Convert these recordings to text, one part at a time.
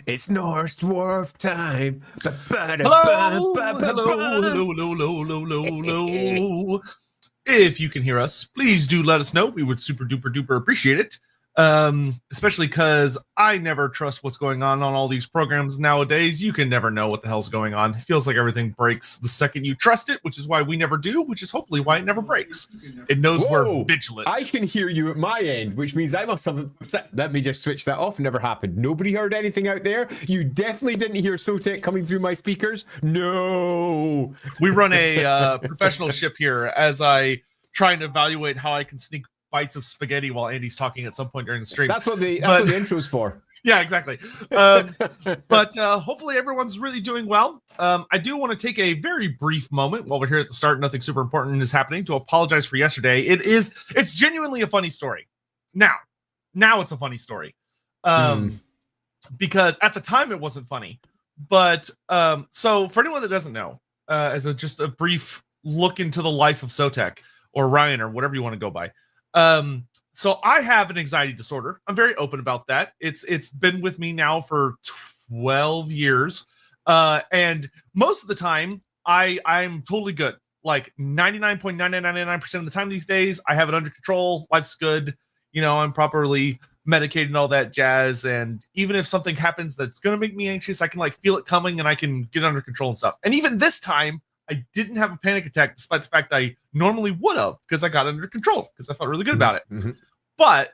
It's Norse dwarf time. Hello. If you can hear us, please do let us know. We would super duper duper appreciate it. Especially because I never trust what's going on all these programs nowadays. You can never know what the hell's going on. It feels like everything breaks the second you trust it, which is why we never do, which is hopefully why it never breaks. It knows we're vigilant. I can hear you at my end, which means I must have... Let me just switch that off. Never happened. Nobody heard anything out there. You definitely didn't hear Sotek coming through my speakers. No. We run a professional ship here as I try and evaluate how I can sneak bites of spaghetti while Andy's talking at some point during the stream. That's what the intro's for. Yeah, exactly. But hopefully everyone's really doing well. I do want to take a very brief moment while we're here at the start. Nothing super important is happening to apologize for yesterday. It's genuinely a funny story. Now it's a funny story. Because at the time it wasn't funny. But so for anyone that doesn't know, as just a brief look into the life of Sotek or Ryan or whatever you want to go by. So I have an anxiety disorder. I'm very open about that. It's been with me now for 12 years. And most of the time I'm totally good. Like 99.9999% of the time these days, I have it under control. Life's good. You know, I'm properly medicated and all that jazz. And even if something happens that's going to make me anxious, I can like feel it coming and I can get under control and stuff. And even this time, I didn't have a panic attack, despite the fact I normally would have, because I got under control, because I felt really good about it. Mm-hmm. But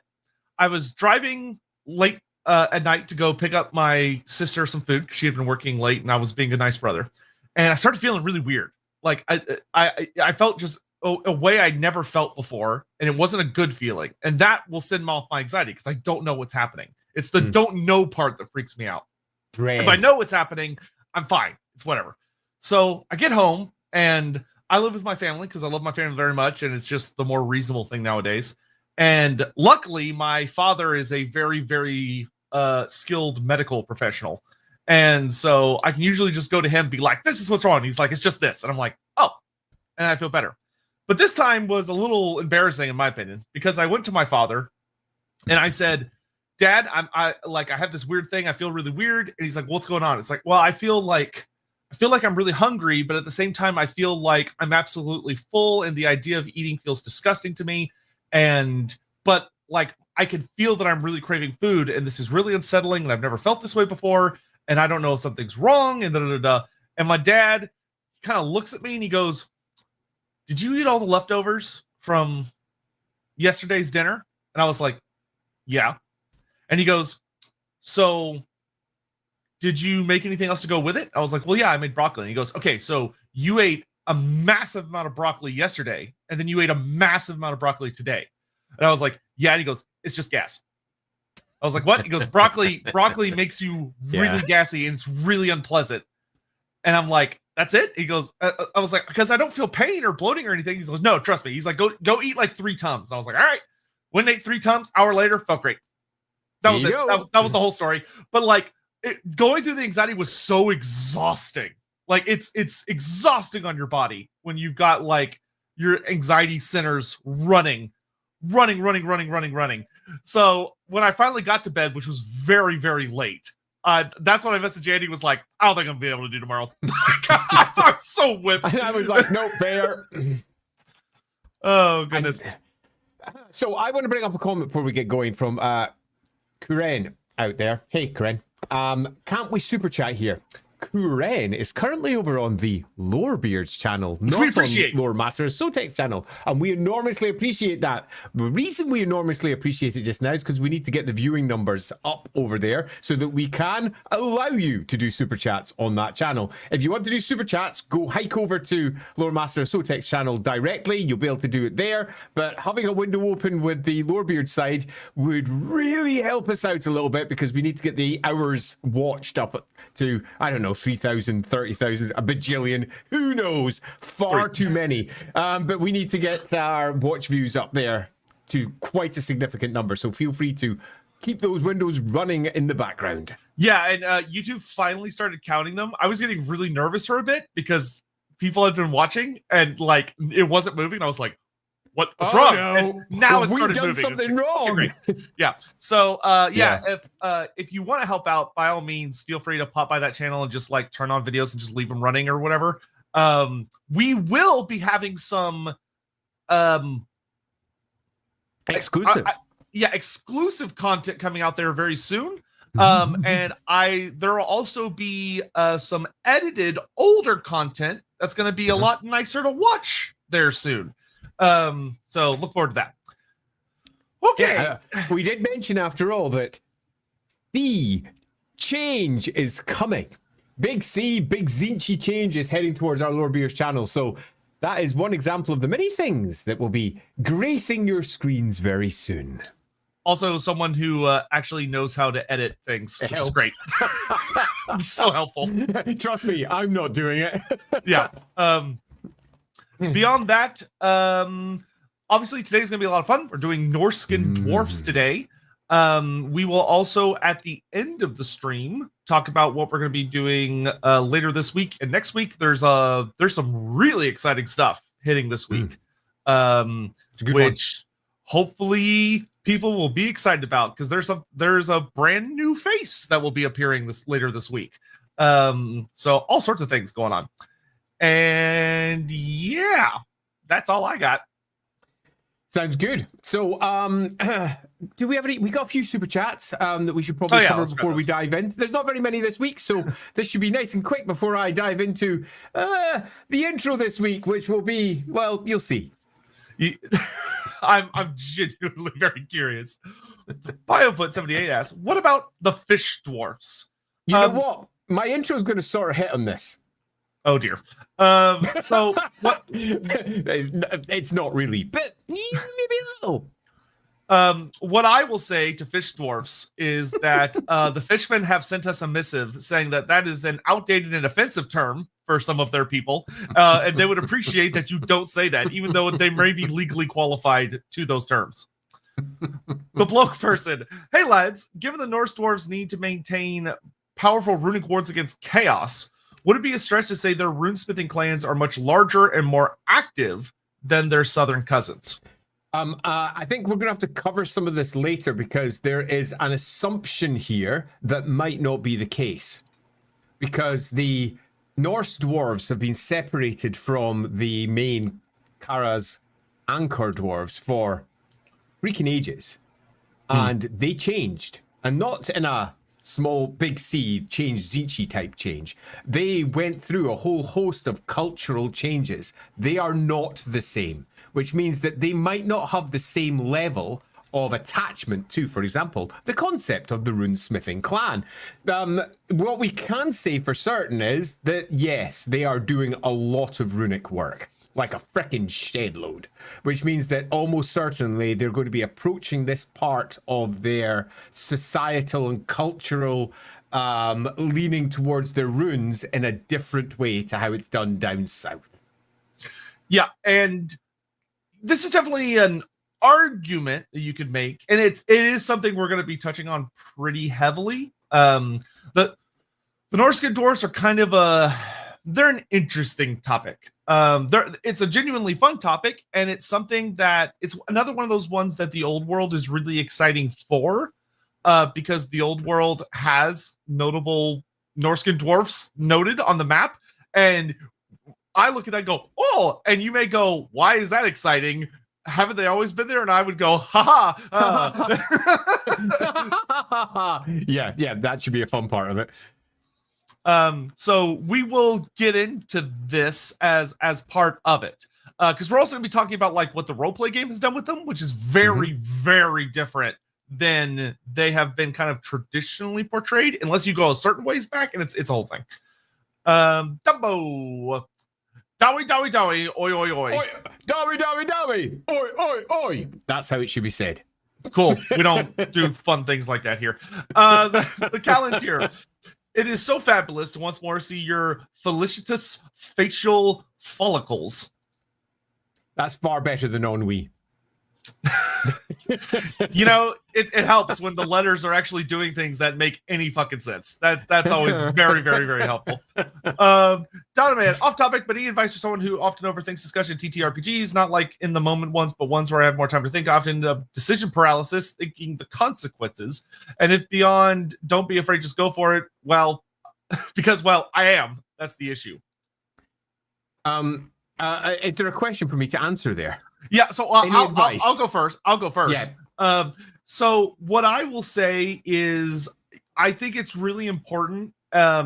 I was driving late at night to go pick up my sister some food. She had been working late, and I was being a nice brother. And I started feeling really weird. Like I felt just a way I never felt before, and it wasn't a good feeling. And that will send off my anxiety, because I don't know what's happening. It's the don't know part that freaks me out. Dread. If I know what's happening, I'm fine. It's whatever. So I get home, and I live with my family because I love my family very much, and it's just the more reasonable thing nowadays. And luckily, my father is a very, very skilled medical professional. And so I can usually just go to him and be like, this is what's wrong. And he's like, it's just this. And I'm like, oh, and I feel better. But this time was a little embarrassing, in my opinion, because I went to my father and I said, Dad, I have this weird thing. I feel really weird. And he's like, what's going on? It's like, well, I feel like I'm really hungry, but at the same time, I feel like I'm absolutely full, and the idea of eating feels disgusting to me. But like, I can feel that I'm really craving food, and this is really unsettling, and I've never felt this way before, and I don't know if something's wrong, and And my dad kind of looks at me and he goes, did you eat all the leftovers from yesterday's dinner? And I was like, yeah. And he goes, so did you make anything else to go with it? I was like, well, yeah, I made broccoli. And he goes, okay, so you ate a massive amount of broccoli yesterday, and then you ate a massive amount of broccoli today. And I was like, yeah. And he goes, it's just gas. I was like, what? He goes, broccoli makes you really gassy, and it's really unpleasant. And I'm like, that's it? He goes, I was like, because I don't feel pain or bloating or anything. He goes, no, trust me. He's like, go eat like 3 Tums. And I was like, all right. Went and ate 3 Tums. Hour later, felt great. That was it. That was the whole story. But like, going through the anxiety was so exhausting. Like, it's exhausting on your body when you've got like your anxiety centers running. So when I finally got to bed, which was very, very late, that's when I messaged Andy, was like, I don't think I'm gonna be able to do tomorrow. I'm so whipped. And I was like, nope, fair. Oh goodness. So I want to bring up a comment before we get going from Kuren out there. Hey Kuren. Can't we super chat here? Kuren is currently over on the Lorebeards channel, not on Loremaster of Sotek's channel, and we enormously appreciate that. The reason we enormously appreciate it just now is because we need to get the viewing numbers up over there so that we can allow you to do super chats on that channel. If you want to do super chats, go hike over to Loremaster of Sotek's channel directly. You'll be able to do it there, but having a window open with the Lorebeards side would really help us out a little bit, because we need to get the hours watched up to, I don't know, 3,000, 30,000, a bajillion, who knows, far too many. But we need to get our watch views up there to quite a significant number. So feel free to keep those windows running in the background. Yeah, and YouTube finally started counting them. I was getting really nervous for a bit because people had been watching and like it wasn't moving. I was like, what's Oh, wrong? no. And now Have it we started done moving. something wrong? Great. Yeah. So Yeah. if you want to help out, by all means, feel free to pop by that channel and just like turn on videos and just leave them running or whatever. We will be having some Exclusive. exclusive content coming out there very soon. And there will also be some edited older content that's going to be a lot nicer to watch there soon. So look forward to that. Okay. Yeah, we did mention after all that the change is coming. Big C, big Zinchi change is heading towards our Lorebeards channel. So that is one example of the many things that will be gracing your screens very soon. Also, someone who actually knows how to edit things, which is great. So helpful. Trust me, I'm not doing it. Yeah. Beyond that, obviously today's gonna be a lot of fun. We're doing Norscan dwarfs today. We will also at the end of the stream talk about what we're gonna be doing later this week and next week. There's some really exciting stuff hitting this week, which hopefully people will be excited about because there's a brand new face that will be appearing later this week. So all sorts of things going on. And yeah, that's all I got. Sounds good. So, do we have any? We got a few super chats that we should probably cover before we dive in. There's not very many this week, so this should be nice and quick before I dive into the intro this week, which will be, well, you'll see. I'm genuinely very curious. BioFoot78 asks, "What about the fish dwarfs?" You know what? My intro is going to sort of hit on this. Oh dear. So what? It's not really, but maybe a little. What I will say to fish dwarfs is that the fishmen have sent us a missive saying that is an outdated and offensive term for some of their people, and they would appreciate that you don't say that, even though they may be legally qualified to those terms. The bloke person, hey lads, given the Norse dwarves need to maintain powerful runic wards against chaos, would it be a stretch to say their runesmithing clans are much larger and more active than their southern cousins? I think we're going to have to cover some of this later because there is an assumption here that might not be the case. Because the Norse dwarves have been separated from the main Kara's anchor dwarves for freaking ages. And they changed. And not in a small, big C change, Zinchi type change. They went through a whole host of cultural changes. They are not the same, which means that they might not have the same level of attachment to, for example, the concept of the runesmithing clan. What we can say for certain is that, yes, they are doing a lot of runic work, like a frickin' shed load, which means that almost certainly they're going to be approaching this part of their societal and cultural leaning towards their runes in a different way to how it's done down south. Yeah, and this is definitely an argument that you could make, and it is something we're going to be touching on pretty heavily. The Norsca dwarfs are kind of they're an interesting topic. It's a genuinely fun topic, and it's something that it's another one of those ones that the old world is really exciting for, because the old world has notable Norscan dwarfs noted on the map, and I look at that and go, oh, and you may go, why is that exciting? Haven't they always been there? And I would go, haha. Yeah, that should be a fun part of it. So we will get into this as part of it, because we're also going to be talking about like what the roleplay game has done with them, which is very, very different than they have been kind of traditionally portrayed, unless you go a certain ways back, and it's a whole thing. Dumbo. Dowie, oi, oi, oi. Dowie, oi, oi, oi. That's how it should be said. Cool. We don't do fun things like that here. The Calentier. It is so fabulous to once more see your felicitous facial follicles. That's far better than ennui. You know, it helps when the letters are actually doing things that make any fucking sense. That's always very, very, very helpful. Donovan, off topic, but any advice for someone who often overthinks discussion TTRPGs, not like in the moment ones, but ones where I have more time to think, often decision paralysis, thinking the consequences. And if beyond, don't be afraid, just go for it. Well, because, well, I am. That's the issue. Is there a question for me to answer there? Yeah, so I'll go first. Yeah. So what I will say is I think it's really important.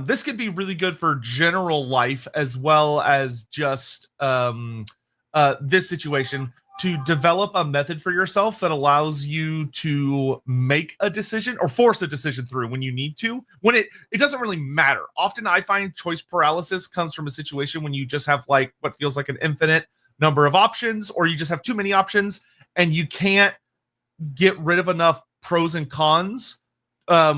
This could be really good for general life as well as just this situation, to develop a method for yourself that allows you to make a decision or force a decision through when you need to. When it doesn't really matter. Often I find choice paralysis comes from a situation when you just have like what feels like an infinite number of options, or you just have too many options and you can't get rid of enough pros and cons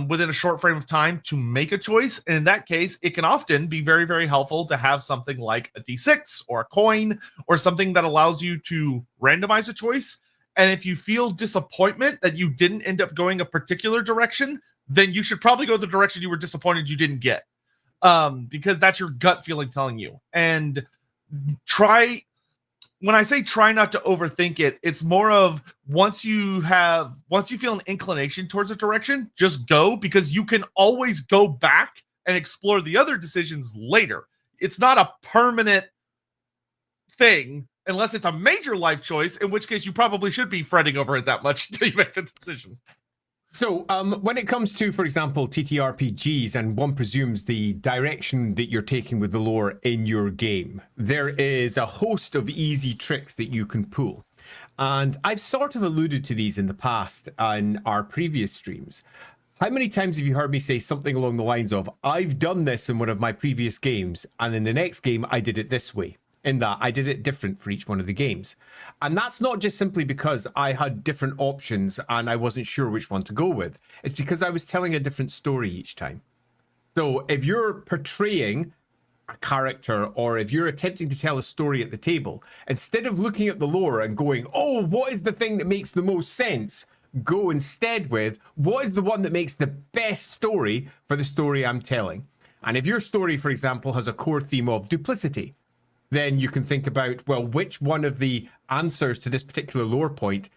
within a short frame of time to make a choice. And in that case, it can often be very, very helpful to have something like a D6 or a coin or something that allows you to randomize a choice. And if you feel disappointment that you didn't end up going a particular direction, then you should probably go the direction you were disappointed you didn't get, because that's your gut feeling telling you. And when I say try not to overthink it, it's more of once you feel an inclination towards a direction, just go, because you can always go back and explore the other decisions later. It's not a permanent thing unless it's a major life choice, in which case you probably should be fretting over it that much until you make the decision. So when it comes to, for example, TTRPGs, and one presumes the direction that you're taking with the lore in your game, there is a host of easy tricks that you can pull. And I've sort of alluded to these in the past on our previous streams. How many times have you heard me say something along the lines of, I've done this in one of my previous games, and in the next game, I did it this way? In that I did it different for each one of the games. And that's not just simply because I had different options and I wasn't sure which one to go with. It's because I was telling a different story each time. So if you're portraying a character, or if you're attempting to tell a story at the table, instead of looking at the lore and going, oh, what is the thing that makes the most sense? Go instead with, what is the one that makes the best story for the story I'm telling? And if your story, for example, has a core theme of duplicity, then you can think about, well, which one of the answers to this particular lore point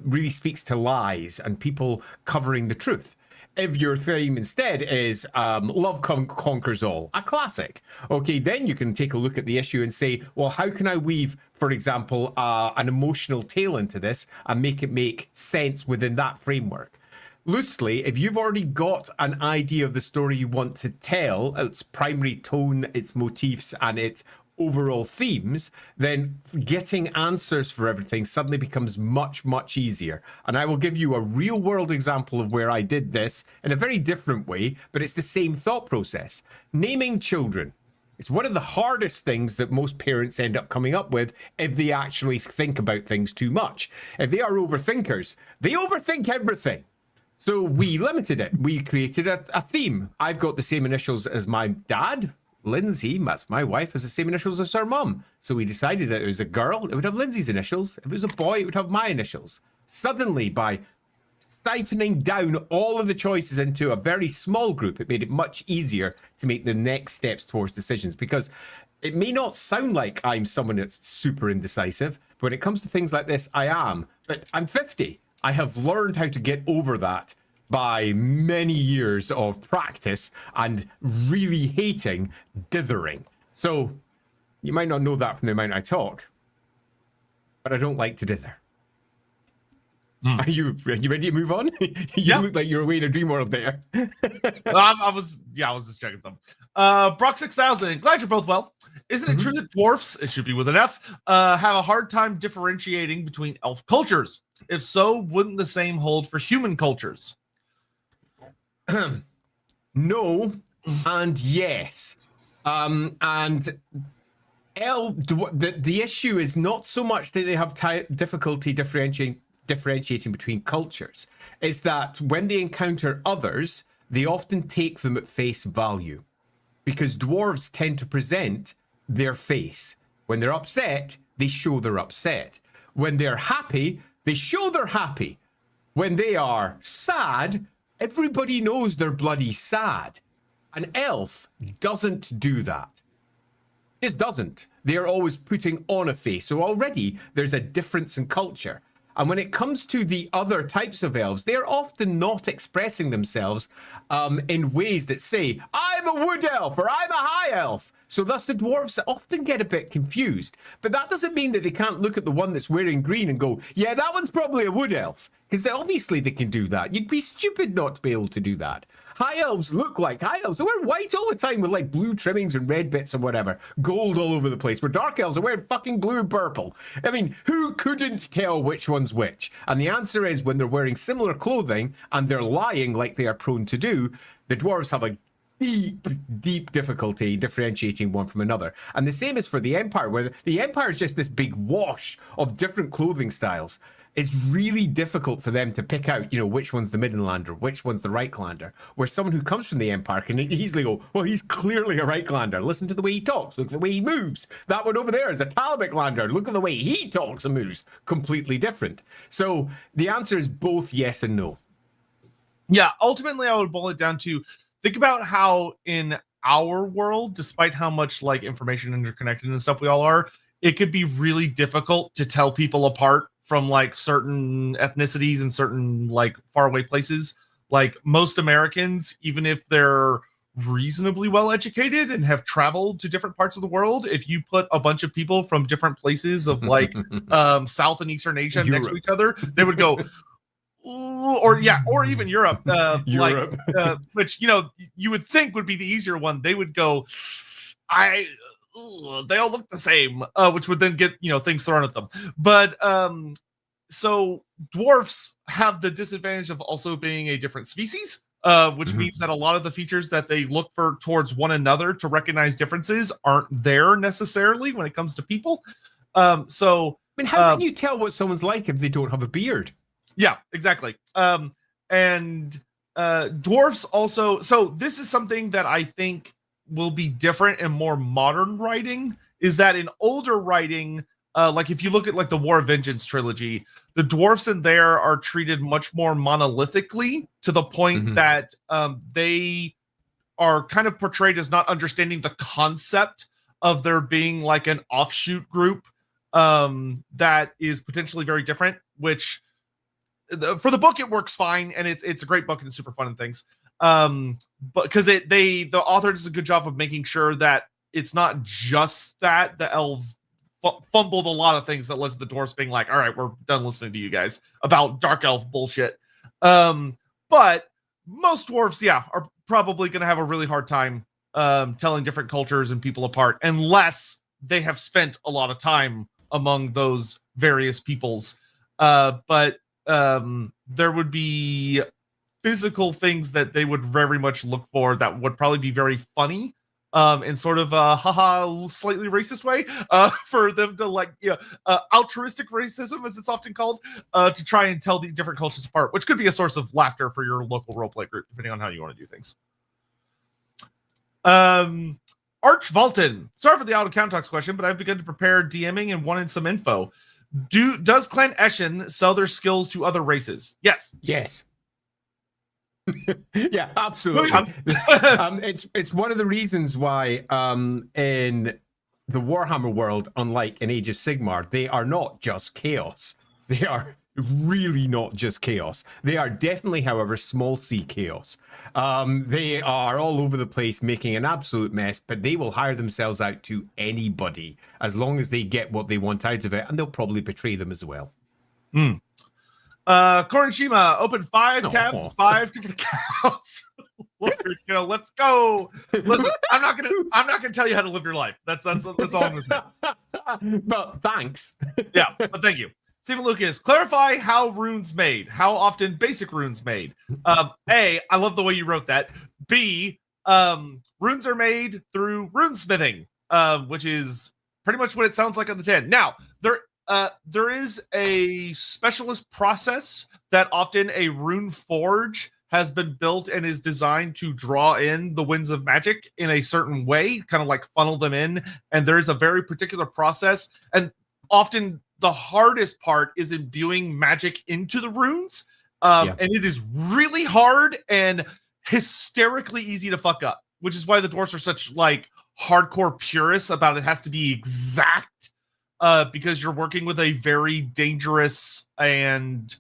really speaks to lies and people covering the truth. If your theme instead is love conquers all, a classic, okay, then you can take a look at the issue and say, well, how can I weave, for example, an emotional tale into this and make it make sense within that framework? Loosely, if you've already got an idea of the story you want to tell, its primary tone, its motifs, and its overall themes, then getting answers for everything suddenly becomes much, much easier. And I will give you a real world example of where I did this in a very different way, but it's the same thought process. Naming children. It's one of the hardest things that most parents end up coming up with if they actually think about things too much. If they are overthinkers, they overthink everything. So we limited it. We created a theme. I've got the same initials as my dad. Lindsay, that's my wife, has the same initials as her mum. So we decided that it was a girl, it would have Lindsay's initials. If it was a boy, it would have my initials. Suddenly, by siphoning down all of the choices into a very small group, it made it much easier to make the next steps towards decisions. Because it may not sound like I'm someone that's super indecisive, but when it comes to things like this, I am. But I'm 50. I have learned how to get over that by many years of practice and really hating dithering. So you might not know that from the amount I talk, but I don't like to dither. Are you ready to move on? You look like you're away in a dream world there. I was just checking some. Brock 6000, glad you're both well. Isn't it true that dwarfs, it should be with an F, have a hard time differentiating between elf cultures? If so, wouldn't the same hold for human cultures? No and yes. And the issue is not so much that they have difficulty differentiating between cultures. It's that when they encounter others, they often take them at face value, because dwarves tend to present their face. When they're upset, they show they're upset. When they're happy, They show they're happy. When they are sad, everybody knows they're bloody sad. An elf doesn't do that. Just doesn't. They are always putting on a face. So already there's a difference in culture. And when it comes to the other types of elves, they're often not expressing themselves in ways that say, I'm a wood elf or I'm a high elf. So thus the dwarves often get a bit confused. But that doesn't mean that they can't look at the one that's wearing green and go, yeah, that one's probably a wood elf. Because obviously they can do that. You'd be stupid not to be able to do that. High elves look like high elves. They wear white all the time with like blue trimmings and red bits and whatever. Gold all over the place. Where dark elves are wearing fucking blue and purple. I mean, who couldn't tell which one's which? And the answer is when they're wearing similar clothing and they're lying like they are prone to do, the dwarves have a deep difficulty differentiating one from another. And the same is for the Empire, where the Empire is just this big wash of different clothing styles. It's really difficult for them to pick out, you know, which one's the Middenlander, which one's the Reichtlander, where someone who comes from the Empire can easily go, well, he's clearly a Reichtlander. Listen to the way he talks. Look at the way he moves. That one over there is a Talabecklander. Look at the way he talks and moves. Completely different. So the answer is both yes and no. Yeah, ultimately, I would boil it down to think about how in our world, despite how much like information interconnected and stuff we all are, it could be really difficult to tell people apart from like certain ethnicities and certain like faraway places. Like most Americans, even if they're reasonably well educated and have traveled to different parts of the world, if you put a bunch of people from different places of like South and Eastern Asia next to each other, they would go, or even Europe, Europe. like which, you know, you would think would be the easier one. They would go, they all look the same, which would then get, you know, things thrown at them. But so dwarfs have the disadvantage of also being a different species, which means that a lot of the features that they look for towards one another to recognize differences aren't there necessarily when it comes to people. So I mean, how can you tell what someone's like if they don't have a beard? Yeah, exactly. And dwarfs also, so this is something that I think will be different in more modern writing, is that in older writing, like if you look at like the War of Vengeance trilogy, the dwarfs in there are treated much more monolithically to the point that they are kind of portrayed as not understanding the concept of there being like an offshoot group that is potentially very different, which for the book it works fine, and it's a great book and it's super fun and things. But because the author does a good job of making sure that it's not just that the elves fumbled a lot of things that led to the dwarves being like, all right, we're done listening to you guys about dark elf bullshit. But most dwarves, are probably going to have a really hard time telling different cultures and people apart unless they have spent a lot of time among those various peoples. But there would be physical things that they would very much look for that would probably be very funny in sort of a slightly racist way for them to like, altruistic racism, as it's often called, to try and tell the different cultures apart, which could be a source of laughter for your local roleplay group, depending on how you want to do things. Arch Valton, sorry for the out of context question, but I've begun to prepare DMing and wanted some info. Does Clan Eshin sell their skills to other races? Yes. Yeah, absolutely. It's one of the reasons why in the Warhammer world, unlike in Age of Sigmar, they are not just chaos. They are really not just chaos. They are definitely, however, small c chaos. They are all over the place making an absolute mess, but they will hire themselves out to anybody as long as they get what they want out of it, and they'll probably betray them as well. Korenshima opened 5 tabs, 5 different accounts. Let's go. Listen, I'm not gonna tell you how to live your life. That's all I'm gonna say. But thanks. Yeah, but thank you. Stephen Lucas, clarify how runes made. How often basic runes made? A, I love the way you wrote that. B, runes are made through runesmithing, which is pretty much what it sounds like on the tin. Now, there is a specialist process that often a rune forge has been built and is designed to draw in the winds of magic in a certain way, kind of like funnel them in. And there's a very particular process. And often the hardest part is imbuing magic into the runes. And it is really hard and hysterically easy to fuck up, which is why the dwarfs are such like hardcore purists about it has to be exact, because you're working with a very dangerous and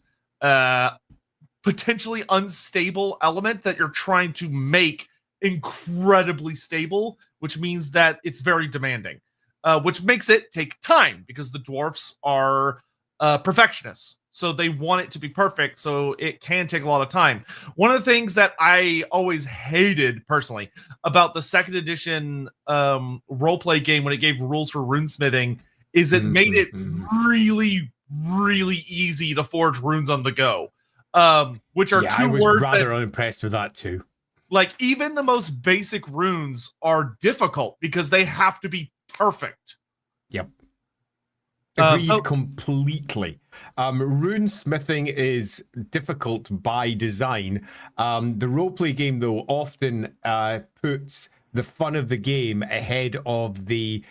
potentially unstable element that you're trying to make incredibly stable, which means that it's very demanding, which makes it take time because the dwarfs are perfectionists. So they want it to be perfect. So it can take a lot of time. One of the things that I always hated personally about the second edition roleplay game when it gave rules for runesmithing is it made it really, really easy to forge runes on the go. Which are two words. I was rather unimpressed with that too. Like even the most basic runes are difficult because they have to be perfect. Yep. Agreed completely. Rune smithing is difficult by design. The roleplay game, though, often puts the fun of the game ahead of the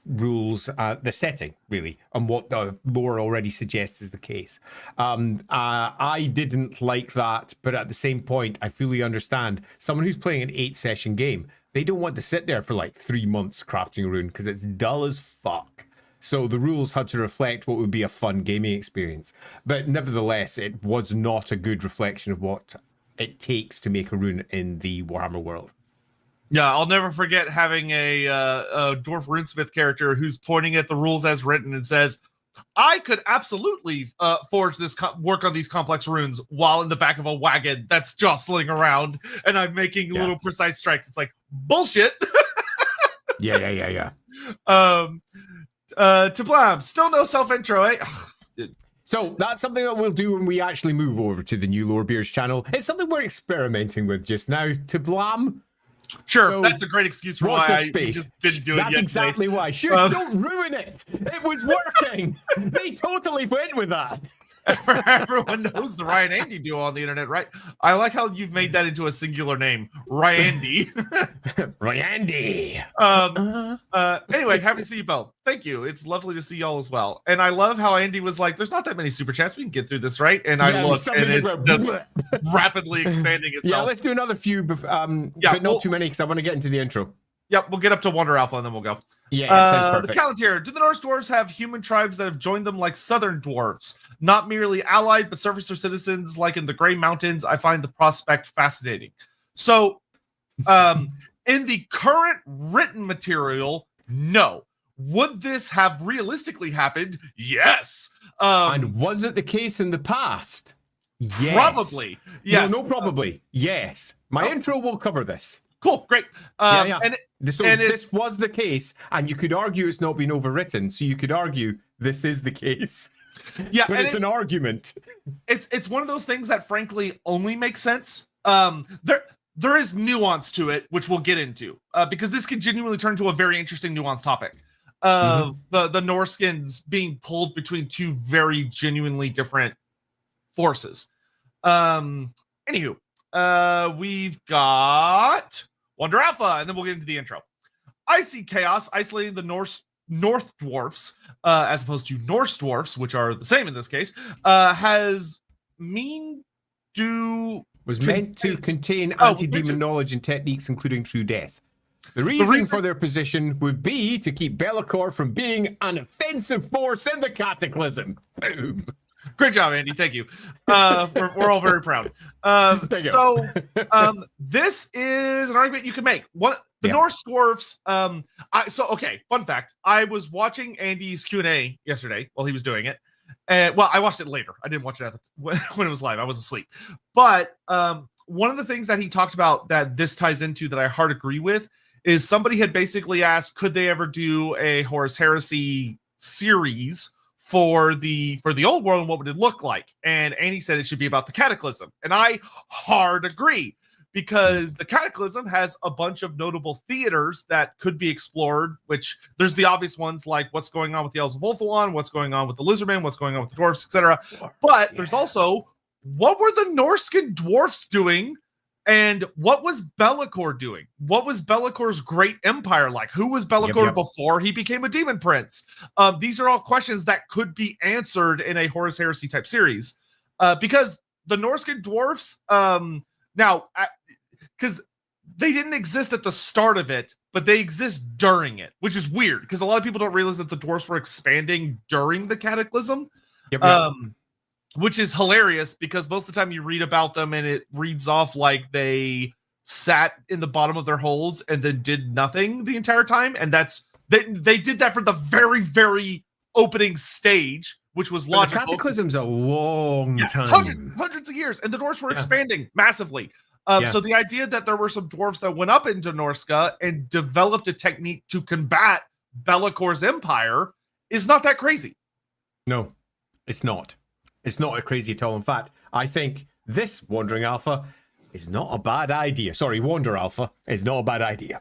rules, the setting, really, and what the lore already suggests is the case. I didn't like that, but at the same point, I fully understand. Someone who's playing an 8-session game, they don't want to sit there for like 3 months crafting a rune because it's dull as fuck. So the rules had to reflect what would be a fun gaming experience. But nevertheless, it was not a good reflection of what it takes to make a rune in the Warhammer world. Yeah, I'll never forget having a dwarf runesmith character who's pointing at the rules as written and says, I could absolutely forge this, work on these complex runes while in the back of a wagon that's jostling around, and I'm making little precise strikes. It's like, bullshit. Yeah. To Blam, still no self-intro, eh? So that's something that we'll do when we actually move over to the new Lorebeards channel. It's something we're experimenting with just now. To Blam. Sure, so that's a great excuse for why I just didn't do it yet. That's exactly why. Sure, don't ruin it. It was working. They totally went with that. Everyone knows the Ryan Andy duo on the internet, right? I like how you've made that into a singular name, Ryandy. Ryandy. Anyway, happy to see you both. Thank you. It's lovely to see y'all as well. And I love how Andy was like, "There's not that many super chats. We can get through this, right?" And I look, and it's just rapidly expanding itself. Yeah, let's do another few, but not too many because I want to get into the intro. Yep, we'll get up to Wonder Alpha and then we'll go. Yeah, sounds perfect. The Calendar. Do the Norse dwarves have human tribes that have joined them like southern dwarves? Not merely allied, but service or citizens like in the Grey Mountains. I find the prospect fascinating. So, in the current written material, no. Would this have realistically happened? Yes. And was it the case in the past? Yes. Probably. Yes. No, probably. Yes. My intro will cover this. Cool, great. This was the case, and you could argue it's not been overwritten, so you could argue this is the case. Yeah, but it's an argument. It's one of those things that frankly only makes sense. There is nuance to it, which we'll get into, because this can genuinely turn into a very interesting nuanced topic of the Norskins being pulled between two very genuinely different forces. Anywho. We've got Wonder Alpha, and then we'll get into the intro. I see chaos isolating the North dwarfs, as opposed to Norse dwarfs, which are the same in this case, was meant to contain anti-demon knowledge and techniques, including true death. The reason for their position would be to keep Be'lakor from being an offensive force in the Cataclysm. Boom. Great job, Andy. Thank you. We're all very proud. This is an argument you can make. Norse dwarfs. Fun fact. I was watching Andy's Q&A yesterday while he was doing it. I watched it later. I didn't watch it when it was live. I was asleep. But one of the things that he talked about that this ties into that I hard agree with is somebody had basically asked, could they ever do a Horus Heresy series for the old world, and what would it look like? And Andy said it should be about the Cataclysm, and I hard agree, because the Cataclysm has a bunch of notable theaters that could be explored, which there's the obvious ones like what's going on with the Elves of Ulthuan, what's going on with the Lizardmen, what's going on with the Dwarfs, etc. But there's also, what were the Norscan dwarfs doing And what was Be'lakor doing? What was Be'lakor's great empire like? Who was Be'lakor before he became a demon prince? These are all questions that could be answered in a Horus Heresy type series. Because the Norsca dwarfs, because they didn't exist at the start of it, but they exist during it, which is weird because a lot of people don't realize that the dwarfs were expanding during the cataclysm. Which is hilarious because most of the time you read about them and it reads off like they sat in the bottom of their holds and then did nothing the entire time. And they did that for the very, very opening stage, which was logical. The cataclysm's a long time. Hundreds of years. And the dwarfs were expanding massively. So the idea that there were some dwarfs that went up into Norsca and developed a technique to combat Be'lakor's empire is not that crazy. No, it's not. It's not a crazy at all. In fact, I think this Wandering Alpha is not a bad idea. Sorry, Wander Alpha is not a bad idea.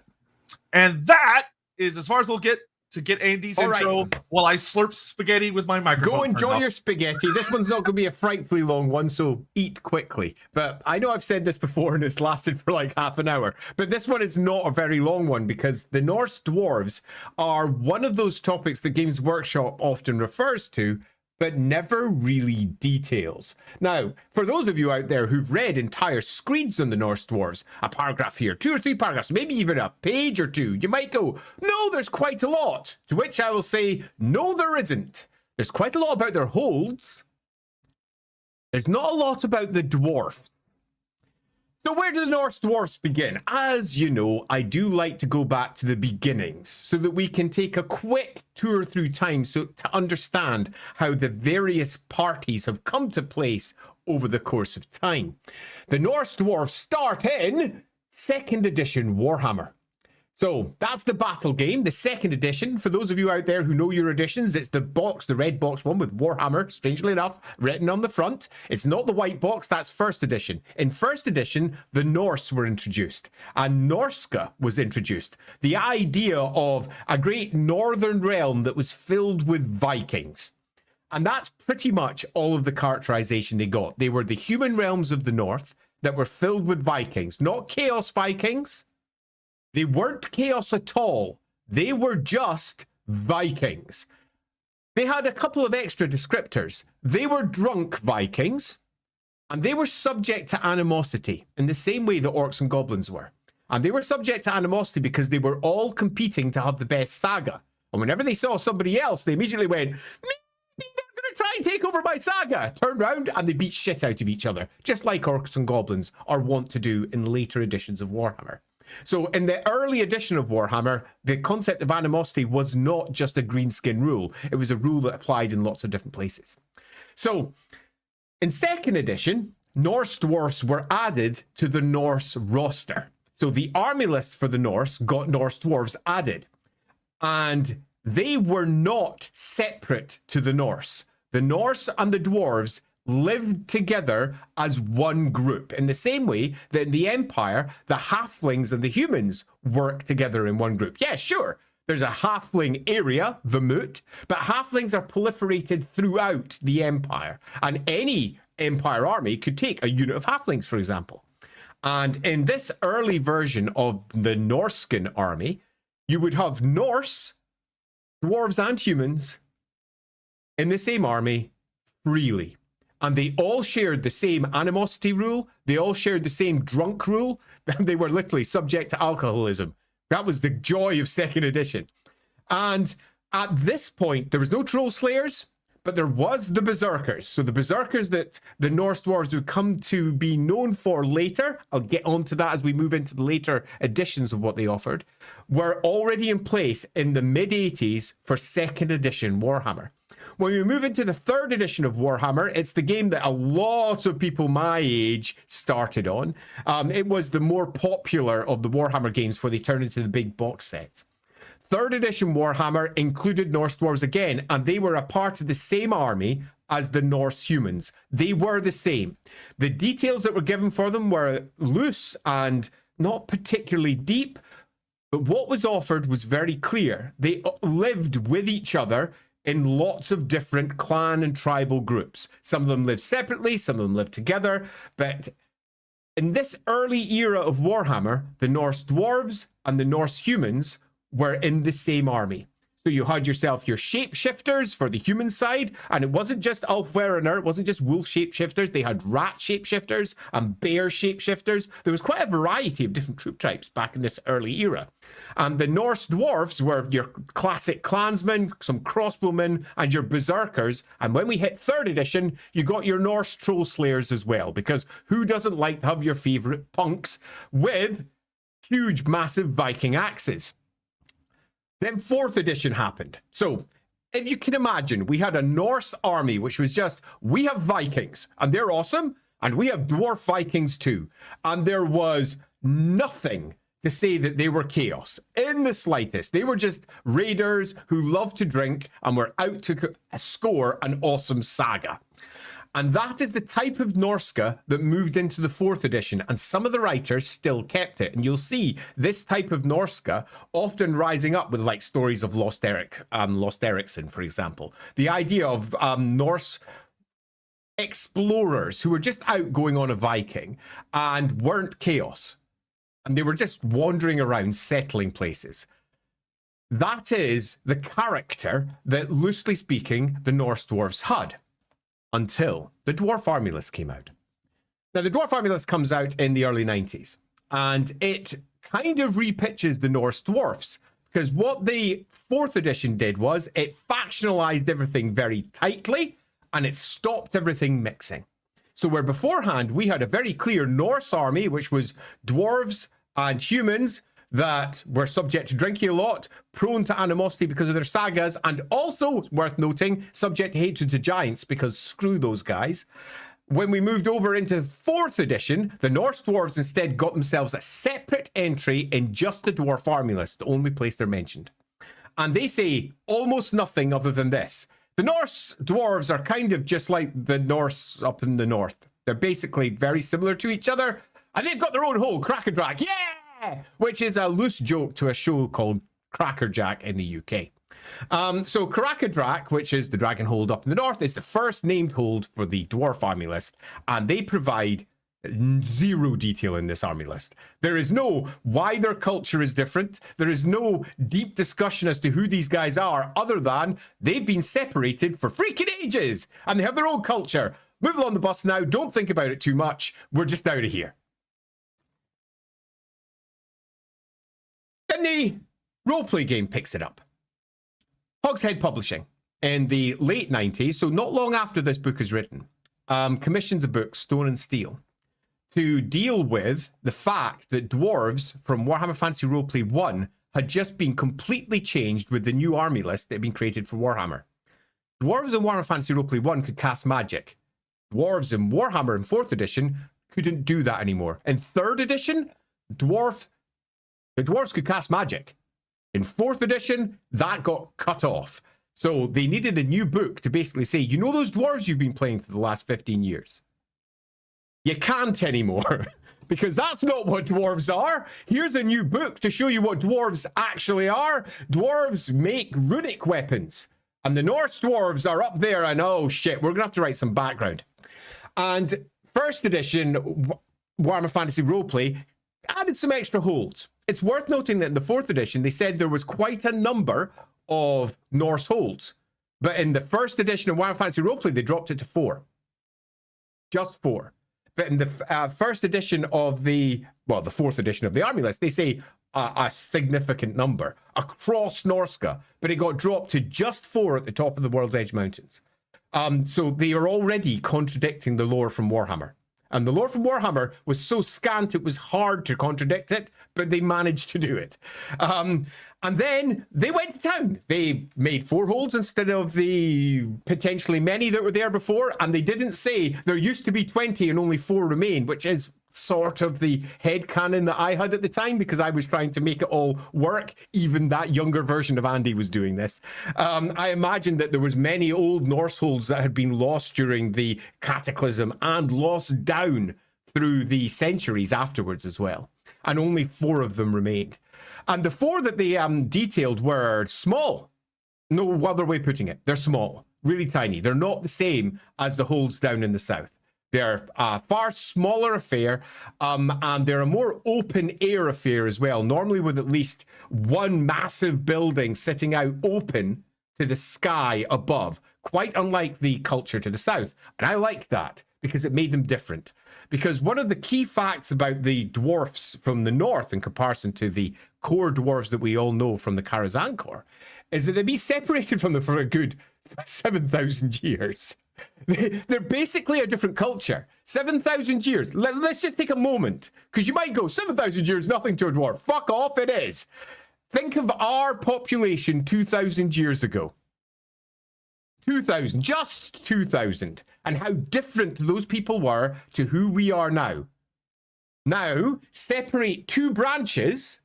And that is as far as we'll get to get Andy's intro while I slurp spaghetti with my microphone. Go enjoy your spaghetti. This one's not going to be a frightfully long one, so eat quickly. But I know I've said this before and it's lasted for like half an hour. But this one is not a very long one because the Norse dwarves are one of those topics that Games Workshop often refers to, but never really details. Now, for those of you out there who've read entire screeds on the Norse dwarves, a paragraph here, 2 or 3 paragraphs, maybe even a page or 2, you might go, no, there's quite a lot. To which I will say, no, there isn't. There's quite a lot about their holds. There's not a lot about the dwarf. So where do the Norse dwarfs begin? As you know, I do like to go back to the beginnings so that we can take a quick tour through time to understand how the various parties have come to place over the course of time. The Norse dwarfs start in 2nd edition Warhammer. So that's the battle game, the 2nd edition. For those of you out there who know your editions, it's the box, the red box one with Warhammer, strangely enough, written on the front. It's not the white box, that's 1st edition. In 1st edition, the Norse were introduced, and Norsca was introduced. The idea of a great northern realm that was filled with Vikings. And that's pretty much all of the characterization they got. They were the human realms of the north that were filled with Vikings, not Chaos Vikings. They weren't chaos at all. They were just Vikings. They had a couple of extra descriptors. They were drunk Vikings, and they were subject to animosity in the same way that orcs and goblins were. And they were subject to animosity because they were all competing to have the best saga. And whenever they saw somebody else, they immediately went, maybe they're going to try and take over my saga. Turned around and they beat shit out of each other, just like orcs and goblins are wont to do in later editions of Warhammer. So in the early edition of Warhammer, the concept of animosity was not just a greenskin rule. It was a rule that applied in lots of different places. So in 2nd edition, Norse dwarfs were added to the Norse roster. So the army list for the Norse got Norse dwarves added. And they were not separate to the Norse. The Norse and the dwarves lived together as one group, in the same way that in the Empire, the halflings and the humans work together in one group. Yeah, sure, there's a halfling area, the Moot, but halflings are proliferated throughout the Empire, and any Empire army could take a unit of halflings, for example. And in this early version of the Norscan army, you would have Norse, dwarves and humans in the same army freely. And they all shared the same animosity rule. They all shared the same drunk rule. They were literally subject to alcoholism. That was the joy of 2nd edition. And at this point, there was no troll slayers, but there was the berserkers. So the berserkers that the Norse dwarves would come to be known for later, I'll get onto that as we move into the later editions of what they offered, were already in place in the mid-80s for 2nd edition Warhammer. When we move into the 3rd edition of Warhammer, it's the game that a lot of people my age started on. It was the more popular of the Warhammer games before they turned into the big box sets. 3rd edition Warhammer included Norse dwarves again, and they were a part of the same army as the Norse humans. They were the same. The details that were given for them were loose and not particularly deep, but what was offered was very clear. They lived with each other in lots of different clan and tribal groups. Some of them lived separately, some of them lived together, but In this early era of Warhammer, the Norse dwarves and the Norse humans were in the same army. So you had yourself your shapeshifters for the human side, and it wasn't just Ulfwerener, it wasn't just wolf shapeshifters, they had rat shapeshifters and bear shapeshifters. There was quite a variety of different troop types back in this early era. And the Norse dwarfs were your classic clansmen, some crossbowmen, and your berserkers. And when we hit 3rd edition, you got your Norse troll slayers as well, because who doesn't like to have your favorite punks with huge, massive Viking axes? Then 4th edition happened. So if you can imagine, we had a Norse army, which was just, we have Vikings and they're awesome. And we have dwarf Vikings too. And there was nothing to say that they were chaos in the slightest. They were just raiders who loved to drink and were out to score an awesome saga. And that is the type of Norsca that moved into the 4th edition, and some of the writers still kept it. And you'll see this type of Norsca often rising up with like stories of Lost Ericsson, for example. The idea of Norse explorers who were just out going on a Viking and weren't chaos. And they were just wandering around, settling places. That is the character that, loosely speaking, the Norse dwarves had. Until the Dwarf Army List came out. Now, the Dwarf Army List comes out in the early 90s, and it kind of repitches the Norse dwarfs, because what the 4th edition did was it factionalized everything very tightly, and it stopped everything mixing. So where beforehand we had a very clear Norse army, which was dwarves and humans that were subject to drinking a lot, prone to animosity because of their sagas, and also, worth noting, subject to hatred to giants, because screw those guys. When we moved over into 4th edition, the Norse dwarves instead got themselves a separate entry in just the Dwarf Army List, the only place they're mentioned. And they say almost nothing other than this. The Norse dwarves are kind of just like the Norse up in the north. They're basically very similar to each other, and they've got their own whole Crackerjack. Yeah! Which is a loose joke to a show called Crackerjack in the UK. So Crackerjack, which is the dragon hold up in the north, is the first named hold for the Dwarf Army List, and they provide zero detail in this army list. There is no why their culture is different. There is no deep discussion as to who these guys are, other than they've been separated for freaking ages, and they have their own culture. Move along the bus now. Don't think about it too much. We're just out of here. Then the roleplay game picks it up. Hogshead Publishing, in the late 90s, so not long after this book is written, commissions a book, Stone and Steel, to deal with the fact that dwarves from Warhammer Fantasy Roleplay 1 had just been completely changed with the new army list that had been created for Warhammer. Dwarves in Warhammer Fantasy Roleplay 1 could cast magic. Dwarves in Warhammer in 4th edition couldn't do that anymore. In 3rd edition, the dwarves could cast magic. In 4th edition, that got cut off. So they needed a new book to basically say, you know those dwarves you've been playing for the last 15 years? You can't anymore, because that's not what dwarves are. Here's a new book to show you what dwarves actually are. Dwarves make runic weapons. And the Norse dwarves are up there, and oh shit, we're going to have to write some background. And 1st edition Warhammer Fantasy Roleplay added some extra holds. It's worth noting that in the 4th edition, they said there was quite a number of Norse holds. But in the 1st edition of Warhammer Fantasy Roleplay, they dropped it to 4. Just 4. But in the 1st edition of the 4th edition of the army list, they say a significant number across Norsca, but it got dropped to just 4 at the top of the World's Edge Mountains. So they are already contradicting the lore from Warhammer. And the lore from Warhammer was so scant, it was hard to contradict it, but they managed to do it. And then they went to town. They made 4 holds instead of the potentially many that were there before. And they didn't say there used to be 20 and only 4 remain, which is sort of the headcanon that I had at the time, because I was trying to make it all work. Even that younger version of Andy was doing this. I imagined that there was many old Norse holds that had been lost during the Cataclysm and lost down through the centuries afterwards as well. And only 4 of them remained. And the 4 that they detailed were small. No other way of putting it. They're small, really tiny. They're not the same as the holds down in the south. They're a far smaller affair, and they're a more open air affair as well, normally with at least one massive building sitting out open to the sky above, quite unlike the culture to the south. And I like that because it made them different. Because one of the key facts about the dwarfs from the north in comparison to the core dwarves that we all know from the Karazhan Core is that they'd be separated from them for a good 7,000 years. They're basically a different culture. 7,000 years. Let's just take a moment, because you might go, 7,000 years, nothing to a dwarf. Fuck off, it is. Think of our population 2,000 years ago. 2,000, just 2,000, and how different those people were to who we are now. Now, separate two branches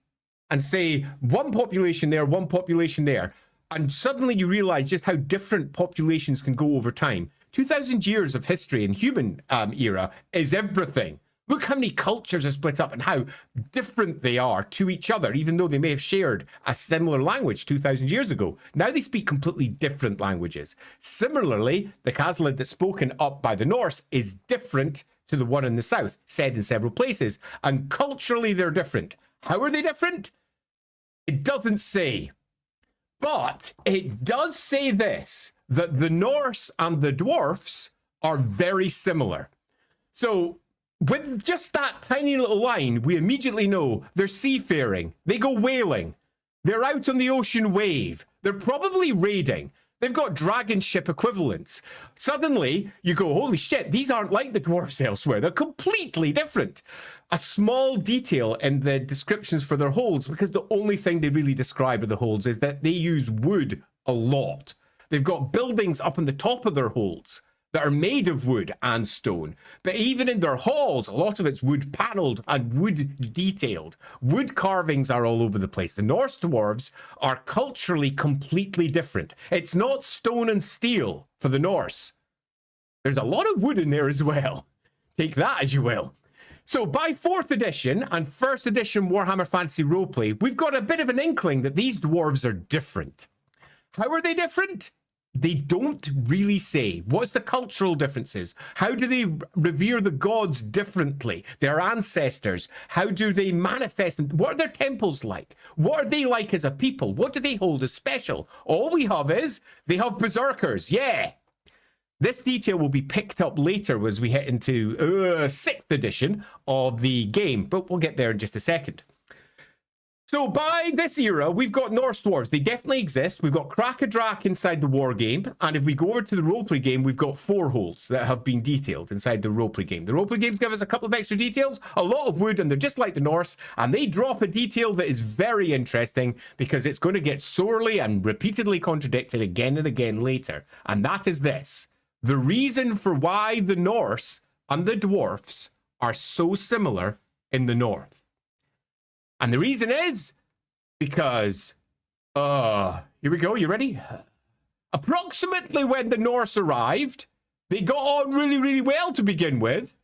and say one population there, one population there, and suddenly you realize just how different populations can go over time. 2,000 years of history in human era is everything. Look how many cultures are split up and how different they are to each other, even though they may have shared a similar language 2,000 years ago. Now they speak completely different languages. Similarly, the Kazlid that's spoken up by the Norse is different to the one in the south, said in several places. And culturally, they're different. How are they different? It doesn't say. But it does say this, that the Norse and the dwarfs are very similar. So with just that tiny little line, we immediately know they're seafaring. They go whaling. They're out on the ocean wave. They're probably raiding. They've got dragon ship equivalents. Suddenly, you go, holy shit, these aren't like the dwarfs elsewhere. They're completely different. A small detail in the descriptions for their holds, because the only thing they really describe of the holds is that they use wood a lot. They've got buildings up on the top of their holds that are made of wood and stone. But even in their halls, a lot of it's wood paneled and wood detailed. Wood carvings are all over the place. The Norse dwarves are culturally completely different. It's not stone and steel for the Norse. There's a lot of wood in there as well. Take that as you will. So by 4th edition and 1st edition Warhammer Fantasy Roleplay, we've got a bit of an inkling that these dwarves are different. How are they different? They don't really say. What's the cultural differences? How do they revere the gods differently? Their ancestors? How do they manifest them? What are their temples like? What are they like as a people? What do they hold as special? All we have is they have berserkers. Yeah. This detail will be picked up later as we hit into 6th edition of the game, but we'll get there in just a second. So by this era, we've got Norse dwarves. They definitely exist. We've got Krakadrak inside the war game. And if we go over to the roleplay game, we've got 4 holds that have been detailed inside the roleplay game. The roleplay games give us a couple of extra details, a lot of wood, and they're just like the Norse. And they drop a detail that is very interesting because it's going to get sorely and repeatedly contradicted again and again later. And that is this. The reason for why the Norse and the dwarfs are so similar in the north. And the reason is because, here we go, you ready? Approximately when the Norse arrived, they got on really, really well to begin with.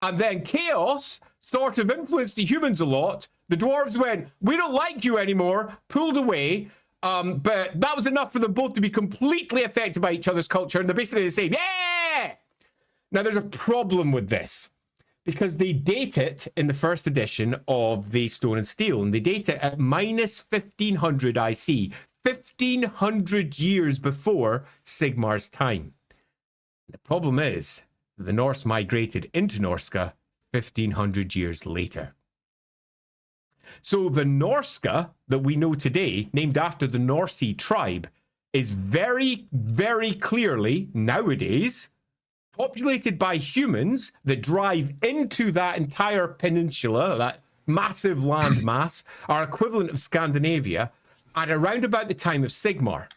And then chaos sort of influenced the humans a lot. The dwarves went, we don't like you anymore, pulled away. But that was enough for them both to be completely affected by each other's culture. And they're basically the same. Yeah! Now, there's a problem with this. Because they date it in the 1st edition of the Stone and Steel, and they date it at minus 1500 IC, 1500 years before Sigmar's time. The problem is, the Norse migrated into Norsca 1500 years later. So the Norsca that we know today, named after the Norse tribe, is very, very clearly, nowadays, populated by humans that drive into that entire peninsula, that massive landmass, our equivalent of Scandinavia, at around about the time of Sigmar.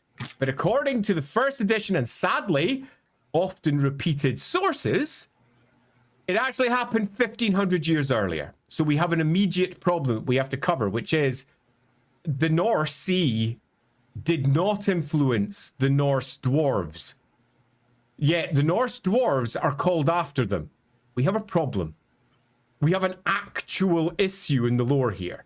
But according to the 1st edition, and sadly, often repeated sources, it actually happened 1500 years earlier. So we have an immediate problem we have to cover, which is the Norse Sea did not influence the Norse dwarves. Yet the Norse dwarves are called after them. We have a problem. We have an actual issue in the lore here.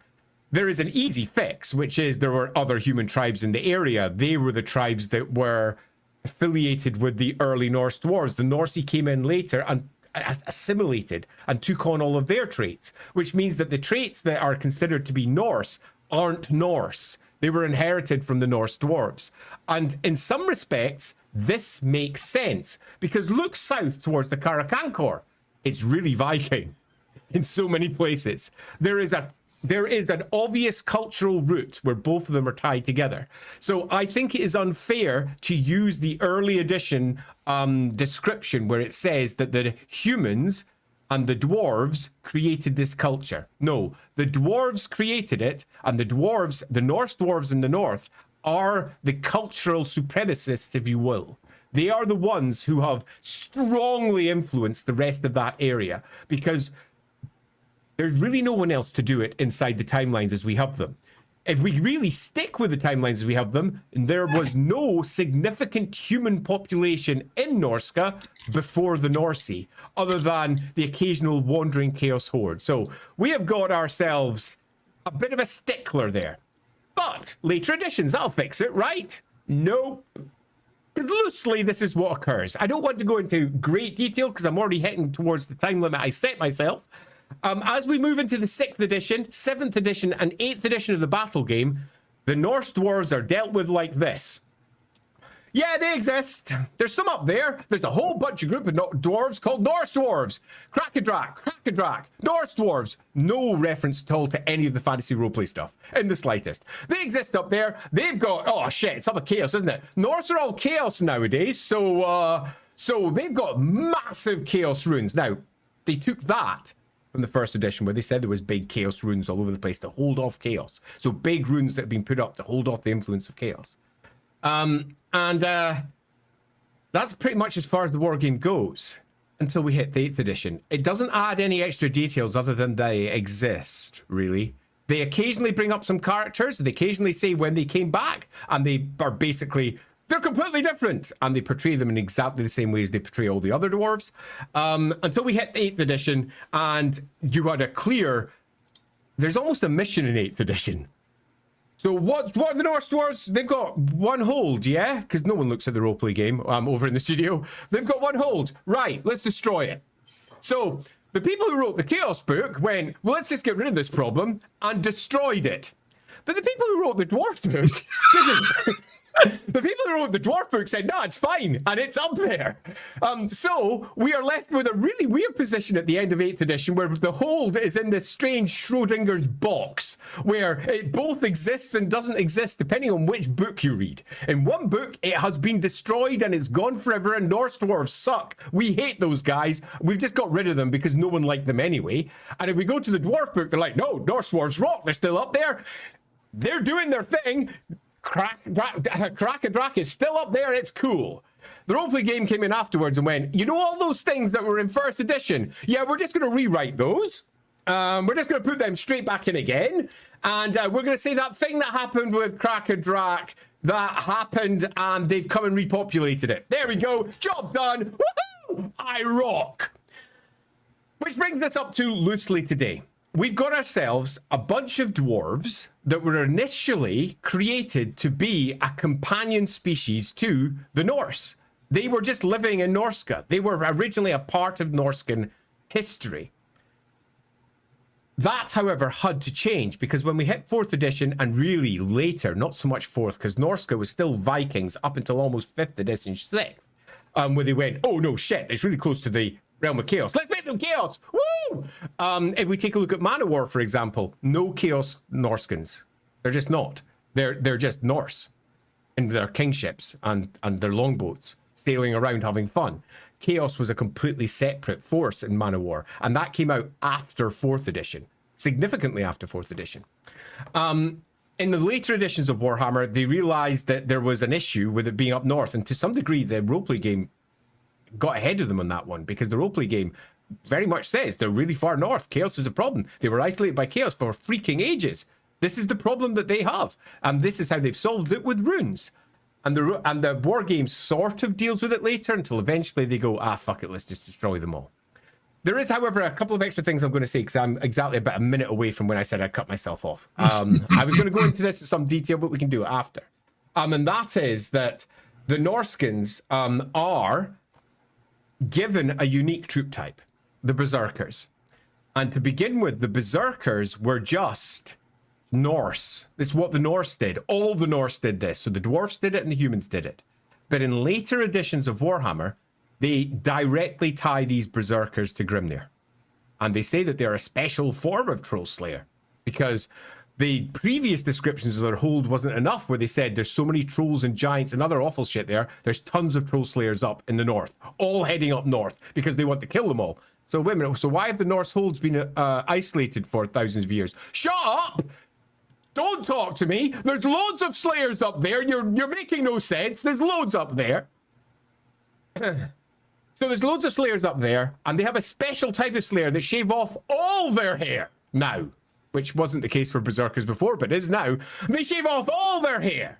There is an easy fix, which is there were other human tribes in the area. They were the tribes that were affiliated with the early Norse dwarves. The Norse came in later and assimilated and took on all of their traits, which means that the traits that are considered to be Norse aren't Norse. They were inherited from the Norse dwarves. And in some respects, this makes sense because look south towards the Karakankor. It's really Viking in so many places. There is an obvious cultural root where both of them are tied together. So I think it is unfair to use the early edition description where it says that the humans and the dwarves created this culture. No, the dwarves created it, and the dwarves, the Norse dwarves in the north, are the cultural supremacists, if you will. They are the ones who have strongly influenced the rest of that area because there's really no one else to do it inside the timelines as we have them. If we really stick with the timelines as we have them, there was no significant human population in Norsca before the Norse, other than the occasional wandering chaos horde. So we have got ourselves a bit of a stickler there. But later editions, I'll fix it, right? Nope. Because loosely, this is what occurs. I don't want to go into great detail because I'm already heading towards the time limit I set myself. As we move into the 6th edition, 7th edition, and 8th edition of the battle game, the Norse dwarves are dealt with like this. Yeah, they exist. There's some up there. There's a whole bunch of group of dwarves called Norse dwarves. Krakadrak, Norse dwarves. No reference at all to any of the fantasy roleplay stuff in the slightest. They exist up there. They've got, oh shit, it's up a chaos, isn't it? Norse are all chaos nowadays, so they've got massive chaos runes. Now, they took that from the 1st edition where they said there was big chaos runes all over the place to hold off chaos. So big runes that have been put up to hold off the influence of chaos. That's pretty much as far as the war game goes until we hit the 8th edition. It doesn't add any extra details other than they exist, really. They occasionally bring up some characters. They occasionally say when they came back, and they are basically, they're completely different, and they portray them in exactly the same way as they portray all the other dwarves. Until we hit the 8th edition, and you had a clear, there's almost a mission in 8th edition. So what are the Norse dwarves? They've got one hold, yeah? Because no one looks at the roleplay game over in the studio. They've got one hold. Right, let's destroy it. So the people who wrote the Chaos book went, well, let's just get rid of this problem, and destroyed it. But the people who wrote the Dwarf book didn't. The people who wrote the Dwarf book said, no, it's fine, and it's up there. So we are left with a really weird position at the end of 8th edition where the hold is in this strange Schrodinger's box where it both exists and doesn't exist depending on which book you read. In one book, it has been destroyed and is gone forever, and Norse dwarves suck. We hate those guys. We've just got rid of them because no one liked them anyway. And if we go to the Dwarf book, they're like, no, Norse dwarves rock. They're still up there. They're doing their thing. Krakadrak is still up there. It's cool. The roleplay game came in afterwards and went, you know, all those things that were in 1st edition? Yeah, we're just going to rewrite those. We're just going to put them straight back in again. And we're going to say that thing that happened with Krakadrak, that happened, and they've come and repopulated it. There we go. Job done. Woohoo! I rock. Which brings us up to loosely today. We've got ourselves a bunch of dwarves that were initially created to be a companion species to the Norse. They were just living in Norsca. They were originally a part of Norscan history. That, however, had to change because when we hit 4th edition and really later, not so much 4th, because Norsca was still Vikings up until almost 5th edition 6th, where they went, oh no, shit, it's really close to the realm of chaos. Let's make them chaos. Woo! If we take a look at Manowar, for example, no chaos Norskans. They're just not. They're just Norse in their kingships and their longboats sailing around having fun. Chaos was a completely separate force in Manowar, and that came out after 4th edition, significantly after 4th edition. In the later editions of Warhammer, they realized that there was an issue with it being up north, and to some degree, the roleplay game got ahead of them on that one because the roleplay game very much says they're really far north. Chaos is a problem. They were isolated by chaos for freaking ages. This is the problem that they have, and this is how they've solved it with runes. And the war game sort of deals with it later until eventually they go, ah, fuck it, let's just destroy them all. There is, however, a couple of extra things I'm going to say because I'm exactly about a minute away from when I said I'd cut myself off. I was going to go into this in some detail, but we can do it after. And that is that the Norskans are given a unique troop type, the Berserkers. And to begin with, the Berserkers were just Norse. This is what the Norse did. All the Norse did this. So the Dwarfs did it and the humans did it. But in later editions of Warhammer, they directly tie these Berserkers to Grimnir. And they say that they're a special form of Troll Slayer. Because the previous descriptions of their hold wasn't enough, where they said there's so many trolls and giants and other awful shit there. There's tons of Troll Slayers up in the north, all heading up north because they want to kill them all. So wait a minute. So why have the Norse holds been isolated for thousands of years? Shut up! Don't talk to me. There's loads of Slayers up there. You're making no sense. There's loads up there. So there's loads of Slayers up there, and they have a special type of Slayer that shave off all their hair now. Which wasn't the case for Berserkers before, but is now. They shave off all their hair.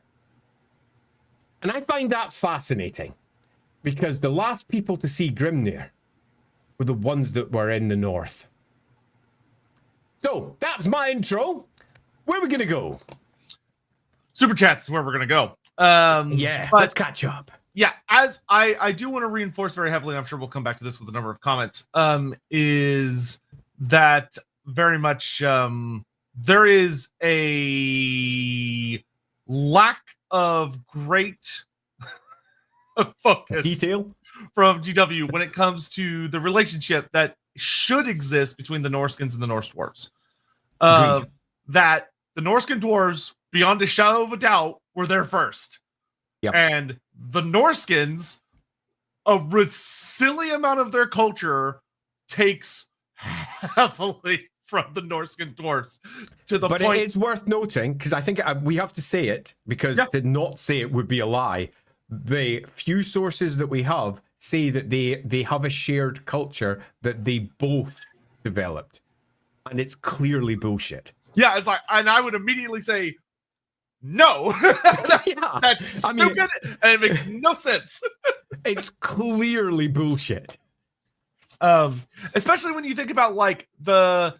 And I find that fascinating. Because the last people to see Grimnir were the ones that were in the north. So, that's my intro. Where are we going to go? Super Chats is where we're going to go. Let's catch up. Yeah, as I do want to reinforce very heavily, I'm sure we'll come back to this with a number of comments, is that very much there is a lack of great focus detail from GW when it comes to the relationship that should exist between the Norskins and the Norse dwarves. That the Norscan dwarves, beyond a shadow of a doubt, were there first. Yep. And the Norskins, a silly amount of their culture takes heavily from the Norscan dwarves to the point. But it is worth noting, because I think we have to say it, because to not say it would be a lie. The few sources that we have say that they have a shared culture that they both developed. And it's clearly bullshit. Yeah, it's like, and I would immediately say, no, that's stupid, and it makes no sense. It's clearly bullshit. Especially when you think about the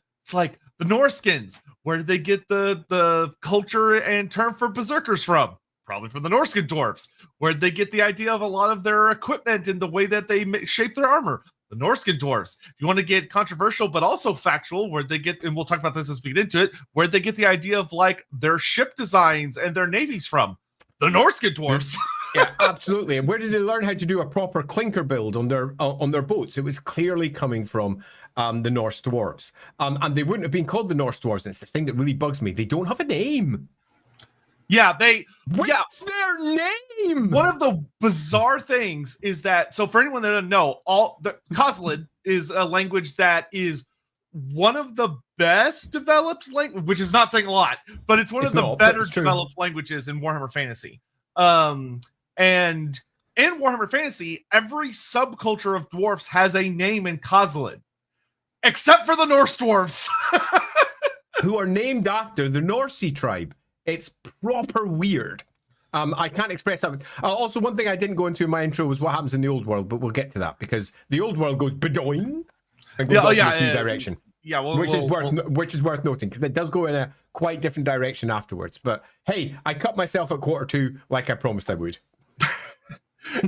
Norskins. Where did they get the culture and term for berserkers from? Probably from the Norscan dwarfs. Where did they get the idea of a lot of their equipment and the way that they shape their armor? The Norscan dwarfs. If you want to get controversial but also factual, where they get, and we'll talk about this as we get into it, where they get the idea of their ship designs and their navies from? The Norscan dwarfs. Yeah, absolutely. And where did they learn how to do a proper clinker build on their boats? It was clearly coming from the Norse dwarves. And they wouldn't have been called the Norse dwarves. And it's the thing that really bugs me. They don't have a name. Yeah, What's their name? One of the bizarre things is that, so for anyone that doesn't know, Koslid is a language that is one of the best developed language, which is not saying a lot, but it's one of the better developed languages in Warhammer Fantasy. And in Warhammer Fantasy, every subculture of dwarfs has a name in Koslid, except for the Norse dwarves, who are named after the Norse tribe. It's proper weird. I can't express that. Also, one thing I didn't go into in my intro was what happens in the old world, but we'll get to that because the old world goes bedoing and goes off in this new direction. Yeah, which is worth noting because it does go in a quite different direction afterwards. But hey, I cut myself at Q2 like I promised I would.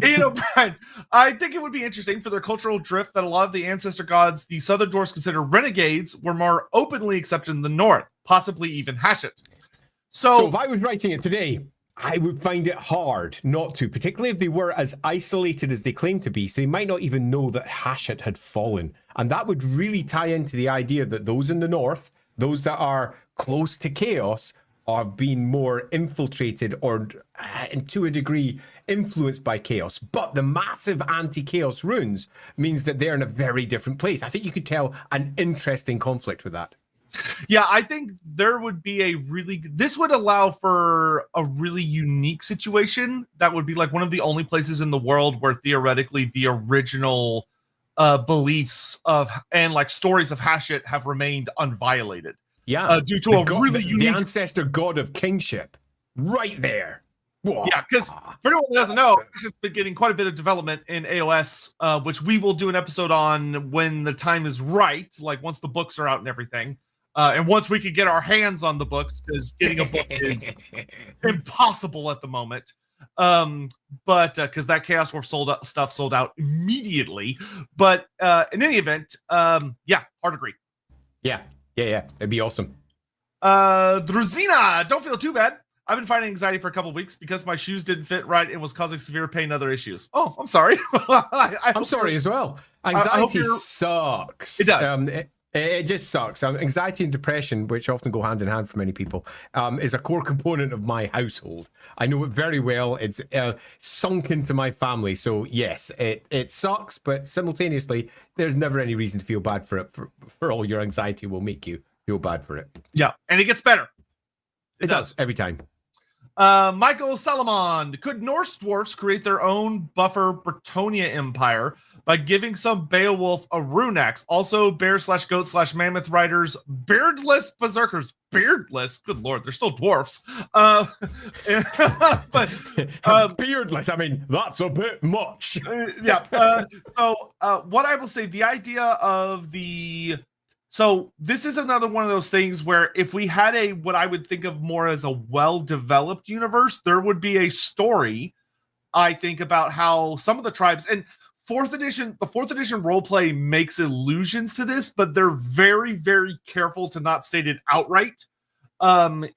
Brian, I think it would be interesting for their cultural drift that a lot of the ancestor gods the Southern dwarfs consider renegades were more openly accepted in the North, possibly even Hashut. So if I was writing it today, I would find it hard not to, particularly if they were as isolated as they claim to be. So they might not even know that Hashut had fallen. And that would really tie into the idea that those in the north, those that are close to chaos, are being more infiltrated or, and to a degree, influenced by chaos. But the massive anti-chaos runes means that they're in a very different place. I think you could tell an interesting conflict with that. Yeah, I think there would be this would allow for a really unique situation that would be like one of the only places in the world where theoretically the original beliefs of and stories of Hashut have remained unviolated. Yeah, due to unique the ancestor god of kingship, right there. Whoa. Yeah, because for anyone that doesn't know, it's been getting quite a bit of development in AOS, which we will do an episode on when the time is right, once the books are out and everything. And once we could get our hands on the books, because getting a book is impossible at the moment. But because that Chaos Dwarf stuff sold out immediately. But in any event, yeah, hard agree. Yeah, it'd be awesome. Druzina, don't feel too bad. I've been fighting anxiety for a couple of weeks because my shoes didn't fit right and was causing severe pain and other issues. Oh, I'm sorry. I'm sorry as well. Anxiety sucks. It does. It just sucks. Anxiety and depression, which often go hand in hand for many people, is a core component of my household. I know it very well. It's sunk into my family. So yes, it sucks, but simultaneously, there's never any reason to feel bad for it. For all your anxiety will make you feel bad for it. Yeah, and it gets better. It does every time. Michael Salomon, could Norse dwarfs create their own buffer Bretonia empire by giving some Beowulf a rune axe? Also, bear/goat/mammoth riders, beardless berserkers. Beardless? Good lord, they're still dwarfs. But beardless, I mean, that's a bit much. Yeah. So what I will say, the idea of the... So this is another one of those things where if we had what I would think of more as a well-developed universe, there would be a story, I think, about how some of the tribes, and the 4th edition roleplay makes allusions to this, but they're very, very careful to not state it outright.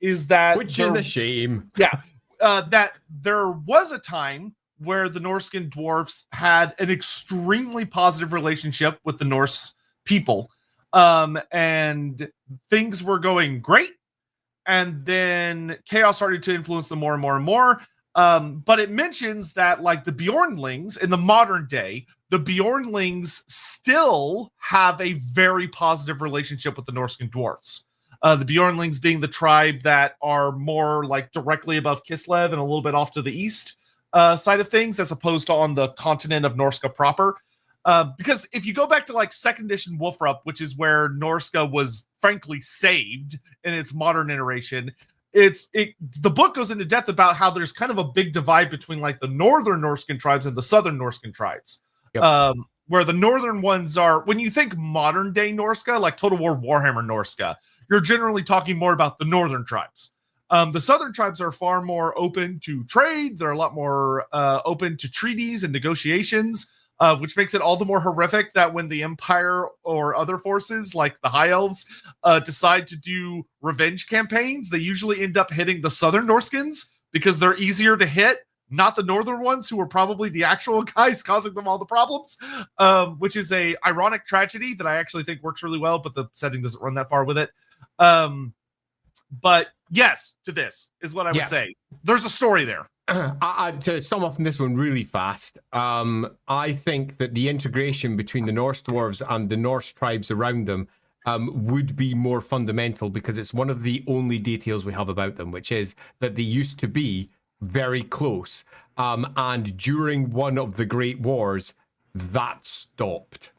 Is which is a shame. Yeah. That there was a time where the Norscan dwarfs had an extremely positive relationship with the Norse people. And things were going great, and then chaos started to influence them more and more and more. But it mentions that, like, the Bjornlings in the modern day, the Bjornlings still have a very positive relationship with the Norscan dwarfs. The Bjornlings being the tribe that are more like directly above Kislev and a little bit off to the east side of things, as opposed to on the continent of Norsca proper. Because if you go back to like 2nd edition Wolfrup, which is where Norsca was frankly saved in its modern iteration, the book goes into depth about how there's kind of a big divide between like the northern Norscan tribes and the southern Norscan tribes. Yep. Where the northern ones are, when you think modern day Norsca, like Total War Warhammer Norsca, you're generally talking more about the northern tribes. The southern tribes are far more open to trade. They're a lot more open to treaties and negotiations. Which makes it all the more horrific that when the Empire or other forces, like the High Elves, decide to do revenge campaigns, they usually end up hitting the Southern Norskins because they're easier to hit, not the Northern ones who are probably the actual guys causing them all the problems, which is a ironic tragedy that I actually think works really well, but the setting doesn't run that far with it. But yes, to this is what I would say. There's a story there. To sum up on this one really fast, I think that the integration between the Norse dwarves and the Norse tribes around them would be more fundamental, because it's one of the only details we have about them, which is that they used to be very close. And during one of the Great Wars, that stopped.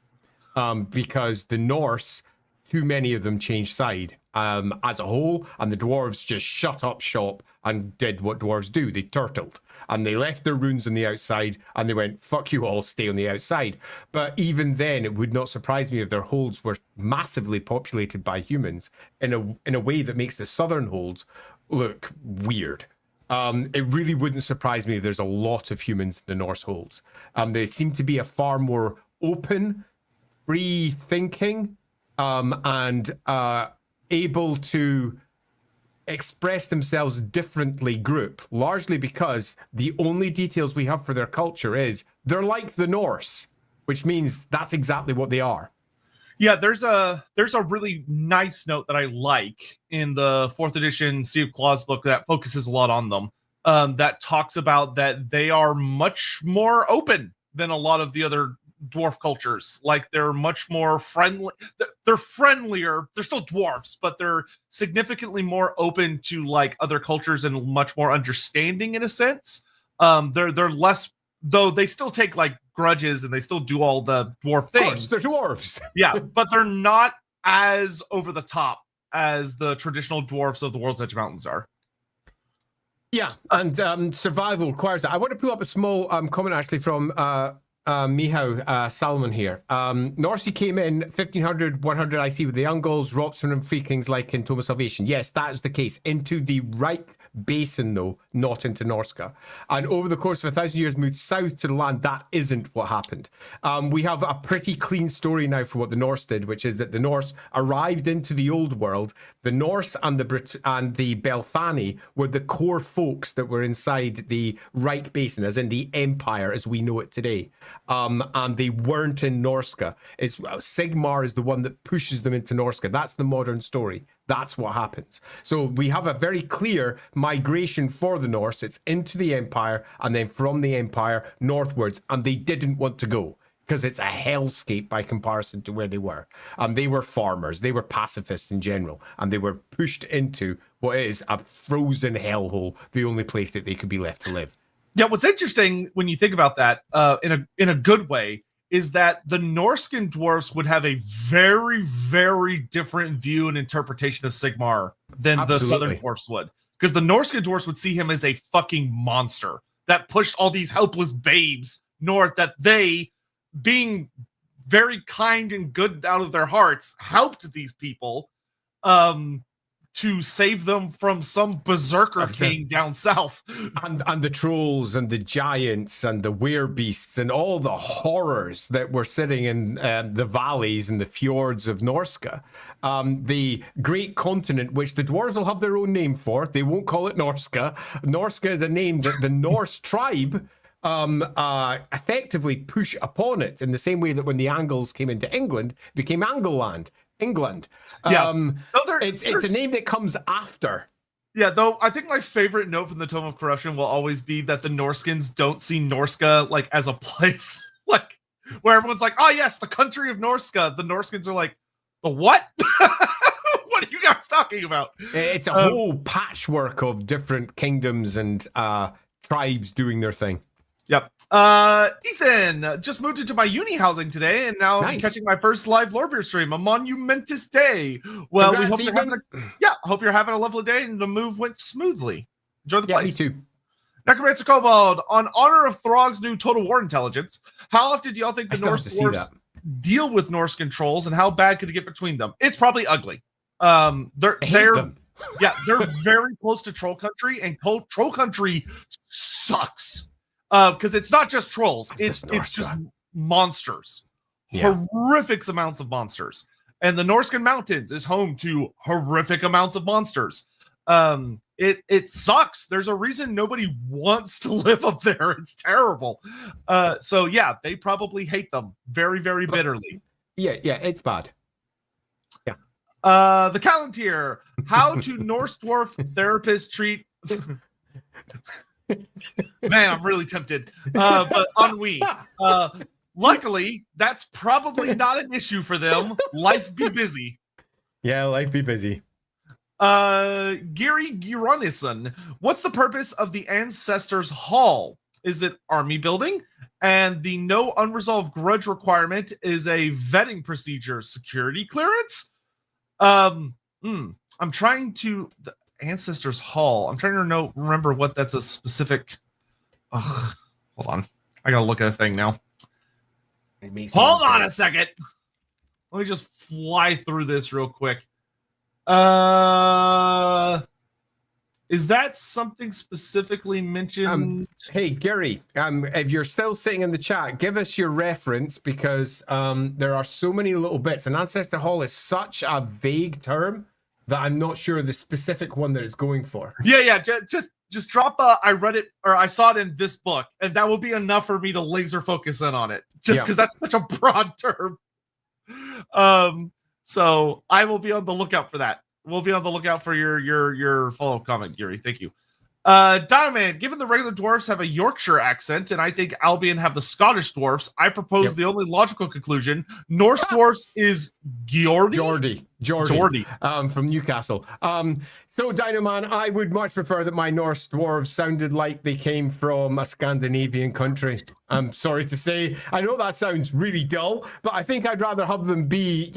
Because the Norse, too many of them changed side as a whole, and the dwarves just shut up shop and did what dwarves do. They turtled, and they left their runes on the outside, and they went, fuck you all, stay on the outside. But even then, it would not surprise me if their holds were massively populated by humans in a way that makes the southern holds look weird. It really wouldn't surprise me if there's a lot of humans in the Norse holds. They seem to be a far more open, free thinking, and able to express themselves differently group, largely because the only details we have for their culture is they're like the Norse, which means that's exactly what they are. Yeah, there's a really nice note that I like in the 4th edition Sea of Claws book that focuses a lot on them, that talks about that they are much more open than a lot of the other dwarf cultures. Like, they're much more friendly. They're friendlier. They're still dwarfs, but they're significantly more open to like other cultures and much more understanding in a sense. They're less, though they still take like grudges and they still do all the dwarf things. Of course, they're dwarves. Yeah, but they're not as over the top as the traditional dwarfs of the World's Edge Mountains are. Yeah, and survival requires that. I want to pull up a small comment actually from Mihau Salomon here. Norsca came in 1500, 100 IC with the Ungals, Ropson and Free Kings like in Tome of Salvation. Yes, that is the case. Into the Reich Basin, though, not into Norsca. And over the course of 1,000 years moved south to the land. That isn't what happened. We have a pretty clean story now for what the Norse did, which is that the Norse arrived into the old world. The Norse and the Belfani were the core folks that were inside the Reich Basin, as in the empire as we know it today. And they weren't in Norsca. Sigmar is the one that pushes them into Norsca. That's the modern story. That's what happens. So we have a very clear migration for the Norse. It's into the empire, and then from the empire northwards, and they didn't want to go because it's a hellscape by comparison to where they were. They were farmers, they were pacifists in general, and they were pushed into what is a frozen hellhole, the only place that they could be left to live. Yeah, what's interesting when you think about that, in a good way, is that the Norscan dwarfs would have a very, very different view and interpretation of Sigmar than the Southern dwarfs would. Because the Norscan dwarfs would see him as a fucking monster that pushed all these helpless babes north, that they, being very kind and good out of their hearts, helped these people to save them from some berserker king down south. And the trolls and the giants and the werebeasts and all the horrors that were sitting in the valleys and the fjords of Norsca. The great continent, which the dwarves will have their own name for. They won't call it Norsca. Norsca is a name that the Norse tribe effectively push upon it, in the same way that when the Angles came into England, it became Angleland. England. It's a name that comes after. Yeah, though I think my favorite note from the Tome of Corruption will always be that the Norskins don't see Norsca like as a place, like where everyone's like, oh yes, the country of Norsca. The Norskins are like, the what? What are you guys talking about? It's a whole patchwork of different kingdoms and tribes doing their thing. Yep. Ethan, just moved into my uni housing today, and now I'm catching my first live Lorebeards stream. A monumentous day. Well, congrats, we hope you're having a lovely day, and the move went smoothly. Enjoy the place. Me too. Necromancer Kobold, on honor of Throg's new Total War Intelligence, how often do y'all think the Norse dwarves deal with Norse controls, and how bad could it get between them? It's probably ugly. They're very close to Troll Country, and Troll Country sucks. Because it's not just trolls, it's just monsters. Horrific amounts of monsters. And the Norscan Mountains is home to horrific amounts of monsters. It sucks. There's a reason nobody wants to live up there. It's terrible. So yeah, they probably hate them very, very bitterly. Yeah, it's bad. Yeah. The Callantier, how to Norse dwarf therapists treat Man, I'm really tempted. But ennui. Luckily, that's probably not an issue for them. Life be busy. Yeah, life be busy. Giri Gironison, what's the purpose of the Ancestors Hall? Is it army building? And the no unresolved grudge requirement is a vetting procedure, security clearance? I'm trying to... Ancestors Hall. I'm trying to remember what that's a specific. Hold on, I gotta look at a thing now. Hold on a second. Let me just fly through this real quick. Is that something specifically mentioned? Hey Gary, if you're still sitting in the chat, give us your reference, because there are so many little bits. And Ancestor Hall is such a vague term that I'm not sure the specific one that it's going for. Yeah. Just drop I read it, or I saw it in this book, and that will be enough for me to laser focus in on it. Just because that's such a broad term. So I will be on the lookout for that. We'll be on the lookout for your follow-up comment, Gary. Thank you. Dinoman, given the regular dwarfs have a Yorkshire accent, and I think Albion have the Scottish dwarfs, I propose the only logical conclusion: Norse dwarfs is Geordie from Newcastle. So Dinoman, I would much prefer that my Norse dwarves sounded like they came from a Scandinavian country. I'm sorry to say, I know that sounds really dull, but I think I'd rather have them be,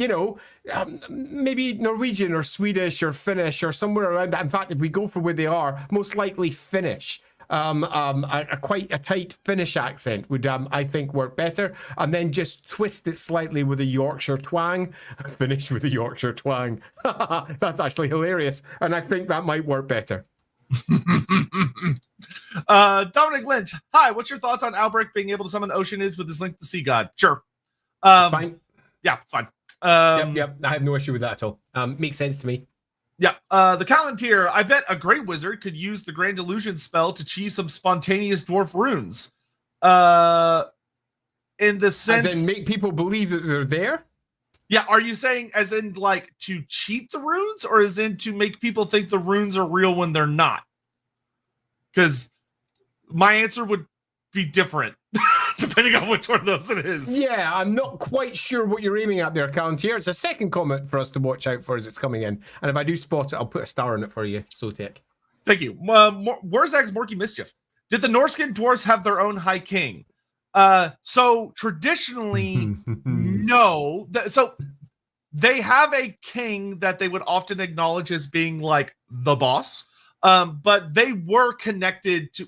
maybe Norwegian or Swedish or Finnish or somewhere around that. In fact, if we go for where they are, most likely Finnish. Quite a tight Finnish accent would, I think, work better. And then just twist it slightly with a Yorkshire twang. Finish with a Yorkshire twang. That's actually hilarious. And I think that might work better. Dominic Lynch. Hi, what's your thoughts on Albrecht being able to summon Oceanids with his link to the sea god? Sure. Fine. Yeah, it's fine. Yep. I have no issue with that at all. Makes sense to me. Yeah. The Callantir. I bet a Grey Wizard could use the Grand Illusion spell to cheese some spontaneous dwarf runes. In the sense, as in make people believe that they're there. Yeah, are you saying as in like to cheat the runes, or as in to make people think the runes are real when they're not? Because my answer would be different depending on which one of those it is. Yeah, I'm not quite sure what you're aiming at there, Callantir. It's a second comment for us to watch out for as it's coming in. And if I do spot it, I'll put a star on it for you, Sotek. Thank you. Warzag's Morky Mischief. Did the Norscan dwarfs have their own High King? So traditionally, no. So they have a king that they would often acknowledge as being like the boss. But they were connected to.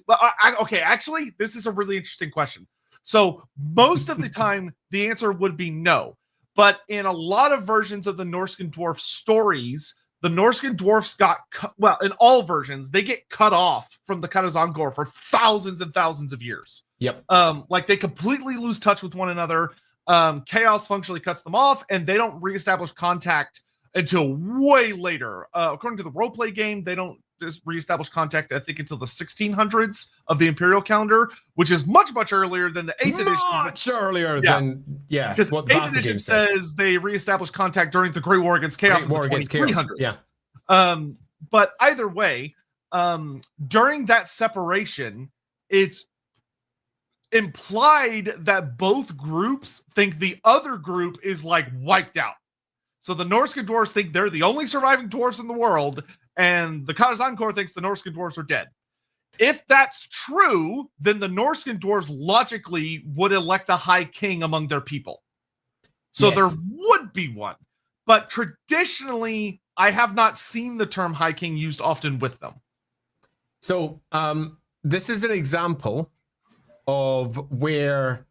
Okay, actually, this is a really interesting question. So most of the time, the answer would be no. But in a lot of versions of the Norscan dwarf stories, the Norscan dwarfs got cut. Well, in all versions, they get cut off from the Karazangor for thousands and thousands of years. Yep. Like they completely lose touch with one another. Chaos functionally cuts them off, and they don't reestablish contact until way later. According to the roleplay game, they don't just reestablish contact, I think, until the 1600s of the Imperial calendar, which is much, much earlier than the 8th edition. Much earlier than, yeah. Because 8th edition says they reestablish contact during the Great War Against Chaos in the 2300s. Yeah. But either way, during that separation, it's implied that both groups think the other group is like wiped out. So the Norscan dwarves think they're the only surviving dwarves in the world, and the Karazangor thinks the Norscan dwarves are dead. If that's true, then the Norscan dwarves logically would elect a high king among their people. So there would be one. But traditionally, I have not seen the term high king used often with them. So this is an example of where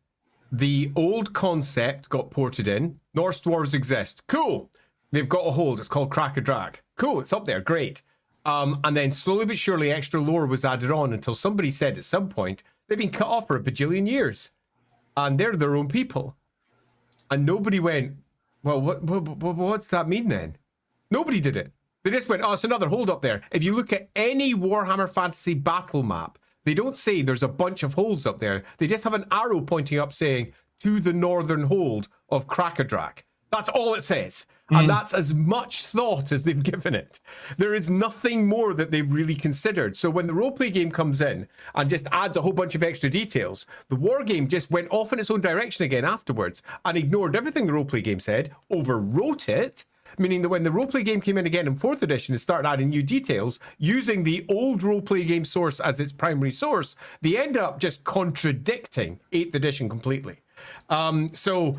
the old concept got ported in. Norse dwarves exist. Cool. They've got a hold. It's called Crack a Drag. Cool. It's up there. Great. And then slowly but surely extra lore was added on until somebody said at some point they've been cut off for a bajillion years. And they're their own people. And nobody went, well, what's that mean then? Nobody did it. They just went, oh, it's another hold up there. If you look at any Warhammer Fantasy battle map, they don't say there's a bunch of holds up there. They just have an arrow pointing up saying, to the northern hold of Krakadrak. That's all it says. And that's as much thought as they've given it. There is nothing more that they've really considered. So when the roleplay game comes in and just adds a whole bunch of extra details, the war game just went off in its own direction again afterwards and ignored everything the roleplay game said, overwrote it, meaning that when the roleplay game came in again in 4th edition and started adding new details, using the old roleplay game source as its primary source, they end up just contradicting 8th edition completely. So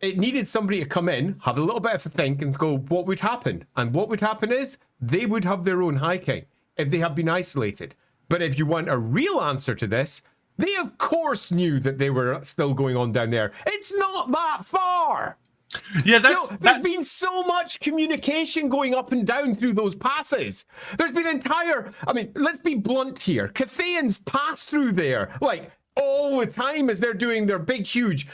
it needed somebody to come in, have a little bit of a think and go, what would happen? And what would happen is they would have their own high king if they had been isolated. But if you want a real answer to this, they of course knew that they were still going on down there. It's not that far. Yeah, there's been so much communication going up and down through those passes. There's been let's be blunt here. Cathayans pass through there, like, all the time as they're doing their big, huge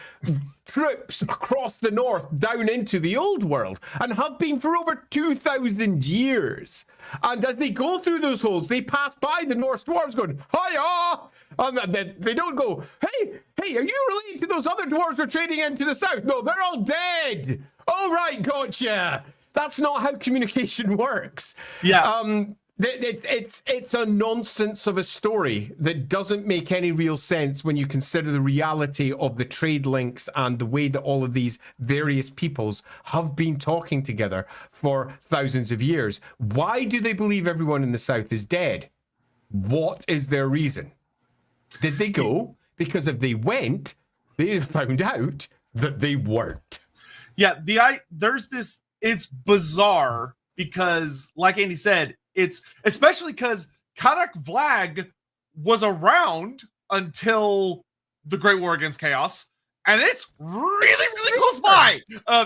trips across the north down into the old world, and have been for over 2,000 years. And as they go through those holes, they pass by the Norse dwarves going, hiya! And then they don't go, hey, are you related to those other dwarves we're trading in to the south? No, they're all dead. All right, gotcha. That's not how communication works. Yeah. It's a nonsense of a story that doesn't make any real sense when you consider the reality of the trade links and the way that all of these various peoples have been talking together for thousands of years. Why do they believe everyone in the south is dead? What is their reason? Did they go? Because if they went, they found out that they weren't. Yeah, there's this, it's bizarre because, like Andy said, it's especially because Karak Vlag was around until the Great War Against Chaos, and it's really close by.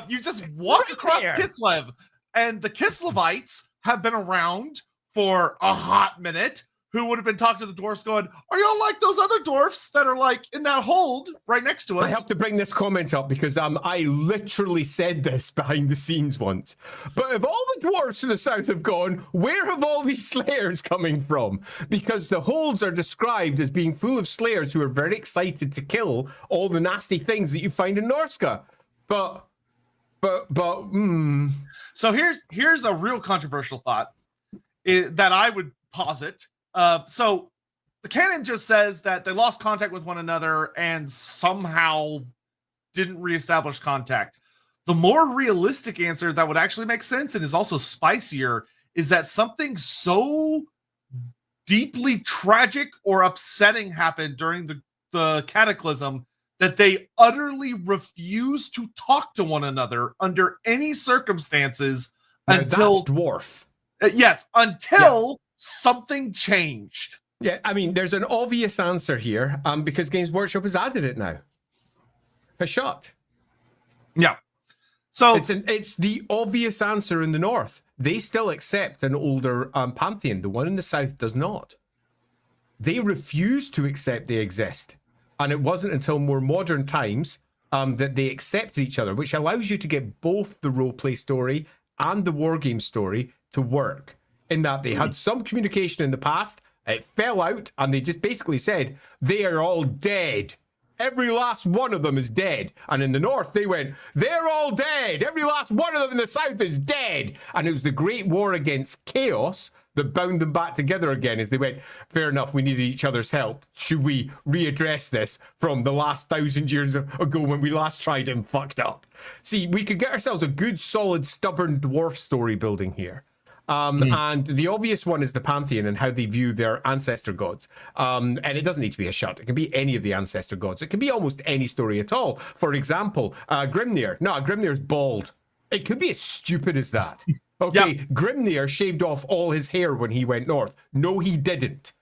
You just walk across Kislev, and the Kislevites have been around for a hot minute. who would have been talking to the dwarfs going, are y'all like those other dwarfs that are like in that hold right next to us? I have to bring this comment up because I literally said this behind the scenes once. But if all the dwarves to the south have gone, where have all these slayers coming from? Because the holds are described as being full of slayers who are very excited to kill all the nasty things that you find in Norsca. So here's a real controversial thought that I would posit. So the canon just says that they lost contact with one another and somehow didn't reestablish contact. The more realistic answer that would actually make sense and is also spicier is that something so deeply tragic or upsetting happened during the cataclysm that they utterly refuse to talk to one another under any circumstances until dwarf. Yes, until something changed. Yeah, I mean, there's an obvious answer here, because Games Workshop has added it now. A shot. Yeah. So it's the obvious answer in the north. They still accept an older pantheon. The one in the south does not. They refuse to accept they exist. And it wasn't until more modern times that they accepted each other, which allows you to get both the roleplay story and the wargame story to work. In that they had some communication in the past, it fell out, and they just basically said, they are all dead. Every last one of them is dead. And in the north, they went, they're all dead. Every last one of them in the south is dead. And it was the great war against chaos that bound them back together again as they went, fair enough, we needed each other's help. Should we readdress this from the last 1,000 years ago when we last tried and fucked up? See, we could get ourselves a good, solid, stubborn dwarf story building here. And the obvious one is the pantheon and how they view their ancestor gods. And it doesn't need to be a shut. It can be any of the ancestor gods. It can be almost any story at all. For example, Grimnir. No, Grimnir's bald. It could be as stupid as that. Okay, yep. Grimnir shaved off all his hair when he went north. No, he didn't.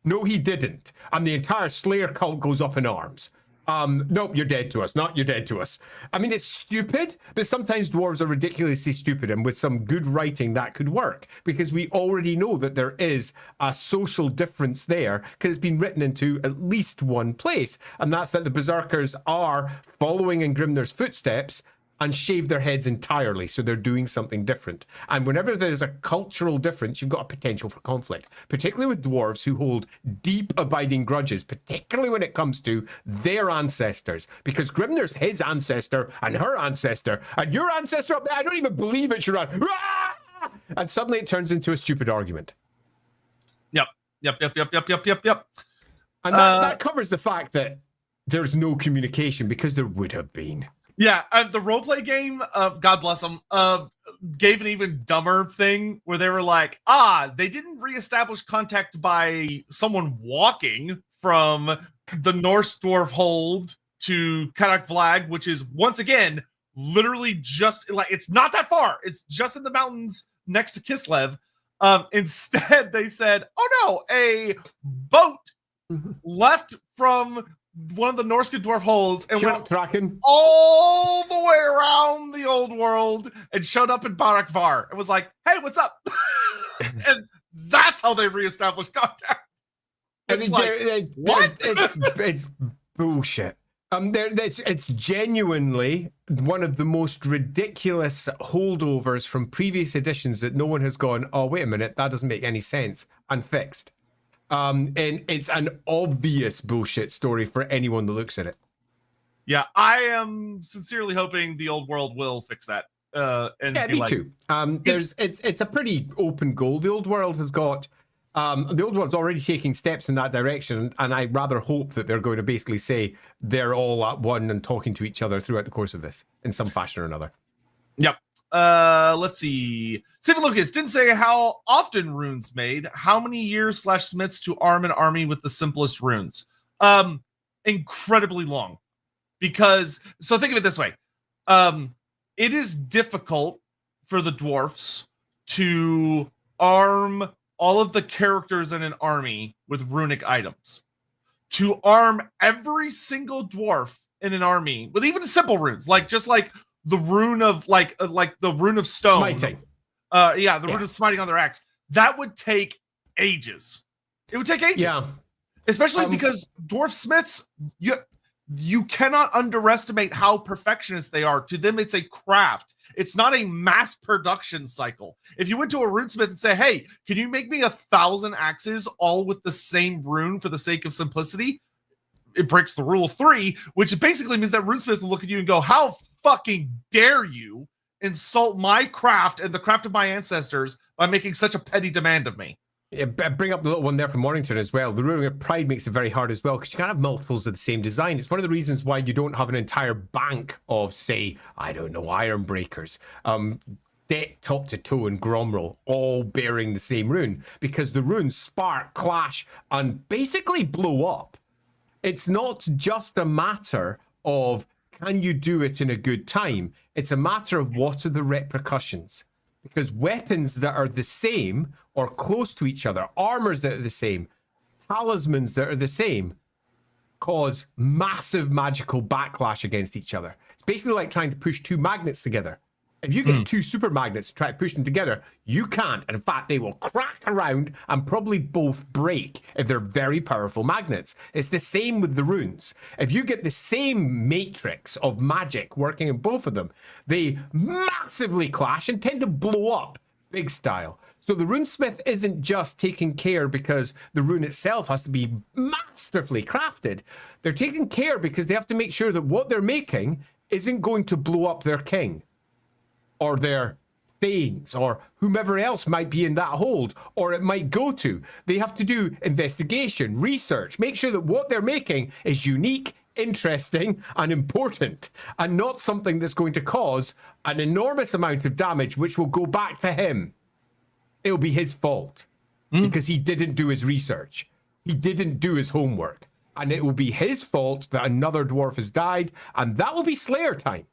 No, he didn't. And the entire Slayer cult goes up in arms. Nope, you're dead to us. Not you're dead to us. I mean, it's stupid, but sometimes dwarves are ridiculously stupid, and with some good writing that could work, because we already know that there is a social difference there, because it's been written into at least one place, and that's that the Berserkers are following in Grimnir's footsteps and shave their heads entirely, so they're doing something different. And whenever there's a cultural difference, you've got a potential for conflict, particularly with dwarves who hold deep abiding grudges, particularly when it comes to their ancestors, because Grimnir's his ancestor and her ancestor and your ancestor up there, I don't even believe it's your ancestor. And suddenly it turns into a stupid argument. Yep. And that covers the fact that there's no communication, because there would have been. Yeah, the roleplay game, God bless them, gave an even dumber thing where they were like, they didn't reestablish contact by someone walking from the Norse dwarf hold to Karak Vlag, which is, once again, literally just, like, it's not that far. It's just in the mountains next to Kislev. Instead, they said, oh no, a boat left from one of the Norsca dwarf holds and went tracking all the way around the old world and showed up in Barakvar. It was like, hey, what's up? And that's how they reestablished contact. It's what? It's bullshit. It's genuinely one of the most ridiculous holdovers from previous editions that no one has gone, oh, wait a minute, that doesn't make any sense, and fixed. And it's an obvious bullshit story for anyone that looks at it. Yeah, I am sincerely hoping the old world will fix that. Me too. It's a pretty open goal. The old world has got the old world's already taking steps in that direction, and I rather hope that they're going to basically say they're all at one and talking to each other throughout the course of this in some fashion or another. Yep. Let's see. Stephen Lucas didn't say how often runes made. How many years / smiths to arm an army with the simplest runes? Incredibly long. Because, so think of it this way. It is difficult for the dwarfs to arm all of the characters in an army with runic items. To arm every single dwarf in an army with even simple runes, like just like the rune of like the rune of stone, smiting. Rune of smiting on their axe. That would take ages. It would take ages. Yeah. Especially because dwarf smiths, you cannot underestimate how perfectionist they are. To them, it's a craft. It's not a mass production cycle. If you went to a runesmith and say, hey, can you make me 1,000 axes all with the same rune for the sake of simplicity? It breaks the rule of 3, which basically means that runesmith will look at you and go, how fucking dare you insult my craft and the craft of my ancestors by making such a petty demand of me? Yeah, bring up the little one there from Mornington as well. The ruling of pride makes it very hard as well because you can't have multiples of the same design. It's one of the reasons why you don't have an entire bank of, say, I don't know, iron breakers, deck top to toe and Gromrel, all bearing the same rune, because the runes spark, clash, and basically blow up. It's not just a matter of can you do it in a good time. It's a matter of what are the repercussions. Because weapons that are the same or close to each other, armors that are the same, talismans that are the same, cause massive magical backlash against each other. It's basically like trying to push two magnets together. If you get two super magnets, try to push them together, you can't. And in fact, they will crack around and probably both break if they're very powerful magnets. It's the same with the runes. If you get the same matrix of magic working in both of them, they massively clash and tend to blow up big style. So the runesmith isn't just taking care because the rune itself has to be masterfully crafted. They're taking care because they have to make sure that what they're making isn't going to blow up their king, or their thanes, or whomever else might be in that hold, or it might go to. They have to do investigation, research, make sure that what they're making is unique, interesting, and important, and not something that's going to cause an enormous amount of damage, which will go back to him. It'll be his fault, because he didn't do his research. He didn't do his homework. And it will be his fault that another dwarf has died, and that will be Slayer time.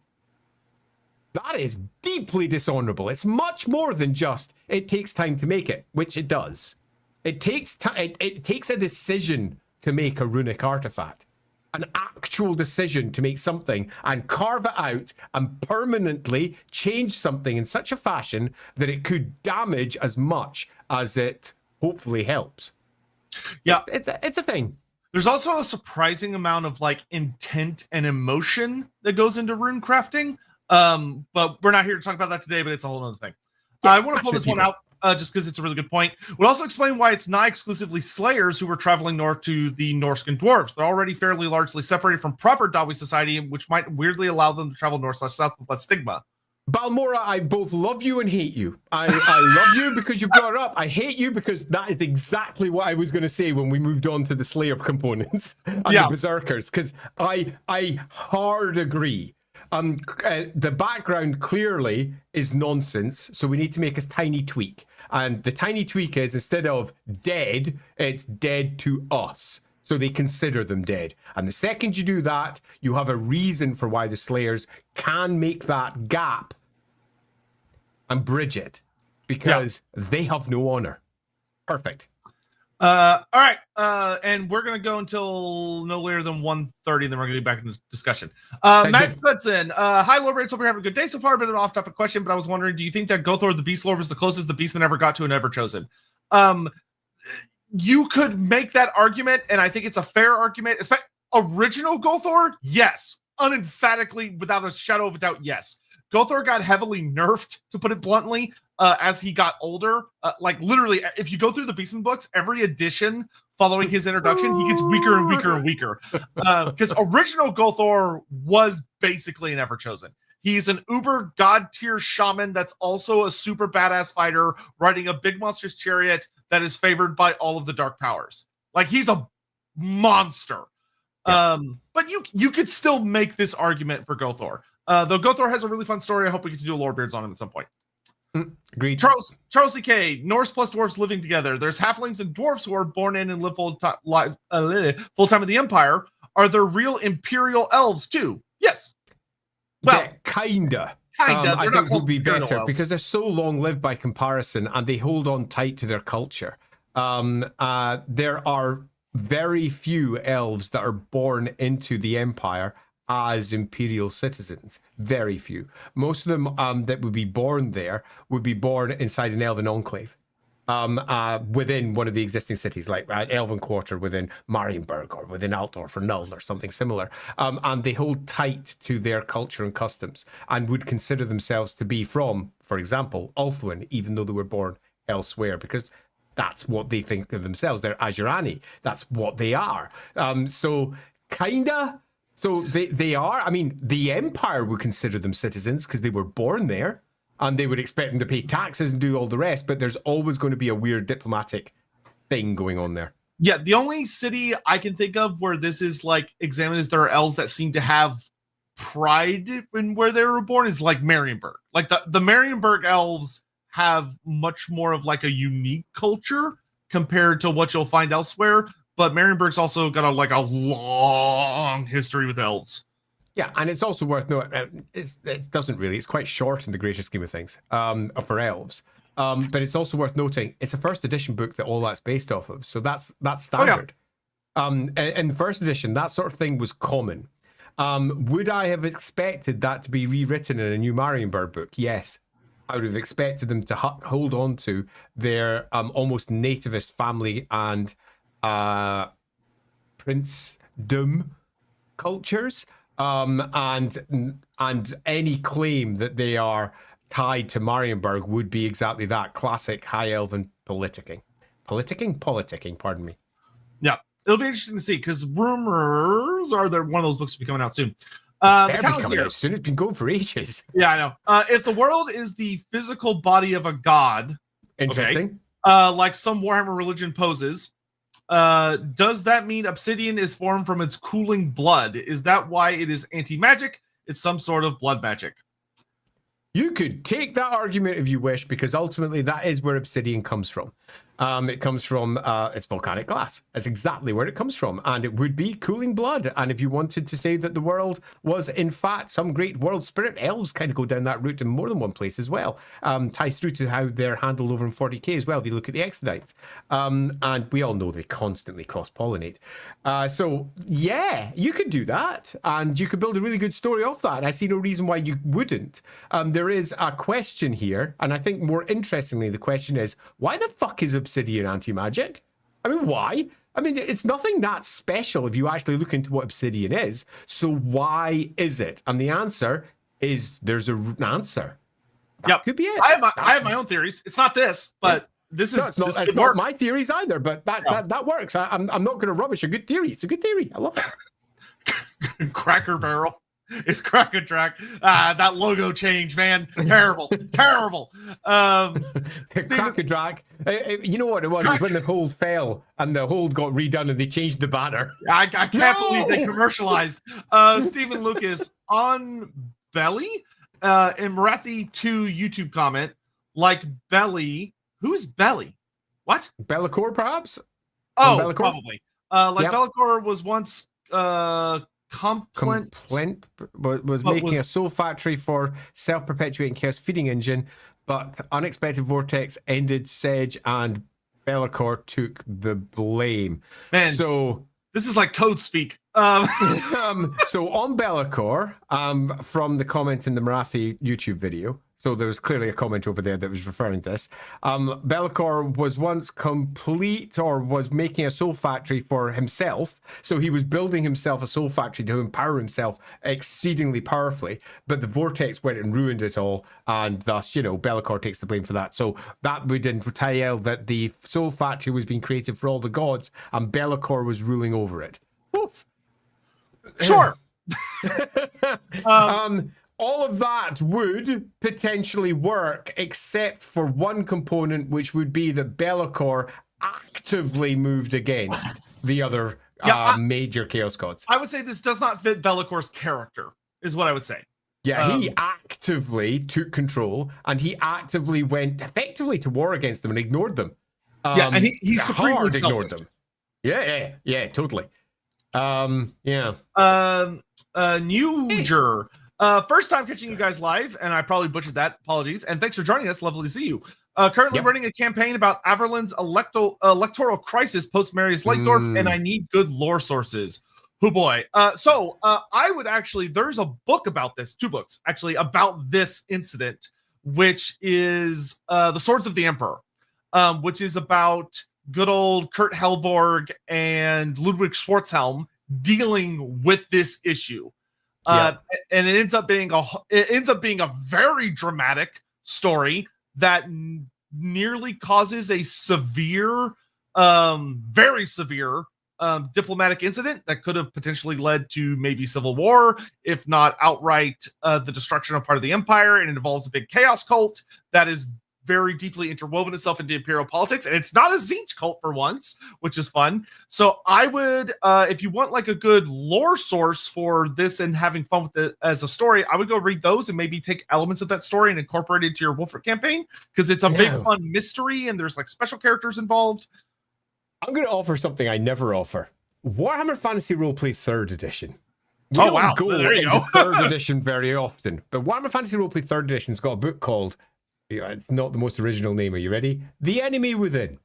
That is deeply dishonorable. It's much more than just it takes time to make it, which it does. It takes it takes a decision to make a runic artifact, an actual decision to make something and carve it out and permanently change something in such a fashion that it could damage as much as it hopefully helps. Yeah, it's a thing. There's also a surprising amount of like intent and emotion that goes into rune crafting. But we're not here to talk about that today, but it's a whole other thing. Yeah, I want to pull this one out just because it's a really good point. We'll also explain why it's not exclusively Slayers who were traveling north to the Norscan dwarves. They're already fairly largely separated from proper Dawi society, which might weirdly allow them to travel north/south with less stigma. Balmora, I both love you and hate you. I love you because you brought it up. I hate you because that is exactly what I was going to say when we moved on to the Slayer components and the Berserkers, because I hard agree. The background clearly is nonsense, so we need to make a tiny tweak. And the tiny tweak is, instead of dead, it's dead to us. So they consider them dead. And the second you do that, you have a reason for why the Slayers can make that gap and bridge it. Because they have no honor. Perfect. All right. And we're going to go until no later than 1:30, then we're going to be back in the discussion. Matt Goodson. Hi, Lorebeards. Hope you're having a good day so far. A bit of an off-topic question, but I was wondering, do you think that Gothor the Beast Lord was the closest the Beastmen ever got to an Everchosen? You could make that argument, and I think it's a fair argument. Original Gothor, yes. Unemphatically, without a shadow of a doubt, yes. Gothor got heavily nerfed, to put it bluntly, as he got older. Like, literally, if you go through the Beastman books, every edition following his introduction, he gets weaker and weaker and weaker. Because original Gothor was basically an Everchosen. He's an uber god tier shaman that's also a super badass fighter riding a big monstrous chariot that is favored by all of the dark powers. Like, he's a monster. Yeah. But you could still make this argument for Gothor. Though Gothor has a really fun story. I hope we get to do a Lorebeards on him at some point. Agreed. Charles CK, Norse plus dwarves living together. There's halflings and dwarfs who are born in and live full time in the Empire. Are there real imperial elves too? Yes. Well, yeah, kinda. I think would be better because they're so long lived by comparison and they hold on tight to their culture. There are very few elves that are born into the Empire as imperial citizens. Very few. Most of them that would be born there would be born inside an elven enclave. within one of the existing cities, like Elven Quarter within Marienburg or within Altdorf or Nuln or something similar. And they hold tight to their culture and customs and would consider themselves to be from, for example, Ulthuan, even though they were born elsewhere, because that's what they think of themselves. They're Ajurani. That's what they are. So kinda. So they are. I mean, the Empire would consider them citizens because they were born there. And they would expect them to pay taxes and do all the rest, but there's always going to be a weird diplomatic thing going on there. Yeah, the only city I can think of where this is like examined is there are elves that seem to have pride in where they were born is like Marienburg. Like the Marienburg elves have much more of like a unique culture compared to what you'll find elsewhere. But Marienburg's also got a long history with elves. Yeah, and it's also worth noting, it doesn't really, it's quite short in the greater scheme of things for elves. But it's also worth noting, it's a first edition book that all that's based off of. So that's standard. Oh, yeah. In the first edition, that sort of thing was common. Would I have expected that to be rewritten in a new Marienburg book? Yes. I would have expected them to hold on to their almost nativist family and princedom cultures. And any claim that they are tied to Marienburg would be exactly that, classic high elven politicking, pardon me. Yeah, it'll be interesting to see because rumors are that one of those books will be coming out soon. Better be coming out soon. It's been going for ages. Yeah, I know. If the world is the physical body of a god, interesting. Okay, like some Warhammer religion poses. Does that mean obsidian is formed from its cooling blood? Is that why it is anti-magic? It's some sort of blood magic. You could take that argument if you wish, because ultimately that is where obsidian comes from. It comes from it's volcanic glass. That's exactly where it comes from, and it would be cooling blood. And if you wanted to say that the world was in fact some great world spirit, elves kind of go down that route in more than one place as well. Ties through to how they're handled over in 40k as well. If you look at the Exodites, and we all know they constantly cross-pollinate. So yeah, you could do that, and you could build a really good story off that. And I see no reason why you wouldn't. There is a question here, and I think more interestingly, the question is, why the fuck is obsidian anti-magic? I mean, why? I mean, it's nothing that special if you actually look into what obsidian is. So why is it? And the answer is there's an answer. That could be it. I have my own theories. It's not this, but this is it's not my theories either. But that works. I'm not going to rubbish a good theory. It's a good theory. I love it. Cracker Barrel. It's Cracker Track. That logo change, man. Terrible. Terrible. Cracker Track. You know what it was? It was when the hold fell and the hold got redone and they changed the banner. I can't believe they commercialized. Stephen Lucas on Belly in Marathi 2 YouTube comment, like Belly. Who's Belly? What? Bellicor, perhaps? Oh, Bellicor? Probably. Bellicor was once Complaint was making a soul factory for self-perpetuating chaos feeding engine, but unexpected vortex ended Sedge and Bellicor took the blame. Man, so this is like code speak. So on Bellicor, from the comment in the Marathi YouTube video, so there was clearly a comment over there that was referring to this. Bellicor was once complete, or was making a soul factory for himself. So he was building himself a soul factory to empower himself exceedingly powerfully. But the vortex went and ruined it all. And thus, Bellicor takes the blame for that. So that would entail that the soul factory was being created for all the gods, and Bellicor was ruling over it. Oof. Sure. All of that would potentially work, except for one component, which would be that Bellicor actively moved against the other major Chaos Gods. I would say this does not fit Bellicor's character, is what I would say. Yeah, he actively took control, and he actively went effectively to war against them and ignored them. And he supremely ignored them. Yeah, totally. Newger. First time catching you guys live, and I probably butchered that. Apologies. And thanks for joining us. Lovely to see you. Currently running a campaign about Averland's electoral crisis post Marius Lightdorf, and I need good lore sources. Oh boy. So I would actually, there's a book about this, 2 books actually, about this incident, which is The Swords of the Emperor. which is about good old Kurt Helborg and Ludwig Schwarzhelm dealing with this issue. And it ends up being a very dramatic story that nearly causes a severe, very severe diplomatic incident that could have potentially led to maybe civil war, if not outright the destruction of part of the empire. And it involves a big chaos cult that is very deeply interwoven itself into imperial politics, and it's not a Zinch cult for once, which is fun. So I would, if you want like a good lore source for this and having fun with it as a story, I would go read those and maybe take elements of that story and incorporate it into your Wolfert campaign, because it's a big fun mystery and there's like special characters involved. I'm going to offer something I never offer: Warhammer Fantasy Roleplay 3rd Edition. We oh don't wow, go there you into go. 3rd Edition very often, but Warhammer Fantasy Roleplay 3rd Edition's got a book called, it's not the most original name. Are you ready? The Enemy Within.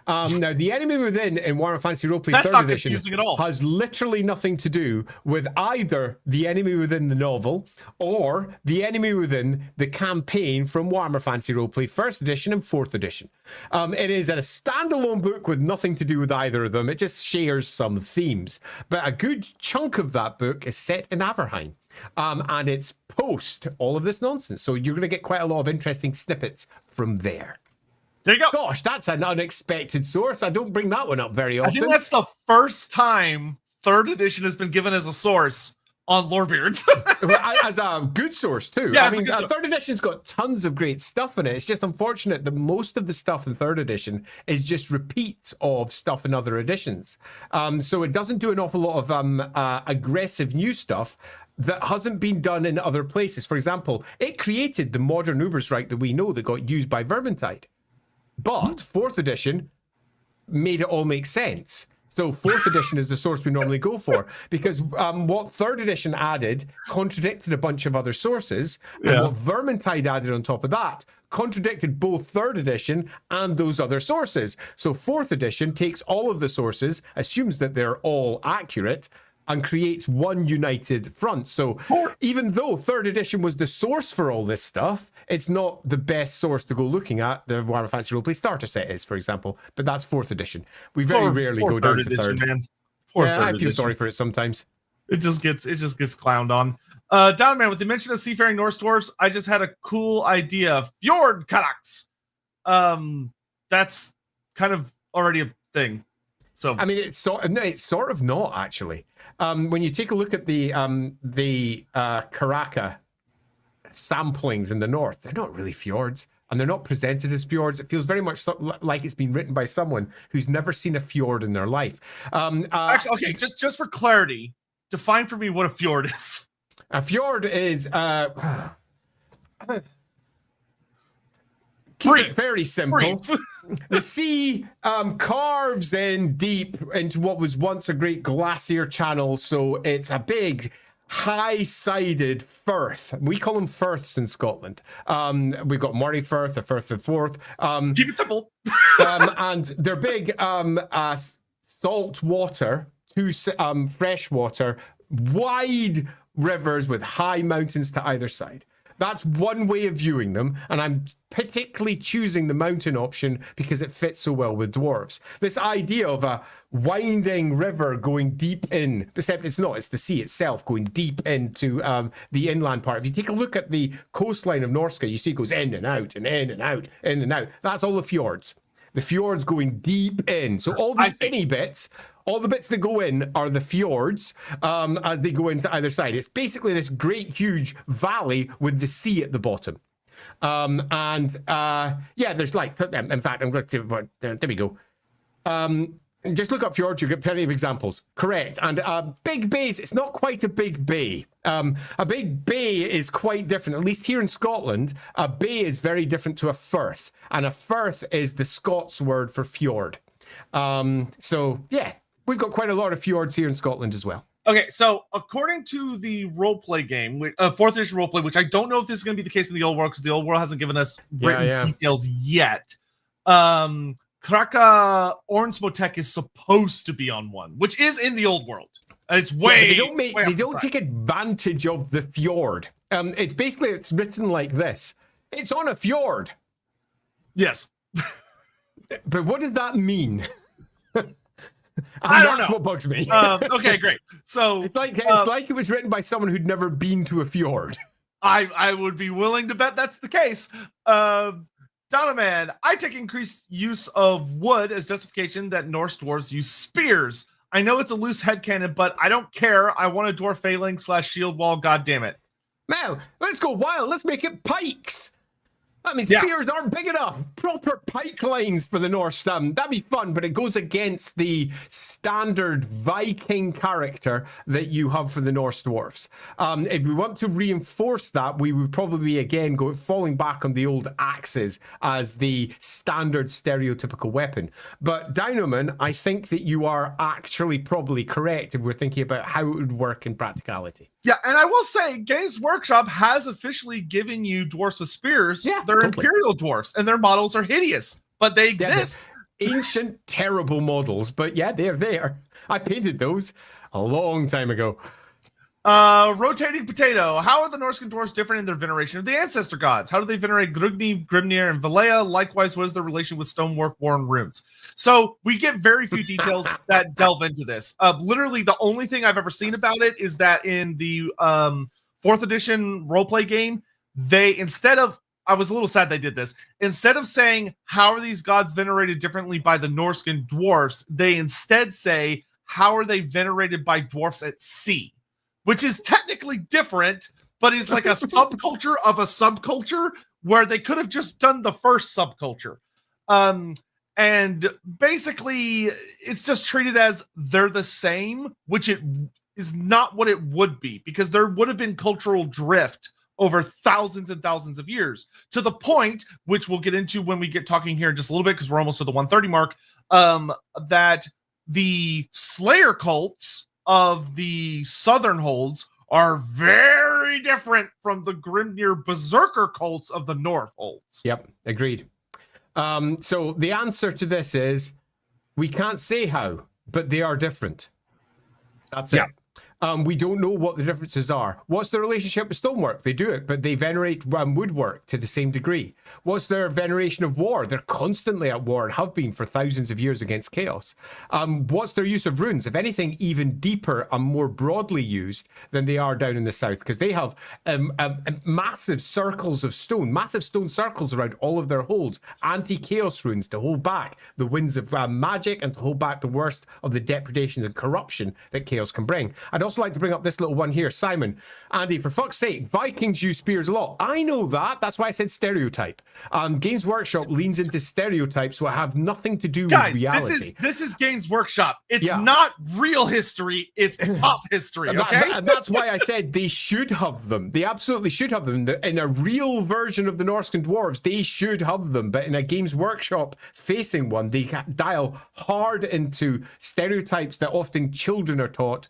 Now, The Enemy Within in Warhammer Fantasy Roleplay 3rd Edition at all. has literally nothing to do with either The Enemy Within the novel or The Enemy Within the campaign from Warhammer Fantasy Roleplay 1st Edition and 4th Edition. It is a standalone book with nothing to do with either of them. It just shares some themes. But a good chunk of that book is set in Averheim. And it's post all of this nonsense. So you're going to get quite a lot of interesting snippets from there. There you go. Gosh, that's an unexpected source. I don't bring that one up very often. I think that's the first time 3rd edition has been given as a source on Lorebeards. As a good source too. Yeah, I mean, 3rd edition's got tons of great stuff in it. It's just unfortunate that most of the stuff in 3rd edition is just repeats of stuff in other editions. So it doesn't do an awful lot of aggressive new stuff that hasn't been done in other places. For example, it created the modern Uberstrike that we know that got used by Vermintide. But 4th edition made it all make sense. So 4th edition is the source we normally go for, because what 3rd edition added contradicted a bunch of other sources, and what Vermintide added on top of that contradicted both 3rd edition and those other sources. So 4th edition takes all of the sources, assumes that they're all accurate, and creates one united front. So even though 3rd edition was the source for all this stuff, it's not the best source to go looking at. The Warhammer Fantasy Roleplay starter set is, for example, but that's 4th edition. We very rarely go down to 3rd. Man. I feel sorry for it sometimes. It just gets clowned on. Down man, with the mention of seafaring Norse dwarfs, I just had a cool idea. Fjord Karaks. That's kind of already a thing. So I mean, it's sort of not actually. When you take a look at the Karaka samplings in the north, they're not really fjords, and they're not presented as fjords. It feels very much like it's been written by someone who's never seen a fjord in their life. Actually, okay, just for clarity, define for me what a fjord is. A fjord is keep it very simple. The sea carves in deep into what was once a great glacier channel, so it's a big high-sided firth. We call them firths in Scotland. We've got Moray Firth, a Firth of Forth. Keep it simple. And they're big salt water to fresh water, wide rivers with high mountains to either side. That's one way of viewing them, and I'm particularly choosing the mountain option because it fits so well with dwarves. This idea of a winding river going deep in, except it's not, it's the sea itself going deep into the inland part. If you take a look at the coastline of Norsca, you see it goes in and out and in and out, in and out. That's all the fjords. The fjords going deep in. So all the inny bits, all the bits that go in are the fjords as they go into either side. It's basically this great, huge valley with the sea at the bottom. There's like, in fact, I'm going to, there we go. Just look up fjords, you get plenty of examples. Correct. And big bays, it's not quite a big bay. A big bay is quite different. At least here in Scotland, a bay is very different to a firth. And a firth is the Scots word for fjord. So, yeah, we've got quite a lot of fjords here in Scotland as well. Okay, so according to the roleplay game, 4th edition roleplay, which I don't know if this is going to be the case in the old world, because the old world hasn't given us written details yet. Kraka Ornsmotek is supposed to be on one, which is in the old world. And it's way. They don't take advantage of the fjord. It's written like this. It's on a fjord. Yes. But what does that mean? I don't That's know. what bugs me. Okay, great. So it's like it was written by someone who'd never been to a fjord. I would be willing to bet that's the case. Donovan, I take increased use of wood as justification that Norse dwarves use spears. I know it's a loose headcanon, but I don't care. I want a dwarf phalanx / shield wall, god damn it. Now, let's go wild. Let's make it pikes. I mean, spears aren't big enough. Proper pike lines for the Norse. That'd be fun, but it goes against the standard Viking character that you have for the Norse dwarfs. If we want to reinforce that, we would probably, again, falling back on the old axes as the standard stereotypical weapon. But Dinoman, I think that you are actually probably correct if we're thinking about how it would work in practicality. Yeah, and I will say, Games Workshop has officially given you dwarfs with spears. Yeah, they're totally. Imperial dwarfs, and their models are hideous, but they exist. Yeah, ancient, terrible models, but yeah, they're there. I painted those a long time ago. Rotating potato. How are the Norscan dwarves different in their veneration of the ancestor gods? How do they venerate Grugni, Grimnir, and Valea? Likewise, what is their relation with stonework, war, and runes? So we get very few details that delve into this. Literally, the only thing I've ever seen about it is that in the 4th edition roleplay game, I was a little sad they did this. Instead of saying, how are these gods venerated differently by the Norscan dwarfs, they instead say, how are they venerated by dwarfs at sea? Which is technically different, but is like a subculture of a subculture where they could have just done the first subculture. And basically, it's just treated as they're the same, which it is not what it would be, because there would have been cultural drift over thousands and thousands of years, to the point, which we'll get into when we get talking here in just a little bit, because we're almost to the 130 mark, that the Slayer cults of the southern holds are very different from the Grimnir Berserker cults of the north holds. Yep, agreed. So the answer to this is, we can't say how, but they are different. That's it. We don't know what the differences are. What's the relationship with stonework? They do it, but they venerate woodwork to the same degree. What's their veneration of war? They're constantly at war and have been for thousands of years against chaos. What's their use of runes? If anything, even deeper and more broadly used than they are down in the south, because they have massive circles of stone, massive stone circles around all of their holds, anti-chaos runes to hold back the winds of magic and to hold back the worst of the depredations and corruption that chaos can bring. I'd also like to bring up this little one here. Simon, Andy, for fuck's sake, Vikings use spears a lot. I know that. That's why I said stereotype. Games Workshop leans into stereotypes that have nothing to do with reality. This is Games Workshop. It's not real history. It's pop history, okay? And that's why I said they should have them. They absolutely should have them. In a real version of the Norscan dwarves, they should have them. But in a Games Workshop facing one, they dial hard into stereotypes that often children are taught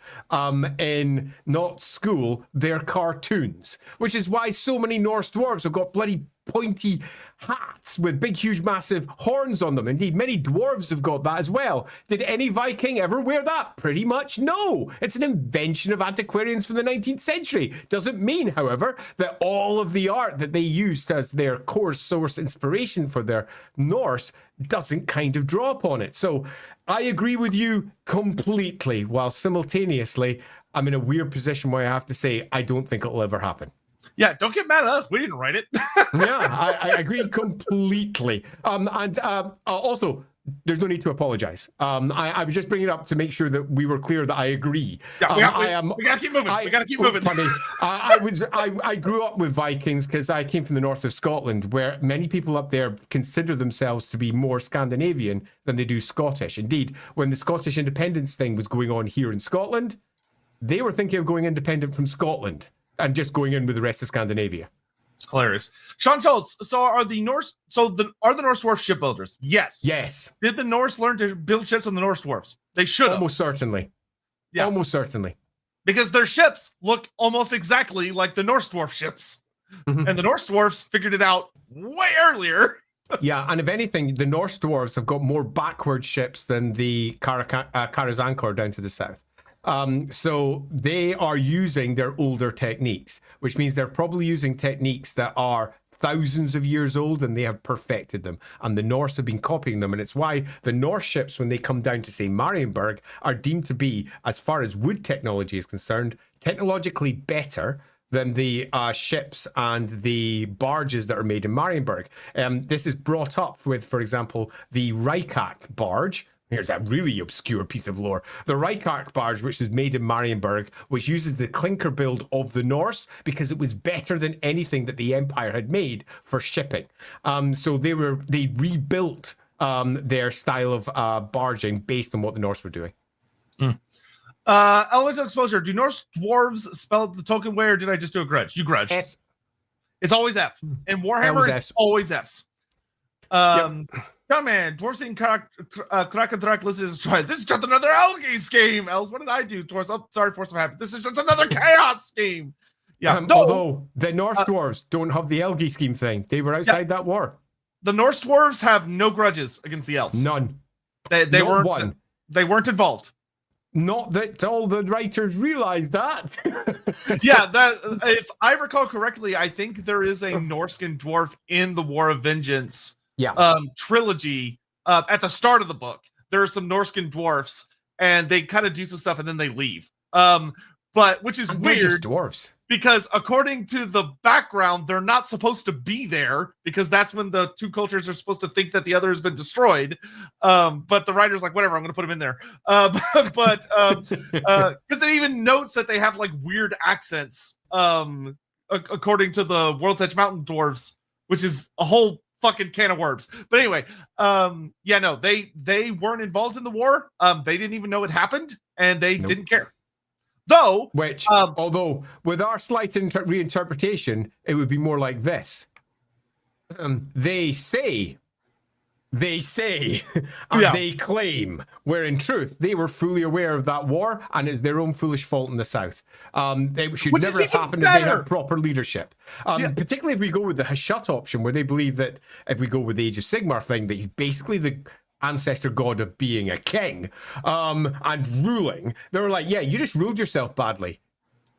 in not school, they're cartoons. Which is why so many Norse dwarves have got bloody pointy hats with big, huge, massive horns on them. Indeed, many dwarves have got that as well. Did any Viking ever wear that? Pretty much no. It's an invention of antiquarians from the 19th century. Doesn't mean, however, that all of the art that they used as their core source inspiration for their Norse doesn't kind of draw upon it. So I agree with you completely, while simultaneously I'm in a weird position where I have to say I don't think it'll ever happen. Yeah, don't get mad at us. We didn't write it. Yeah, I agree completely. Also, there's no need to apologize. I was just bringing it up to make sure that we were clear that I agree. Yeah, we gotta keep moving. We gotta keep moving. Funny. I grew up with Vikings because I came from the north of Scotland, where many people up there consider themselves to be more Scandinavian than they do Scottish. Indeed, when the Scottish independence thing was going on here in Scotland, they were thinking of going independent from Scotland and just going in with the rest of Scandinavia. Hilarious. Sean Schultz, so are the Norse dwarf shipbuilders? Yes. Yes. Did the Norse learn to build ships on the Norse dwarfs? They should have. Almost certainly. Yeah. Almost certainly. Because their ships look almost exactly like the Norse dwarf ships. Mm-hmm. And the Norse dwarfs figured it out way earlier. Yeah, and if anything, the Norse dwarves have got more backward ships than the Karazankor down to the south. So they are using their older techniques, which means they're probably using techniques that are thousands of years old, and they have perfected them. And the Norse have been copying them, and it's why the Norse ships, when they come down to, say, Marienburg, are deemed to be, as far as wood technology is concerned, technologically better than the ships and the barges that are made in Marienburg. This is brought up with, for example, the Reikak barge. Here's a really obscure piece of lore. The Reikak barge, which was made in Marienburg, which uses the clinker build of the Norse because it was better than anything that the Empire had made for shipping. So they rebuilt their style of barging based on what the Norse were doing. Elemental exposure. Do Norse dwarves spell the token way, or did I just do a grudge? You grudged. F. It's always F. In Warhammer, it's always Fs. Come man, dwarves in Krakadrak listed as destroyed. This is just another algae scheme. Els, what did I do? Dwarves, oh, sorry, force of habit. This is just another chaos scheme. Yeah. Although the Norse dwarves don't have the algae scheme thing. They were outside that war. The Norse dwarves have no grudges against the elves. None. They weren't. They weren't involved. Not that all the writers realized that. Yeah, if I recall correctly, I think there is a Norscan dwarf in the War of Vengeance trilogy at the start of the book. There are some Norscan dwarfs, and they kind of do some stuff, and then they leave. But which is weird, dwarves, because according to the background, they're not supposed to be there, because that's when the two cultures are supposed to think that the other has been destroyed. But the writer's like, whatever, I'm going to put them in there. Because it even notes that they have like weird accents, according to the World's Edge Mountain dwarves, which is a whole fucking can of worms. But anyway, they weren't involved in the war. They didn't even know it happened, and they didn't care. Though, which, although with our slight reinterpretation, it would be more like this. They say, and they claim, where in truth, they were fully aware of that war, and it's their own foolish fault in the south. It should never have happened if they had proper leadership. Particularly if we go with the Hashut option, where they believe that if we go with the Age of Sigmar thing, that he's basically the ancestor god of being a king and ruling. They were like, yeah, you just ruled yourself badly.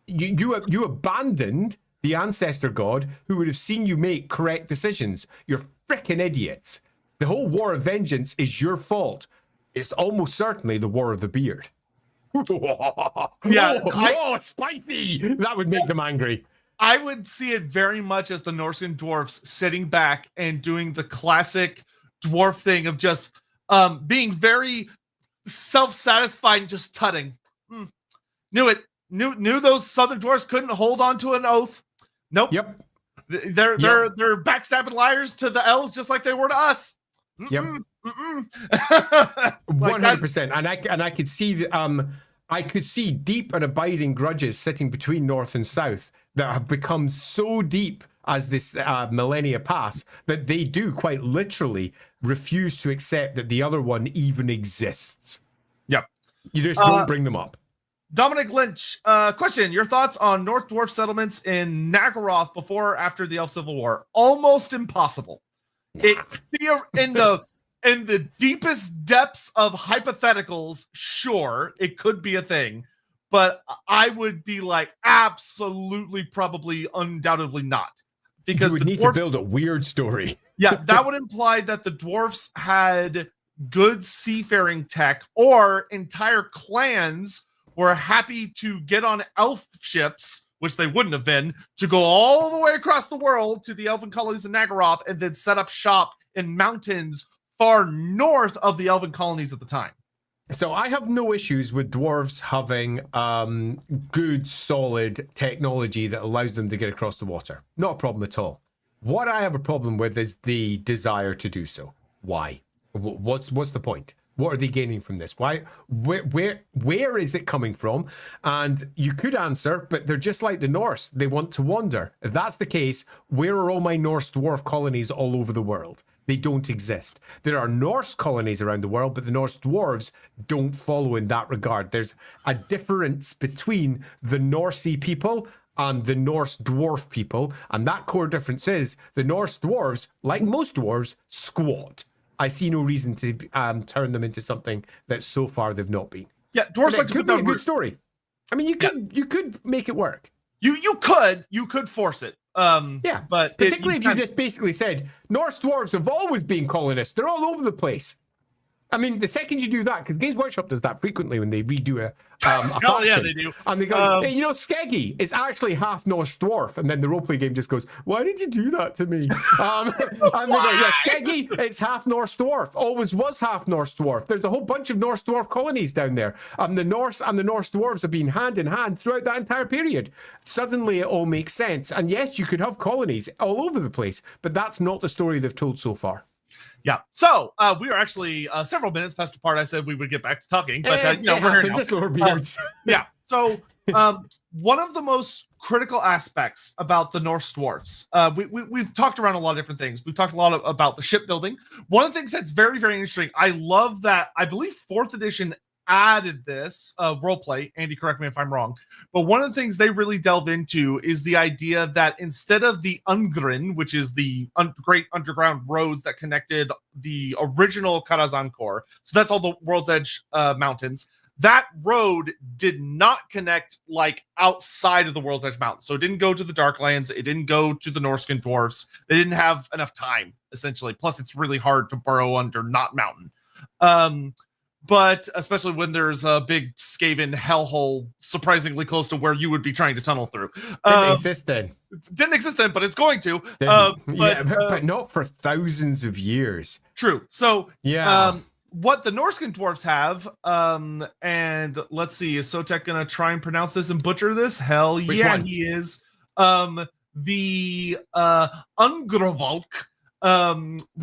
You abandoned the ancestor god who would have seen you make correct decisions. You're freaking idiots. The whole War of Vengeance is your fault. It's almost certainly the War of the Beard. Spicy! That would make them angry. I would see it very much as the Norscan dwarfs sitting back and doing the classic dwarf thing of just being very self-satisfied and just tutting. Knew it. Knew those southern dwarfs couldn't hold on to an oath. Nope. Yep. They're backstabbing liars to the elves just like they were to us. Yep. 100%. And I could see I could see deep and abiding grudges sitting between North and South that have become so deep as this millennia pass that they do quite literally refuse to accept that the other one even exists. Yep. You just don't bring them up. Dominic Lynch, question. Your thoughts on North Dwarf settlements in Nagaroth before or after the Elf Civil War? Almost impossible. In the deepest depths of hypotheticals, sure, it could be a thing. But I would be like, absolutely, probably, undoubtedly not. Because you would need to build a weird story. Yeah, that would imply that the dwarfs had good seafaring tech, or entire clans were happy to get on elf ships, which they wouldn't have been, to go all the way across the world to the elven colonies in Nagaroth and then set up shop in mountains far north of the elven colonies at the time. So I have no issues with dwarves having good, solid technology that allows them to get across the water. Not a problem at all. What I have a problem with is the desire to do so. Why? What's the point? What are they gaining from this? Why? Where is it coming from? And you could answer, but they're just like the Norse. They want to wander. If that's the case, where are all my Norse dwarf colonies all over the world? They don't exist. There are Norse colonies around the world, but the Norse dwarves don't follow in that regard. There's a difference between the Norsey people and the Norse dwarf people, and that core difference is the Norse dwarves, like most dwarves, squat. I see no reason to turn them into something that so far they've not been. Yeah, dwarves like to put down a good story. I mean, you could make it work. You could force it. Yeah, but particularly if you just basically said Norse dwarves have always been colonists. They're all over the place. I mean, the second you do that, because Games Workshop does that frequently when they redo a faction. Oh, yeah, they do. And they go, hey, you know, Skeggy is actually half Norse dwarf. And then the roleplay game just goes, why did you do that to me? And they go, yeah, Skeggy, it's half Norse dwarf. Always was half Norse dwarf. There's a whole bunch of Norse dwarf colonies down there. The Norse and the Norse dwarves have been hand in hand throughout that entire period. Suddenly it all makes sense. And yes, you could have colonies all over the place, but that's not the story they've told so far. Yeah. So we are actually several minutes past the part I said we would get back to talking, but we're here now. Just Lorebeards. Yeah. So one of the most critical aspects about the Norse dwarfs, we've talked around a lot of different things. We've talked a lot about the shipbuilding. One of the things that's very, very interesting, I love that, I believe 4th edition added this roleplay. Andy, correct me if I'm wrong. But one of the things they really delve into is the idea that instead of the Ungrin, which is the great underground roads that connected the original Karazhan core, so that's all the World's Edge mountains, that road did not connect like outside of the World's Edge mountains. So it didn't go to the Darklands. It didn't go to the Norscan dwarfs. They didn't have enough time, essentially. Plus, it's really hard to burrow under not mountain. But especially when there's a big Skaven hellhole surprisingly close to where you would be trying to tunnel through. Didn't exist then. Didn't exist then, but it's going to. But not for thousands of years. True. So yeah. What the Norscan dwarfs have, and let's see, is Sotek going to try and pronounce this and butcher this? Hell Which yeah, one? he is. The Ungravolk,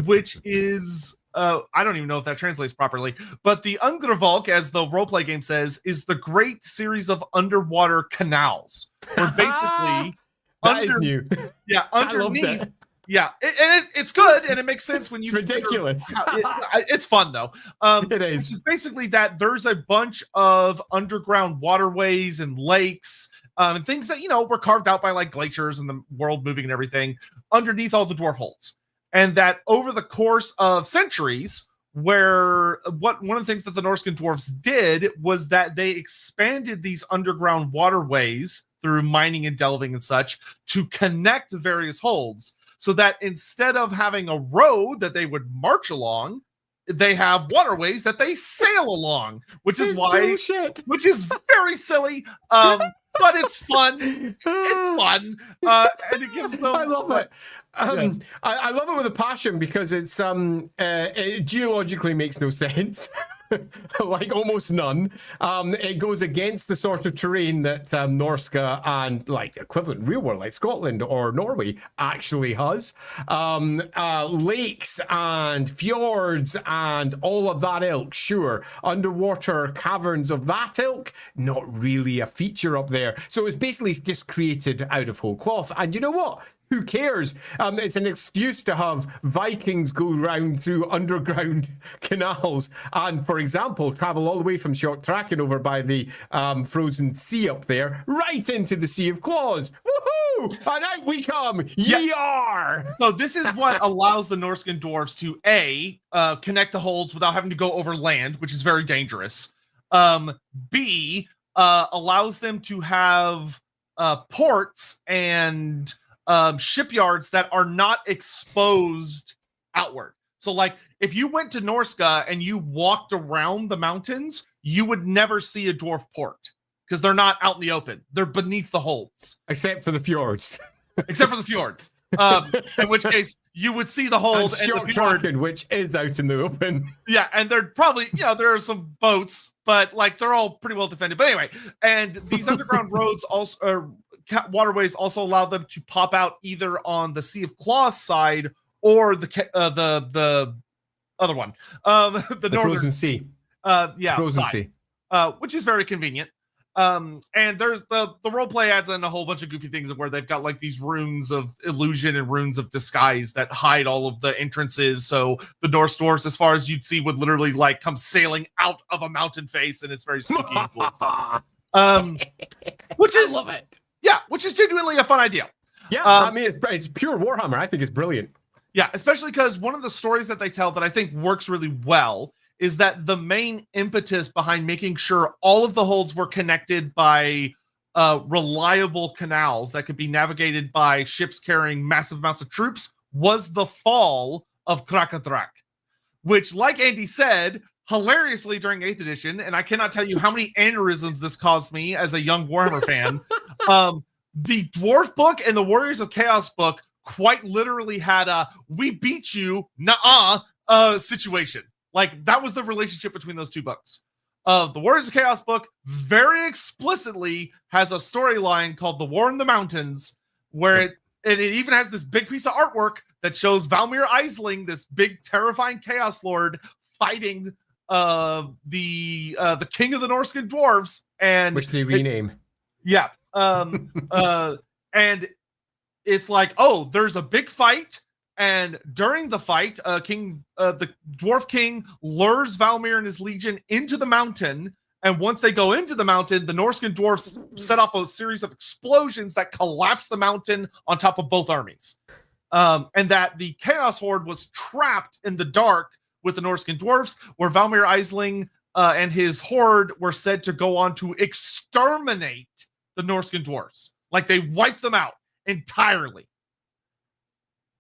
which is... I don't even know if that translates properly, but the Ungravolk, as the roleplay game says, is the great series of underwater canals. Where basically, that is new. Yeah, underneath. I love that. Yeah, it's good and it makes sense when you. It's ridiculous. It's fun though. It is. Which is basically that there's a bunch of underground waterways and lakes. And things that were carved out by like glaciers and the world moving and everything underneath all the dwarf holes. And that over the course of centuries, one of the things that the Norscan dwarfs did was that they expanded these underground waterways through mining and delving and such to connect the various holds, so that instead of having a road that they would march along, they have waterways that they sail along, which is very silly. But it's fun. It's fun, and it gives them. I love it. I love it with a passion because it geologically makes no sense. Like almost none. It goes against the sort of terrain that Norsca and like equivalent real world like Scotland or Norway actually has. Lakes and fjords and all of that ilk, sure. Underwater caverns of that ilk, not really a feature up there. So it's basically just created out of whole cloth. And you know what? Who cares? It's an excuse to have Vikings go round through underground canals and, for example, travel all the way from Shortraken over by the frozen sea up there, right into the Sea of Claws. Woohoo! And out we come! Yar! So this is what allows the Norscan dwarves to A, connect the holds without having to go over land, which is very dangerous. B, allows them to have ports and shipyards that are not exposed outward. So like if you went to Norsca and you walked around the mountains, you would never see a dwarf port because they're not out in the open. They're beneath the holds. Except for the fjords. Except for the fjords. In which case you would see the hold and the fjord, which is out in the open. Yeah, and they're probably, there are some boats, but like they're all pretty well defended. But anyway, and these underground roads also waterways also allow them to pop out either on the Sea of Claws side or the other one, the northern frozen sea. Frozen side, sea, which is very convenient. And there's the role play adds in a whole bunch of goofy things where they've got like these runes of illusion and runes of disguise that hide all of the entrances. So the Norse dwarfs, as far as you'd see, would literally like come sailing out of a mountain face, and it's very spooky and cool stuff. Which is, I love it. Yeah, which is genuinely a fun idea. Yeah, I mean, it's pure Warhammer. I think it's brilliant. Yeah, especially because one of the stories that they tell that I think works really well is that the main impetus behind making sure all of the holds were connected by reliable canals that could be navigated by ships carrying massive amounts of troops was the fall of Krakadrak, which, like Andy said, hilariously during 8th edition, and I cannot tell you how many aneurysms this caused me as a young Warhammer fan, the Dwarf book and the Warriors of Chaos book quite literally had a "we beat you, nuh-uh" situation. Like, that was the relationship between those two books. The Warriors of Chaos book very explicitly has a storyline called The War in the Mountains, where it even has this big piece of artwork that shows Valmir Aisling, this big terrifying Chaos Lord, fighting the king of the Norscan dwarves, and which they rename. And it's like, oh, there's a big fight, and during the fight, the dwarf king lures Valmir and his legion into the mountain, and once they go into the mountain, the Norscan dwarfs set off a series of explosions that collapse the mountain on top of both armies. And that the Chaos Horde was trapped in the dark with the Norscan dwarfs, where Valmir Aisling and his horde were said to go on to exterminate the Norscan dwarfs. Like, they wiped them out entirely.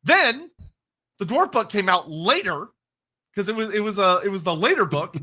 Then the dwarf book came out later, because it was the later book,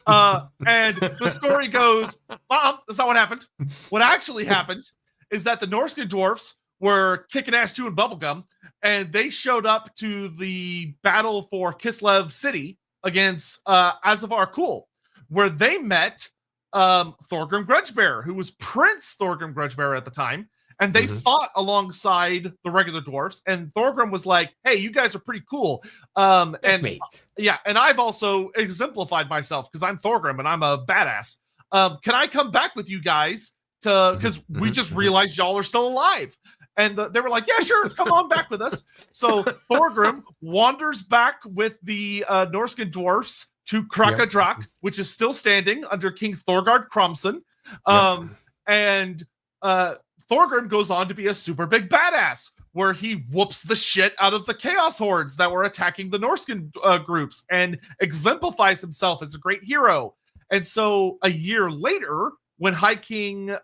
and the story goes, that's not what happened. What actually happened is that the Norscan dwarfs were kicking ass chewing bubblegum, and they showed up to the battle for Kislev City against Azavar Kul, where they met Thorgrim Grudgebearer, who was Prince Thorgrim Grudgebearer at the time, and they fought alongside the regular dwarfs, and Thorgrim was like, hey, you guys are pretty cool. And I've also exemplified myself because I'm Thorgrim and I'm a badass. Can I come back with you guys because we just realized y'all are still alive? And they were like, yeah, sure, come on back with us. So Thorgrim wanders back with the Norscan dwarfs to Krakadrak, which is still standing under King Thorgard Cromson. And Thorgrim goes on to be a super big badass, where he whoops the shit out of the Chaos Hordes that were attacking the Norscan groups and exemplifies himself as a great hero. And so a year later, when High King...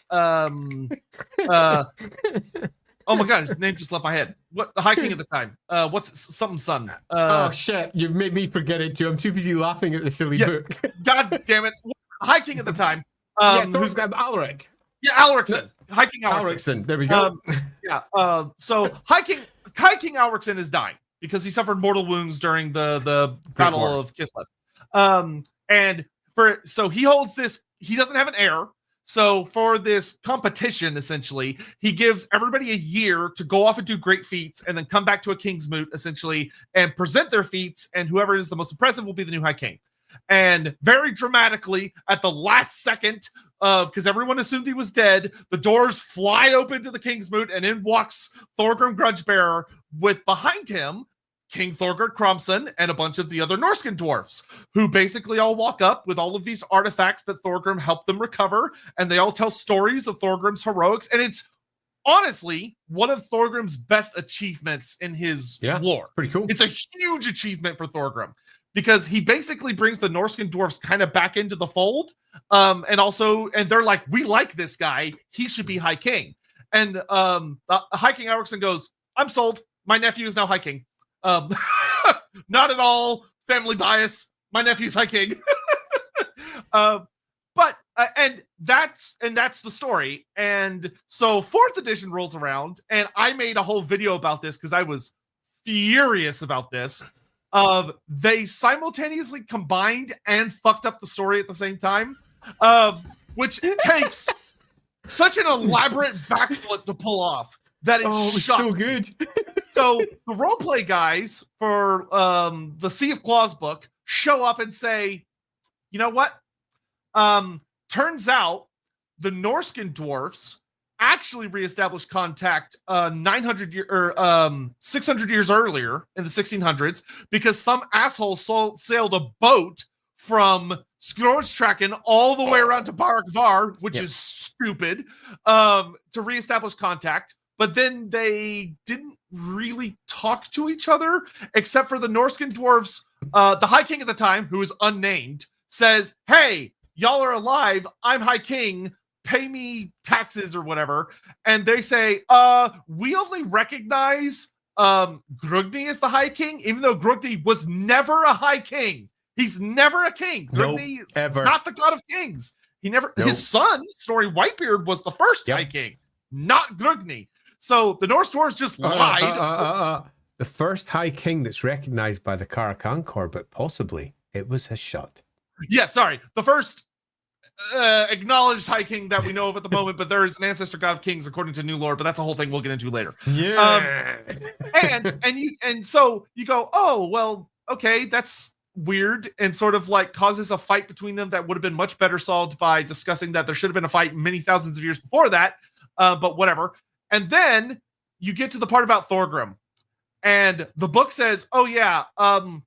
oh my god, his name just left my head. What the High King at the time? What's something son? Oh shit, you made me forget it too. I'm too busy laughing at the silly book. God damn it. High King at the time. Who's Alaric? Yeah, Alrickson. High King Alrickson. There we go. So High King Alrickson is dying because he suffered mortal wounds during the Battle of Kislev. So he holds this, he doesn't have an heir. So for this competition, essentially, he gives everybody a year to go off and do great feats and then come back to a King's Moot, essentially, and present their feats, and whoever is the most impressive will be the new High King. And very dramatically, at the last second, because everyone assumed he was dead, the doors fly open to the King's Moot, and in walks Thorgrim Grudgebearer with behind him King Thorgard Cromson and a bunch of the other Norscan dwarfs, who basically all walk up with all of these artifacts that Thorgrim helped them recover, and they all tell stories of Thorgrim's heroics, and it's honestly one of Thorgrim's best achievements in his lore. Pretty cool. It's a huge achievement for Thorgrim, because he basically brings the Norscan dwarfs kind of back into the fold, and they're like, we like this guy, he should be High King. And High King Alrickson goes, I'm sold, my nephew is now High King. Not at all family bias. My nephew's High King. And that's the story. And so 4th edition rolls around, and I made a whole video about this because I was furious about this. They simultaneously combined and fucked up the story at the same time, which takes such an elaborate backflip to pull off that it was so good. So the roleplay guys for the Sea of Claws book show up and say, you know what? Turns out the Norscan dwarfs actually reestablished contact 600 years earlier in the 1600s, because some asshole sailed a boat from Skrojtraken all the way around to Barakvar, which is stupid, to reestablish contact. But then they didn't really talk to each other, except for the Norscan dwarves. The High King at the time, who is unnamed, says, hey, y'all are alive. I'm High King. pay me taxes or whatever. And they say, we only recognize Grugni as the High King, even though Grugni was never a High King. He's never a king. Grugni is ever. not the god of kings. He never. His son, Snorri Whitebeard, was the first High King, not Grugni. So the Norse dwarves just lied. The first High King that's recognized by the Karakan Corps, but possibly it was Hashut. Yeah, sorry. The first acknowledged High King that we know of at the moment, but there is an ancestor god of kings according to new lore, but that's a whole thing we'll get into later. Yeah. And so you go, oh well, okay, that's weird, and sort of like causes a fight between them that would have been much better solved by discussing that there should have been a fight many thousands of years before that, but whatever. And then you get to the part about Thorgrim, and the book says, oh yeah, the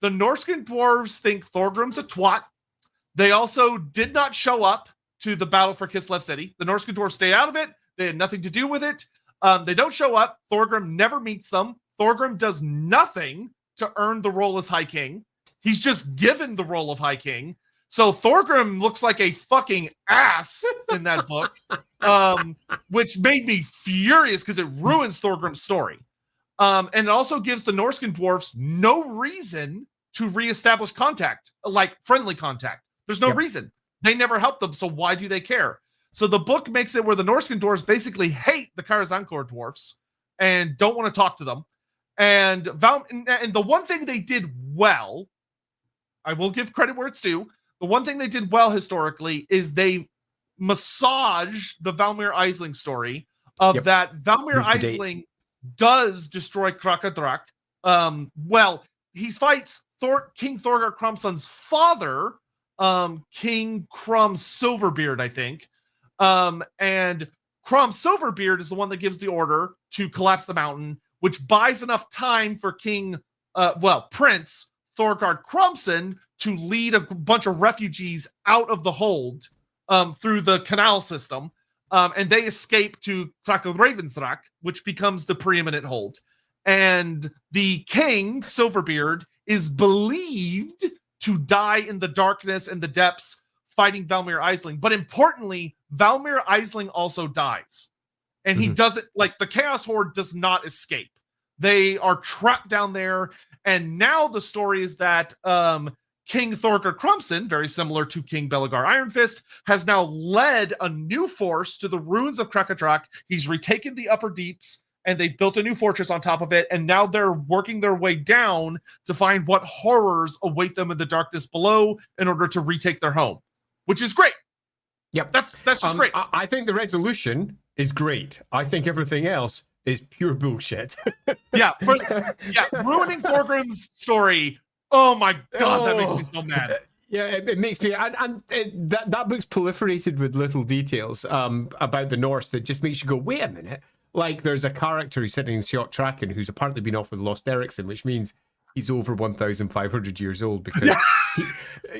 Norscan dwarves think Thorgrim's a twat. They also did not show up to the battle for Kislev City. The Norscan dwarves stay out of it. They had nothing to do with it. They don't show up. Thorgrim never meets them. Thorgrim does nothing to earn the role as High King. He's just given the role of High King. So Thorgrim looks like a fucking ass in that book, which made me furious because it ruins Thorgrim's story. And it also gives the Norscan dwarfs no reason to reestablish contact, like friendly contact. There's no reason. They never helped them, so why do they care? So the book makes it where the Norscan dwarfs basically hate the Karazankor dwarfs and don't want to talk to them. And the one thing they did well, I will give credit where it's due, the one thing they did well historically is they massaged the Valmir Aisling story of that Valmir Aisling does destroy Krakadrak. Well, he fights King Thorgar Crumson's father, King Crum Silverbeard, I think. And Crum Silverbeard is the one that gives the order to collapse the mountain, which buys enough time for Prince Thorgard Crumson to lead a bunch of refugees out of the hold through the canal system. And they escape to Krakadravensdrak, which becomes the preeminent hold. And the king, Silverbeard, is believed to die in the darkness and the depths fighting Valmir Aisling. But importantly, Valmir Aisling also dies. And he doesn't, like, the Chaos Horde does not escape. They are trapped down there. And now the story is that King Thorgar Crumson, very similar to King Belagar Ironfist, has now led a new force to the ruins of Krakadrak. He's retaken the upper deeps, and they've built a new fortress on top of it, and now they're working their way down to find what horrors await them in the darkness below in order to retake their home, which is great. Yep. That's just great. I think the resolution is great. I think everything else is pure bullshit. Ruining Thorgrim's story. Oh my God, that makes me so mad. Yeah, it makes me, that book's proliferated with little details about the Norse that just makes you go, wait a minute. Like, there's a character who's sitting in Sjot Traken who's apparently been off with Lost Ericsson, which means he's over 1,500 years old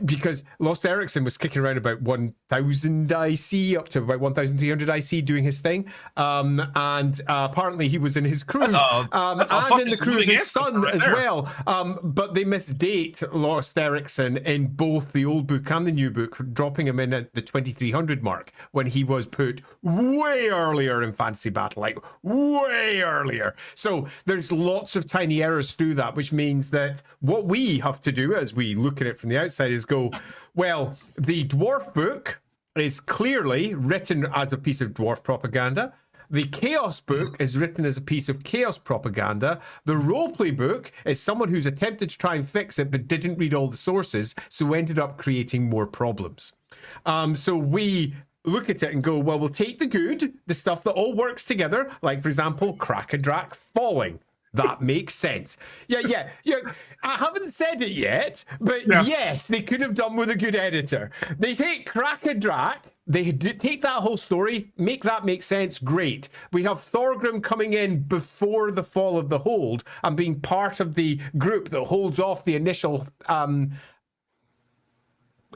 because Lost Ericsson was kicking around about 1,000 IC up to about 1,300 IC doing his thing. And apparently he was in his crew. And in the crew of his son as well. But they misdate Lost Ericsson in both the old book and the new book, dropping him in at the 2,300 mark when he was put way earlier in Fantasy Battle, like way earlier. So there's lots of tiny errors through that, which means that what we have to do as we look at it from the outside is go, well, the dwarf book is clearly written as a piece of dwarf propaganda. The chaos book is written as a piece of chaos propaganda. The roleplay book is someone who's attempted to try and fix it but didn't read all the sources, so ended up creating more problems. So we look at it and go, well, we'll take the good, the stuff that all works together, like, for example, Krakadrak falling. That makes sense. Yeah. I haven't said it yet, but yes, they could have done with a good editor. They take Krakadrak, they take that whole story, make that make sense, great. We have Thorgrim coming in before the fall of the hold and being part of the group that holds off the initial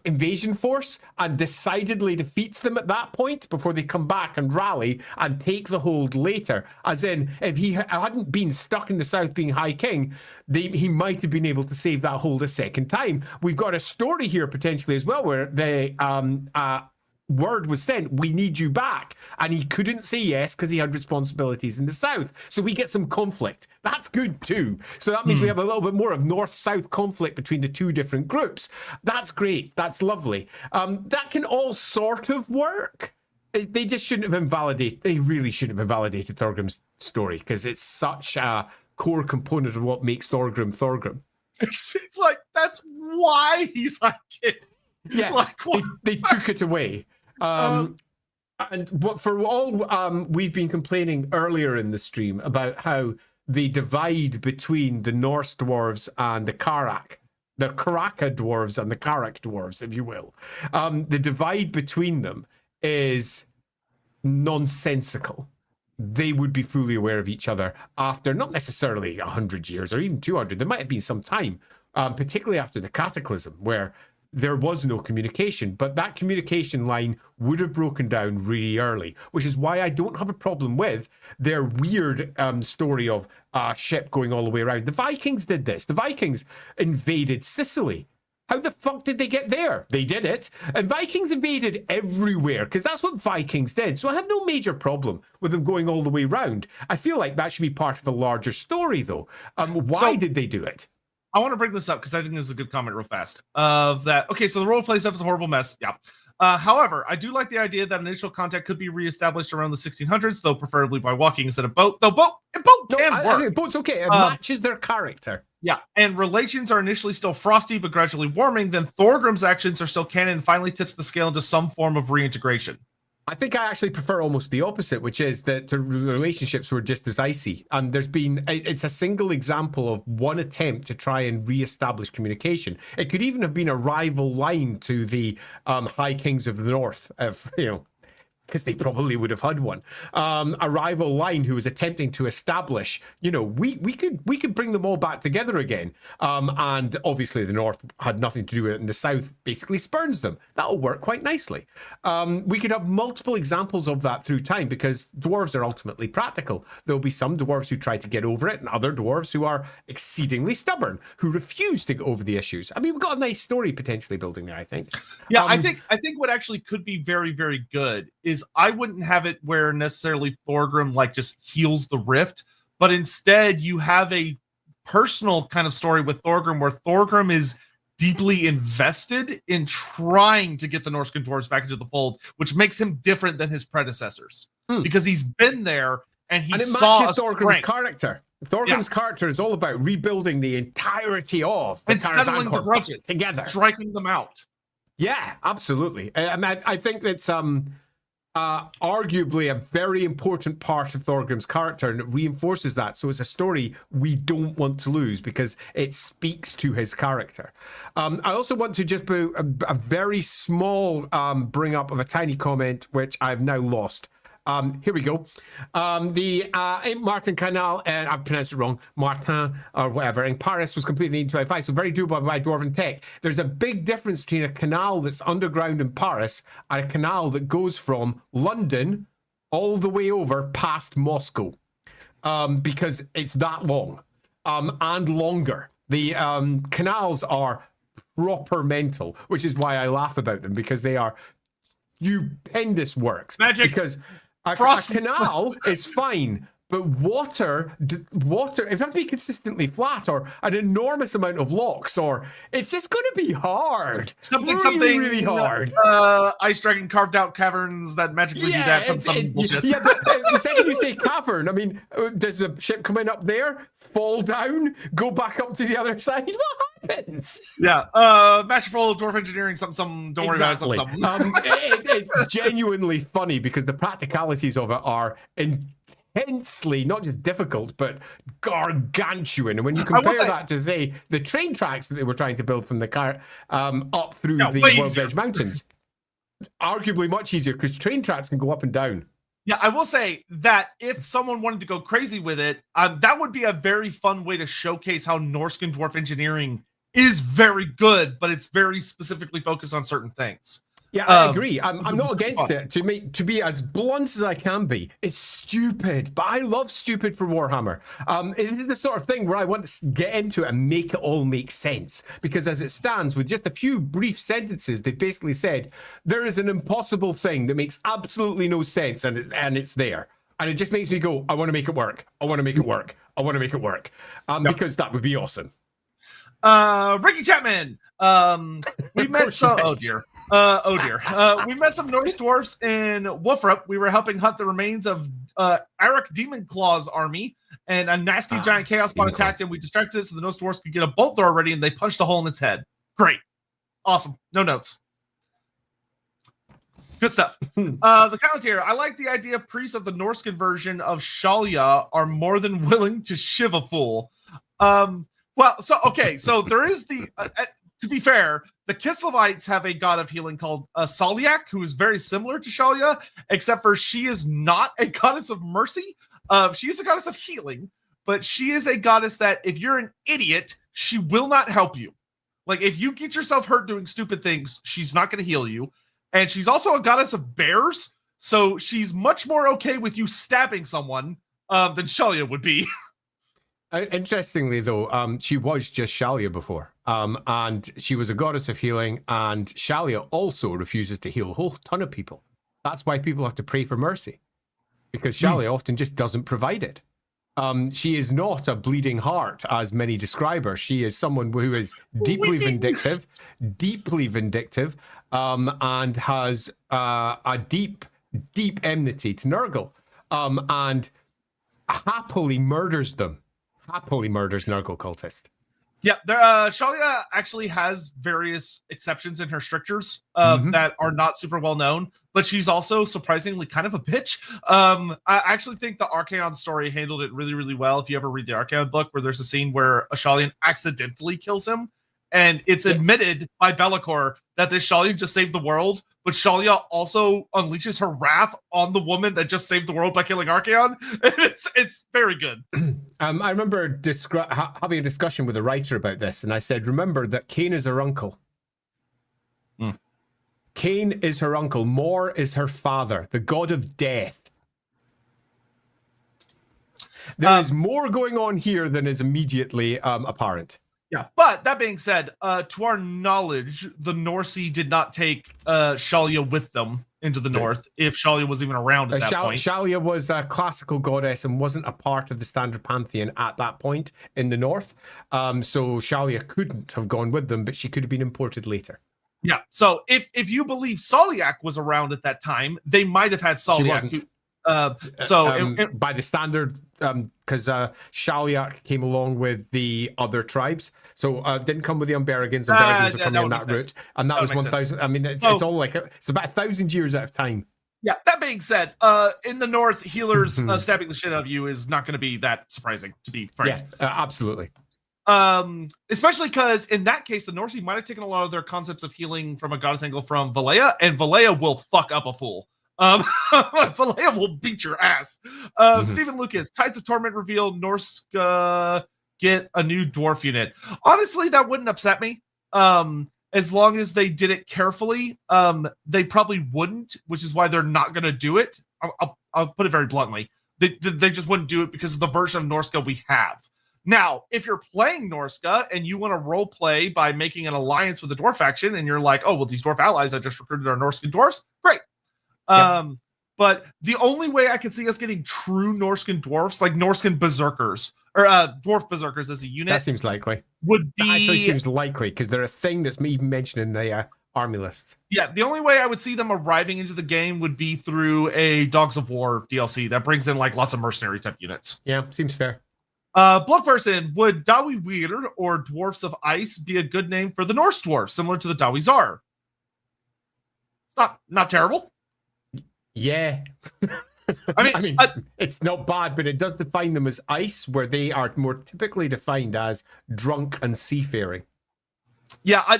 invasion force and decidedly defeats them at that point before they come back and rally and take the hold later. As in, if he hadn't been stuck in the south being High King, he might have been able to save that hold a second time. We've got a story here potentially as well where word was sent, we need you back. And he couldn't say yes because he had responsibilities in the south. So we get some conflict. That's good too. So that means we have a little bit more of north-south conflict between the two different groups. That's great. That's lovely. That can all sort of work. They just shouldn't have invalidated. They really shouldn't have invalidated Thorgrim's story because it's such a core component of what makes Thorgrim Thorgrim. It's like that's why he's like it. Yeah, like, they took it away. And what for all we've been complaining earlier in the stream about how the divide between the Norse dwarves and the Karaka dwarves and the Karak dwarves, if you will, the divide between them is nonsensical. They would be fully aware of each other after not necessarily 100 years or even 200. There might have been some time, particularly after the Cataclysm, where there was no communication, but that communication line would have broken down really early, which is why I don't have a problem with their weird story of a ship going all the way around. The Vikings did this. The Vikings invaded Sicily. How the fuck did they get there? They did it. And Vikings invaded everywhere because that's what Vikings did. So I have no major problem with them going all the way around. I feel like that should be part of a larger story, though. Why did they do it? I want to bring this up because I think this is a good comment real fast. Okay, so the roleplay stuff is a horrible mess. Yeah. However, I do like the idea that initial contact could be reestablished around the 1600s, though preferably by walking instead of boat. Though boat can work. I think boat's okay. It matches their character. Yeah, and relations are initially still frosty but gradually warming. Then Thorgrim's actions are still canon and finally tips the scale into some form of reintegration. I think I actually prefer almost the opposite, which is that the relationships were just as icy. And it's a single example of one attempt to try and re-establish communication. It could even have been a rival line to the High Kings of the North, because they probably would have had one. A rival line who was attempting to establish, we could bring them all back together again. And obviously the North had nothing to do with it, and the South basically spurns them. That'll work quite nicely. We could have multiple examples of that through time because dwarves are ultimately practical. There'll be some dwarves who try to get over it, and other dwarves who are exceedingly stubborn, who refuse to get over the issues. I mean, we've got a nice story potentially building there, I think. Yeah, I think what actually could be very, very good is I wouldn't have it where necessarily Thorgrim just heals the rift, but instead you have a personal kind of story with Thorgrim where Thorgrim is deeply invested in trying to get the Norscan dwarves back into the fold, which makes him different than his predecessors because he's been there and he saw Thorgrim's character. Thorgrim's character is all about rebuilding the entirety of the settling the grudges together, striking them out. Yeah, absolutely. I think that's arguably a very important part of Thorgrim's character, and it reinforces that. So it's a story we don't want to lose because it speaks to his character. I also want to just put a very small bring up of a tiny comment which I've now lost. Here we go. The Martin Canal, and I pronounced it wrong, Martin or whatever, in Paris was completed in 1825, so very doable by Dwarven tech. There's a big difference between a canal that's underground in Paris and a canal that goes from London all the way over past Moscow, because it's that long and longer. The canals are proper mental, which is why I laugh about them, because they are stupendous works. Magic. Because a canal is fine, but water, it has to be consistently flat, or an enormous amount of locks, or it's just going to be hard. Something really hard. Ice Dragon carved out caverns that magically do that. Some bullshit. Yeah, but the second you say cavern, I mean, does the ship come in up there, fall down, go back up to the other side? What happens? Yeah, masterful dwarf engineering, something. Don't worry about it. Something. It's genuinely funny because the practicalities of it are intensely not just difficult but gargantuan, and when you compare that to say the train tracks that they were trying to build from the car up through the World's Edge Mountains, arguably much easier because train tracks can go up and down. Yeah, I will say that if someone wanted to go crazy with it, that would be a very fun way to showcase how Norscan dwarf engineering is very good, but it's very specifically focused on certain things. Yeah, I agree. which I'm would be not super against fun. it. To be as blunt as I can be, it's stupid, but I love stupid for Warhammer. It is the sort of thing where I want to get into it and make it all make sense. Because as it stands, with just a few brief sentences, they basically said there is an impossible thing that makes absolutely no sense, and it's there, and it just makes me go, I want to make it work. I want to make it work. I want to make it work. Because that would be awesome. Ricky Chapman. We met some. Oh dear. We met some Norse dwarfs in Wolfrup. We were helping hunt the remains of Arik Demon Claw's army, and a nasty giant chaos spawn attacked him. We distracted it so the Norse dwarfs could get a bolt thrower ready, and they punched a hole in its head. Great. Awesome. No notes. Good stuff. The comment here. I like the idea priests of the Norse version of Shalia are more than willing to shiv a fool. Well, so there is the to be fair, the Kislevites have a god of healing called Soliak, who is very similar to Shalia, except for she is not a goddess of mercy. She is a goddess of healing, but she is a goddess that if you're an idiot, she will not help you. Like if you get yourself hurt doing stupid things, she's not going to heal you. And she's also a goddess of bears, so she's much more okay with you stabbing someone than Shalia would be. Interestingly, though, she was just Shalia before, and she was a goddess of healing, and Shalia also refuses to heal a whole ton of people. That's why people have to pray for mercy, because Shalia often just doesn't provide it. She is not a bleeding heart, as many describe her. She is someone who is deeply vindictive, and has a deep enmity to Nurgle, and happily murders them. Happily murders Nurgle cultist. Yeah, Shalia actually has various exceptions in her strictures that are not super well known, but she's also surprisingly kind of a bitch. I actually think the Archaon story handled it really, really well. If you ever read the Archaon book, where there's a scene where a Shalian accidentally kills him, and it's admitted by Be'lakor that this Shalia just saved the world, but Shalia also unleashes her wrath on the woman that just saved the world by killing Archaon. It's very good. I remember having a discussion with a writer about this, and I said, remember that Cain is her uncle. Cain is her uncle. Mor is her father, the god of death. There is more going on here than is immediately apparent. Yeah, but that being said, to our knowledge, the Norse did not take Shalia with them into the north, if Shalia was even around at that point. Shalia was a classical goddess and wasn't a part of the standard pantheon at that point in the north. So Shalia couldn't have gone with them, but she could have been imported later. Yeah, so if you believe Soliak was around at that time, they might have had Soliak. By the standard, because Shaliak came along with the other tribes, so didn't come with the Umberigans. Umberigans were coming on that route, and that was 1,000. I mean, it's all like it's about 1,000 years out of time. Yeah. That being said, in the north, healers stabbing the shit out of you is not going to be that surprising, to be frank. Yeah, absolutely. Especially because in that case, the Norse might have taken a lot of their concepts of healing from a goddess angle from Valea, and Valea will fuck up a fool. Valea will beat your ass. Stephen Lucas, Tides of Torment reveal Norsca get a new dwarf unit. Honestly, that wouldn't upset me. As long as they did it carefully, they probably wouldn't, which is why they're not going to do it. I'll put it very bluntly. They just wouldn't do it because of the version of Norsca we have. Now, if you're playing Norsca and you want to role play by making an alliance with the dwarf faction, and you're like, oh, well, these dwarf allies I just recruited are Norscan dwarfs, great. But the only way I could see us getting true Norscan dwarfs, like Norscan berserkers, or dwarf berserkers as a unit, that seems likely. Would be that actually seems likely because they're a thing that's even mentioned in the army list. Yeah, the only way I would see them arriving into the game would be through a Dogs of War DLC that brings in like lots of mercenary type units. Yeah, seems fair. Blood person, would Dawi Weird or Dwarfs of Ice be a good name for the Norse dwarf, similar to the Dawi Zar? It's not terrible. Yeah. I mean, it's not bad, but it does define them as ice, where they are more typically defined as drunk and seafaring. Yeah, I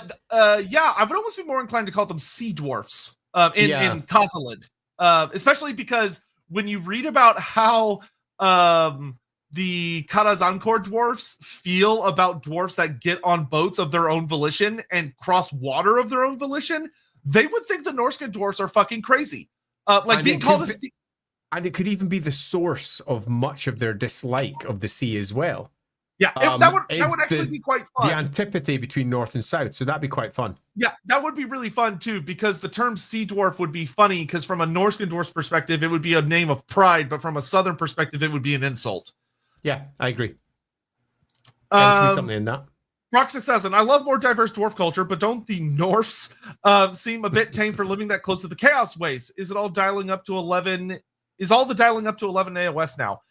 would almost be more inclined to call them sea dwarfs in Kazalid, especially because when you read about how the Karazankor dwarfs feel about dwarfs that get on boats of their own volition and cross water of their own volition, they would think the Norsca dwarfs are fucking crazy. Like And being it called a could sea. And it could even be the source of much of their dislike of the sea as well. Yeah, that would actually be quite fun. The antipathy between north and south, so that'd be quite fun. Yeah, that would be really fun too, because the term sea dwarf would be funny, because from a Norscan dwarf's perspective, it would be a name of pride, but from a southern perspective, it would be an insult. Yeah, I agree. There could be something in that. Rock 6000, I love more diverse dwarf culture, but don't the Norse seem a bit tame for living that close to the chaos waste? Is it all dialing up to 11? Is all the dialing up to 11 AOS now?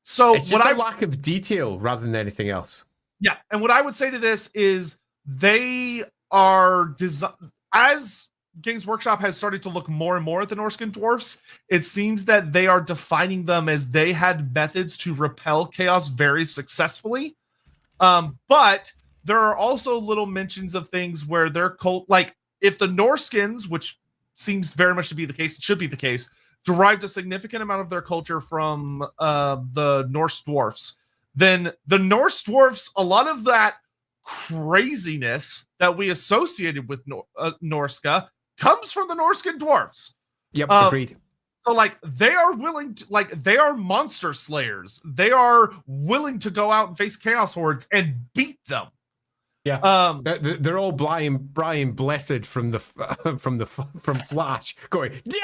So it's just a lack of detail rather than anything else. Yeah, and what I would say to this is they are as Games Workshop has started to look more and more at the Norscan dwarfs, it seems that they are defining them as they had methods to repel chaos very successfully. But there are also little mentions of things where their cult, like if the Norskins, which seems very much to be the case, it should be the case, derived a significant amount of their culture from the Norse dwarfs, then the Norse dwarfs, a lot of that craziness that we associated with Norsca comes from the Norscan dwarfs. Yep, agreed. So like they are willing to, like they are monster slayers. They are willing to go out and face chaos hordes and beat them. Yeah, they're all Brian Blessed from Flash going dive.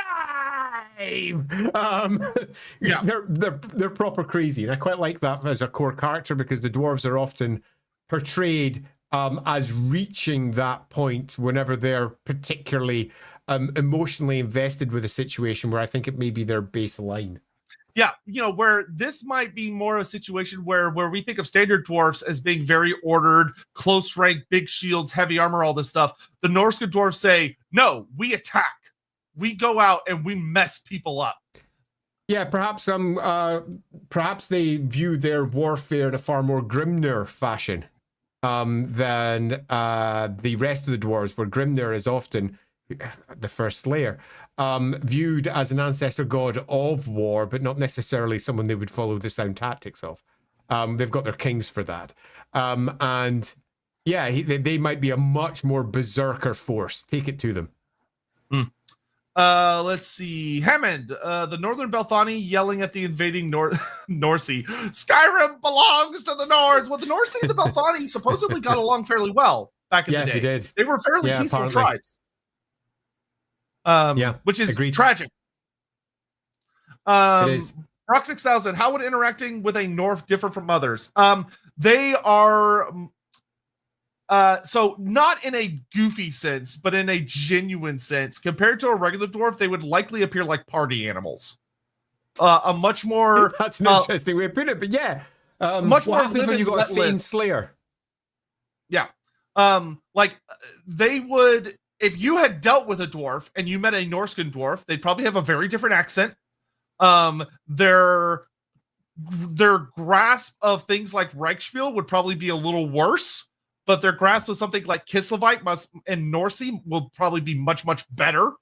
Yeah, they're proper crazy, and I quite like that as a core character because the dwarves are often portrayed as reaching that point whenever they're particularly emotionally invested with a situation where I think it may be their baseline. Yeah, where this might be more a situation where we think of standard dwarfs as being very ordered, close rank, big shields, heavy armor, all this stuff. The Norsca dwarfs say, no, we attack. We go out and we mess people up. Yeah, perhaps they view their warfare in a far more Grimnir fashion than the rest of the dwarves, where Grimnir is often the first slayer, viewed as an ancestor god of war, but not necessarily someone they would follow the sound tactics of. They've got their kings for that. And yeah, they might be a much more berserker force. Take it to them. Let's see. Hammond, the Northern Belthani yelling at the invading Norsey. Skyrim belongs to the Nords. Well, the Norsey and the Belthani supposedly got along fairly well back in the day. They did. They were fairly peaceful apparently. Tribes. Which is tragic. It is. Rock 6000, how would interacting with a North differ from others? They are so not in a goofy sense, but in a genuine sense. Compared to a regular dwarf, they would likely appear like party animals. A much more that's an interesting way of putting it, but yeah. Much what more happens when you got a Satan Slayer? Yeah. Like they would, if you had dealt with a dwarf and you met a Norscan dwarf, they'd probably have a very different accent. Their grasp of things like Reichspiel would probably be a little worse, but their grasp of something like Kislevites and Norsey will probably be much, much better.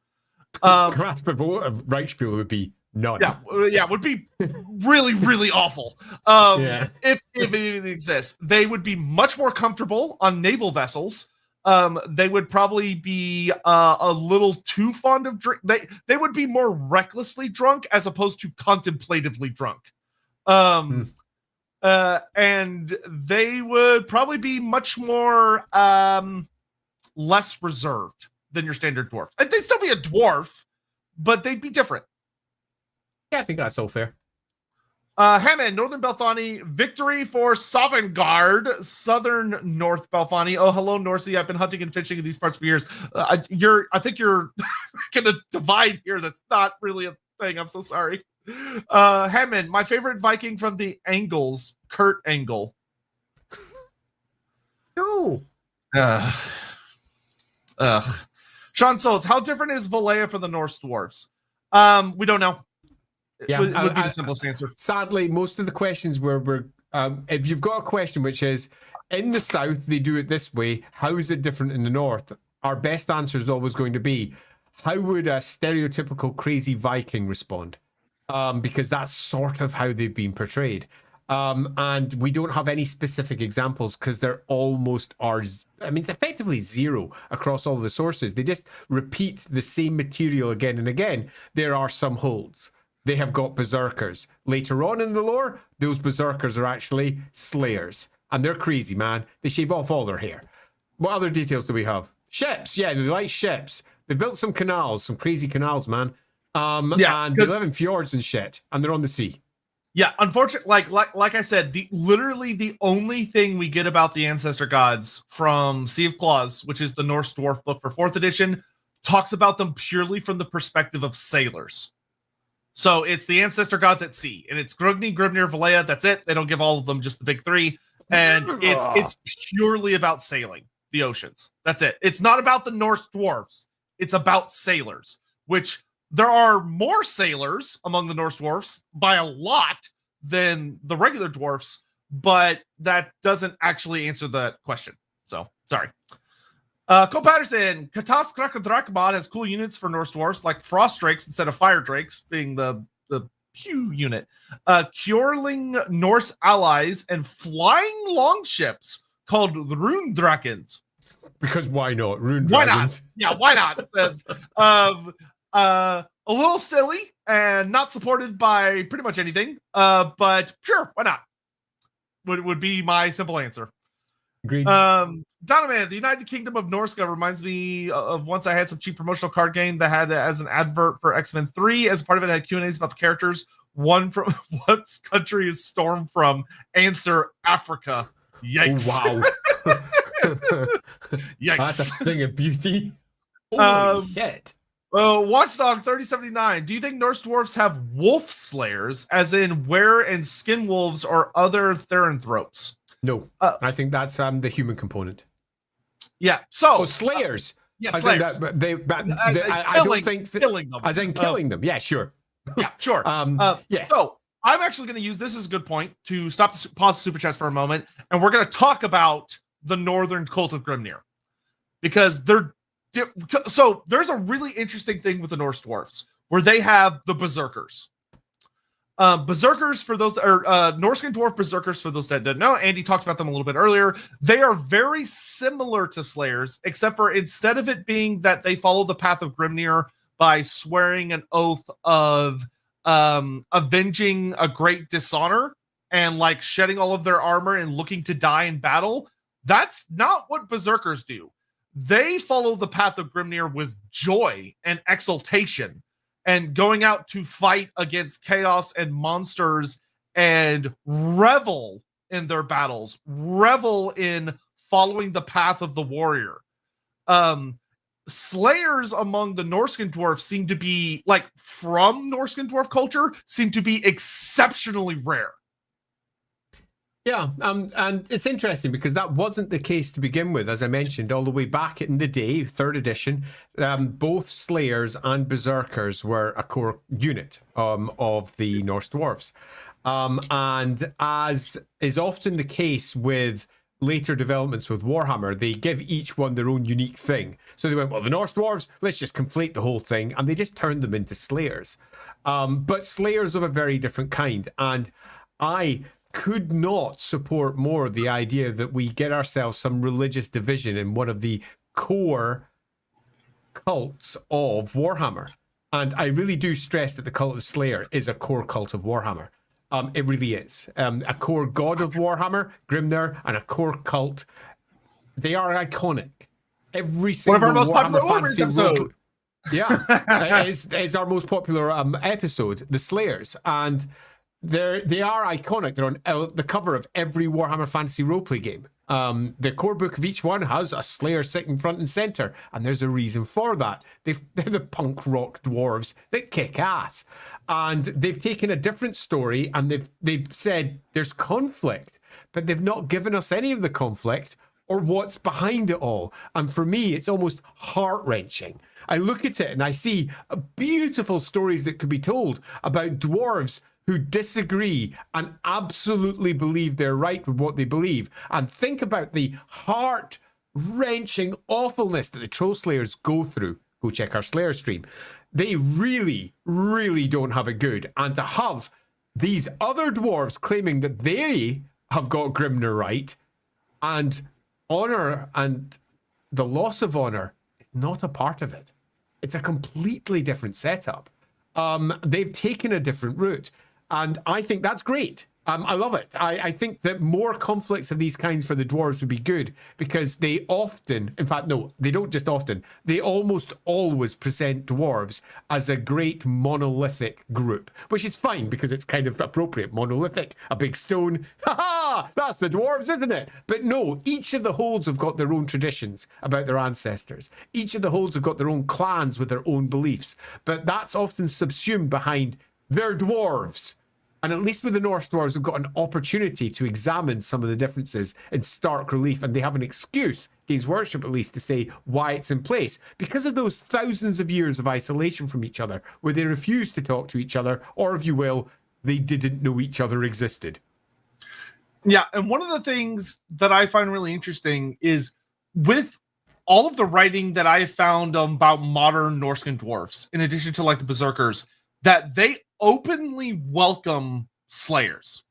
Grasp of Reichspiel would be none. Yeah, would be really, really awful. If it even exists. They would be much more comfortable on naval vessels. They would probably be a little too fond of drink. They would be more recklessly drunk as opposed to contemplatively drunk. And they would probably be much more less reserved than your standard dwarf. They'd still be a dwarf, but they'd be different. Yeah, I think that's all fair. Hammond, Northern Belthani, victory for Sovngarde, Southern North Belthani. Oh, hello, Norsey. I've been hunting and fishing in these parts for years. I think you're gonna divide here. That's not really a thing. I'm so sorry. Hammond, my favorite Viking from the Angles, Kurt Angle. No. Sean Soltz, how different is Valea for the Norse dwarfs? We don't know. Yeah, would be the simplest answer. Sadly, most of the questions were if you've got a question which is in the south they do it this way, how is it different in the north? Our best answer is always going to be, how would a stereotypical crazy Viking respond? Because that's sort of how they've been portrayed. And we don't have any specific examples because they're almost I mean, it's effectively zero across all the sources. They just repeat the same material again and again. There are some holds. They have got berserkers. Later on in the lore, those berserkers are actually slayers. And they're crazy, man. They shave off all their hair. What other details do we have? Ships. Yeah, they like ships. They built some canals, some crazy canals, man. And they live in fjords and shit. And they're on the sea. Yeah, unfortunately, like I said, literally the only thing we get about the ancestor gods from Sea of Claws, which is the Norse dwarf book for 4th edition, talks about them purely from the perspective of sailors. So it's the ancestor gods at sea, and it's Grugni, Grimnir, Valea. That's it. They don't give all of them, just the big 3, and it's purely about sailing the oceans. That's it. It's not about the Norse dwarfs. It's about sailors, which there are more sailors among the Norse dwarfs by a lot than the regular dwarfs, but that doesn't actually answer that question. So sorry. Cole Patterson, Katas Krakadrakmod has cool units for Norse dwarfs like frost drakes instead of fire drakes, being the Pew unit. Kjorling Norse allies and flying longships called the Rune Drakens. Because why not? Rune Why dragons. not? Yeah, why not? A little silly and not supported by pretty much anything. But sure, why not? Would be my simple answer. Agreed. Donovan, the United Kingdom of Norsca reminds me of once I had some cheap promotional card game that had as an advert for X-Men 3. As part of it, had Q&As about the characters. One from what country is Storm from? Answer, Africa. Yikes. Oh, wow. Yikes. That's a thing of beauty. Holy shit. Watchdog 3079. Do you think Norse dwarfs have wolf slayers, as in were and skin wolves or other theranthropes? No, I think that's the human component. Yeah. So slayers. Yes, I slayers. I don't think killing them. As in killing them. Yeah, sure. Yeah, sure. Yeah. So I'm actually going to use this as a good point to pause the super chats for a moment, and we're going to talk about the Northern Cult of Grimnir, because so there's a really interesting thing with the Norse dwarfs where they have the berserkers. Berserkers, for those, or Norscan dwarf berserkers, for those that don't know, Andy talked about them a little bit earlier. They are very similar to slayers, except for instead of it being that they follow the path of Grimnir by swearing an oath of avenging a great dishonor and like shedding all of their armor and looking to die in battle, that's not what berserkers do. They follow the path of Grimnir with joy and exultation, and going out to fight against chaos and monsters and revel in their battles, revel in following the path of the warrior. Slayers among the Norscan dwarfs seem to be, like, from Norscan dwarf culture, seem to be exceptionally rare. Yeah, and it's interesting because that wasn't the case to begin with, as I mentioned, all the way back in the day, 3rd edition. Both Slayers and Berserkers were a core unit of the Norse dwarves. And as is often the case with later developments with Warhammer, they give each one their own unique thing. So they went, well, the Norse dwarves, let's just conflate the whole thing, and they just turned them into Slayers. But Slayers of a very different kind. And I could not support more the idea that we get ourselves some religious division in one of the core cults of Warhammer. And I really do stress that the cult of Slayer is a core cult of Warhammer. It really is. A core god of Warhammer, Grimnir, and a core cult. They are iconic. Every single one of our most Warhammer popular fantasy episode. Yeah, it's our most popular episode, the Slayers, and they are iconic. They're on the cover of every Warhammer Fantasy roleplay game. The core book of each one has a Slayer sitting front and center, and there's a reason for that. They're the punk rock dwarves that kick ass, and they've taken a different story and they've said there's conflict, but they've not given us any of the conflict or what's behind it all. And for me, it's almost heart-wrenching. I look at it and I see beautiful stories that could be told about dwarves who disagree and absolutely believe they're right with what they believe. And think about the heart-wrenching awfulness that the Troll Slayers go through. Go check our Slayer stream. They really, really don't have it good. And to have these other dwarves claiming that they have got Grimner right, and honor and the loss of honor is not a part of it. It's a completely different setup. They've taken a different route, and I think that's great. I love it. I think that more conflicts of these kinds for the dwarves would be good, because they often, in fact, no, they don't just often, they almost always present dwarves as a great monolithic group, which is fine because it's kind of appropriate. Monolithic, a big stone. Ha ha! That's the dwarves, isn't it? But no, each of the holds have got their own traditions about their ancestors. Each of the holds have got their own clans with their own beliefs. But that's often subsumed behind their dwarves. And at least with the Norse dwarves, we've got an opportunity to examine some of the differences in stark relief, and they have an excuse, Games Workshop at least, to say why it's in place. Because of those thousands of years of isolation from each other, where they refused to talk to each other, or if you will, they didn't know each other existed. Yeah, and one of the things that I find really interesting is with all of the writing that I found about modern Norscan dwarfs, in addition to like the Berserkers, that they openly welcome slayers.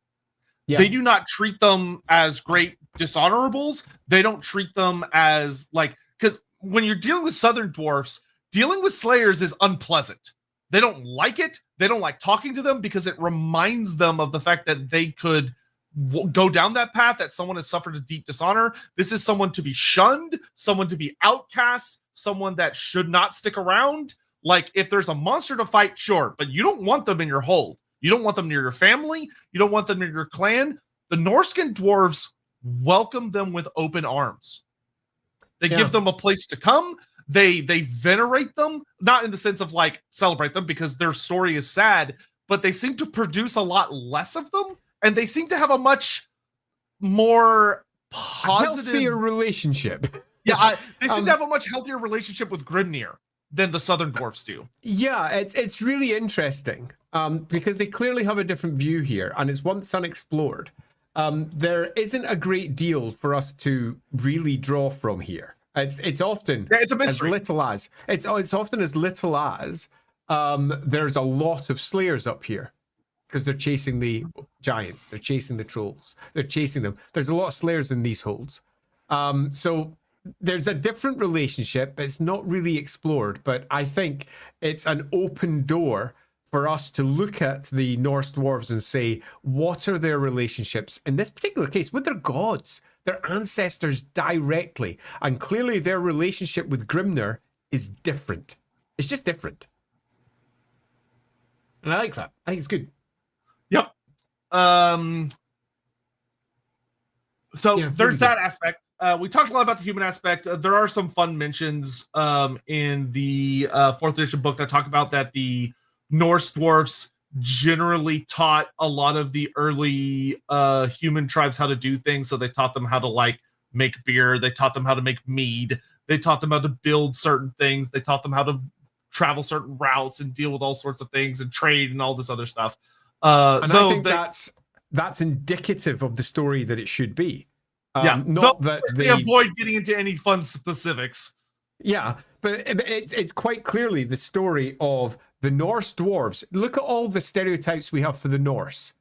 Yeah. They do not treat them as great dishonorables. They don't treat them as like, because when you're dealing with Southern dwarfs, dealing with slayers is unpleasant. They don't like it. They don't like talking to them because it reminds them of the fact that they could go down that path, that someone has suffered a deep dishonor. This is someone to be shunned, someone to be outcast, someone that should not stick around. Like, if there's a monster to fight, sure, but you don't want them in your hold. You don't want them near your family. You don't want them near your clan. The Norscan dwarves welcome them with open arms. They give them a place to come. They venerate them, not in the sense of like celebrate them because their story is sad, but they seem to produce a lot less of them, and they seem to have a much more positive, healthier relationship. Yeah, they seem to have a much healthier relationship with Grimnir than the Southern dwarfs do. Yeah, it's really interesting because they clearly have a different view here, and it's one that's unexplored. There isn't a great deal for us to really draw from here. It's often it's a mystery. As little as it's often as little as there's a lot of slayers up here because they're chasing the giants, they're chasing the trolls, they're chasing them. There's a lot of slayers in these holds, so there's a different relationship. It's not really explored, but I think it's an open door for us to look at the Norse dwarves and say, what are their relationships in this particular case with their gods, their ancestors directly? And clearly their relationship with Grimnir is different. It's just different. And I like that. I think it's good. Yep. So yeah, there's that aspect. We talked a lot about the human aspect. There are some fun mentions in the 4th edition book that talk about that the Norse dwarfs generally taught a lot of the early human tribes how to do things. So they taught them how to like make beer. They taught them how to make mead. They taught them how to build certain things. They taught them how to travel certain routes and deal with all sorts of things and trade and all this other stuff. And I think that's indicative of the story that it should be. Not that they avoid getting into any fun specifics. Yeah, but it's quite clearly the story of the Norse dwarves. Look at all the stereotypes we have for the Norse.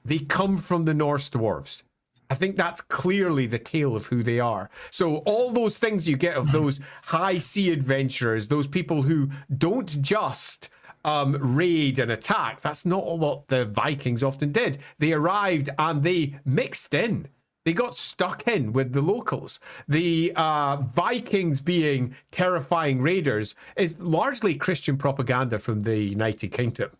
They come from the Norse dwarves. I think that's clearly the tale of who they are. So all those things you get of those high sea adventurers, those people who don't just raid and attack. That's not what the Vikings often did. They arrived and they mixed in. They got stuck in with the locals. The Vikings being terrifying raiders is largely Christian propaganda from the United Kingdom,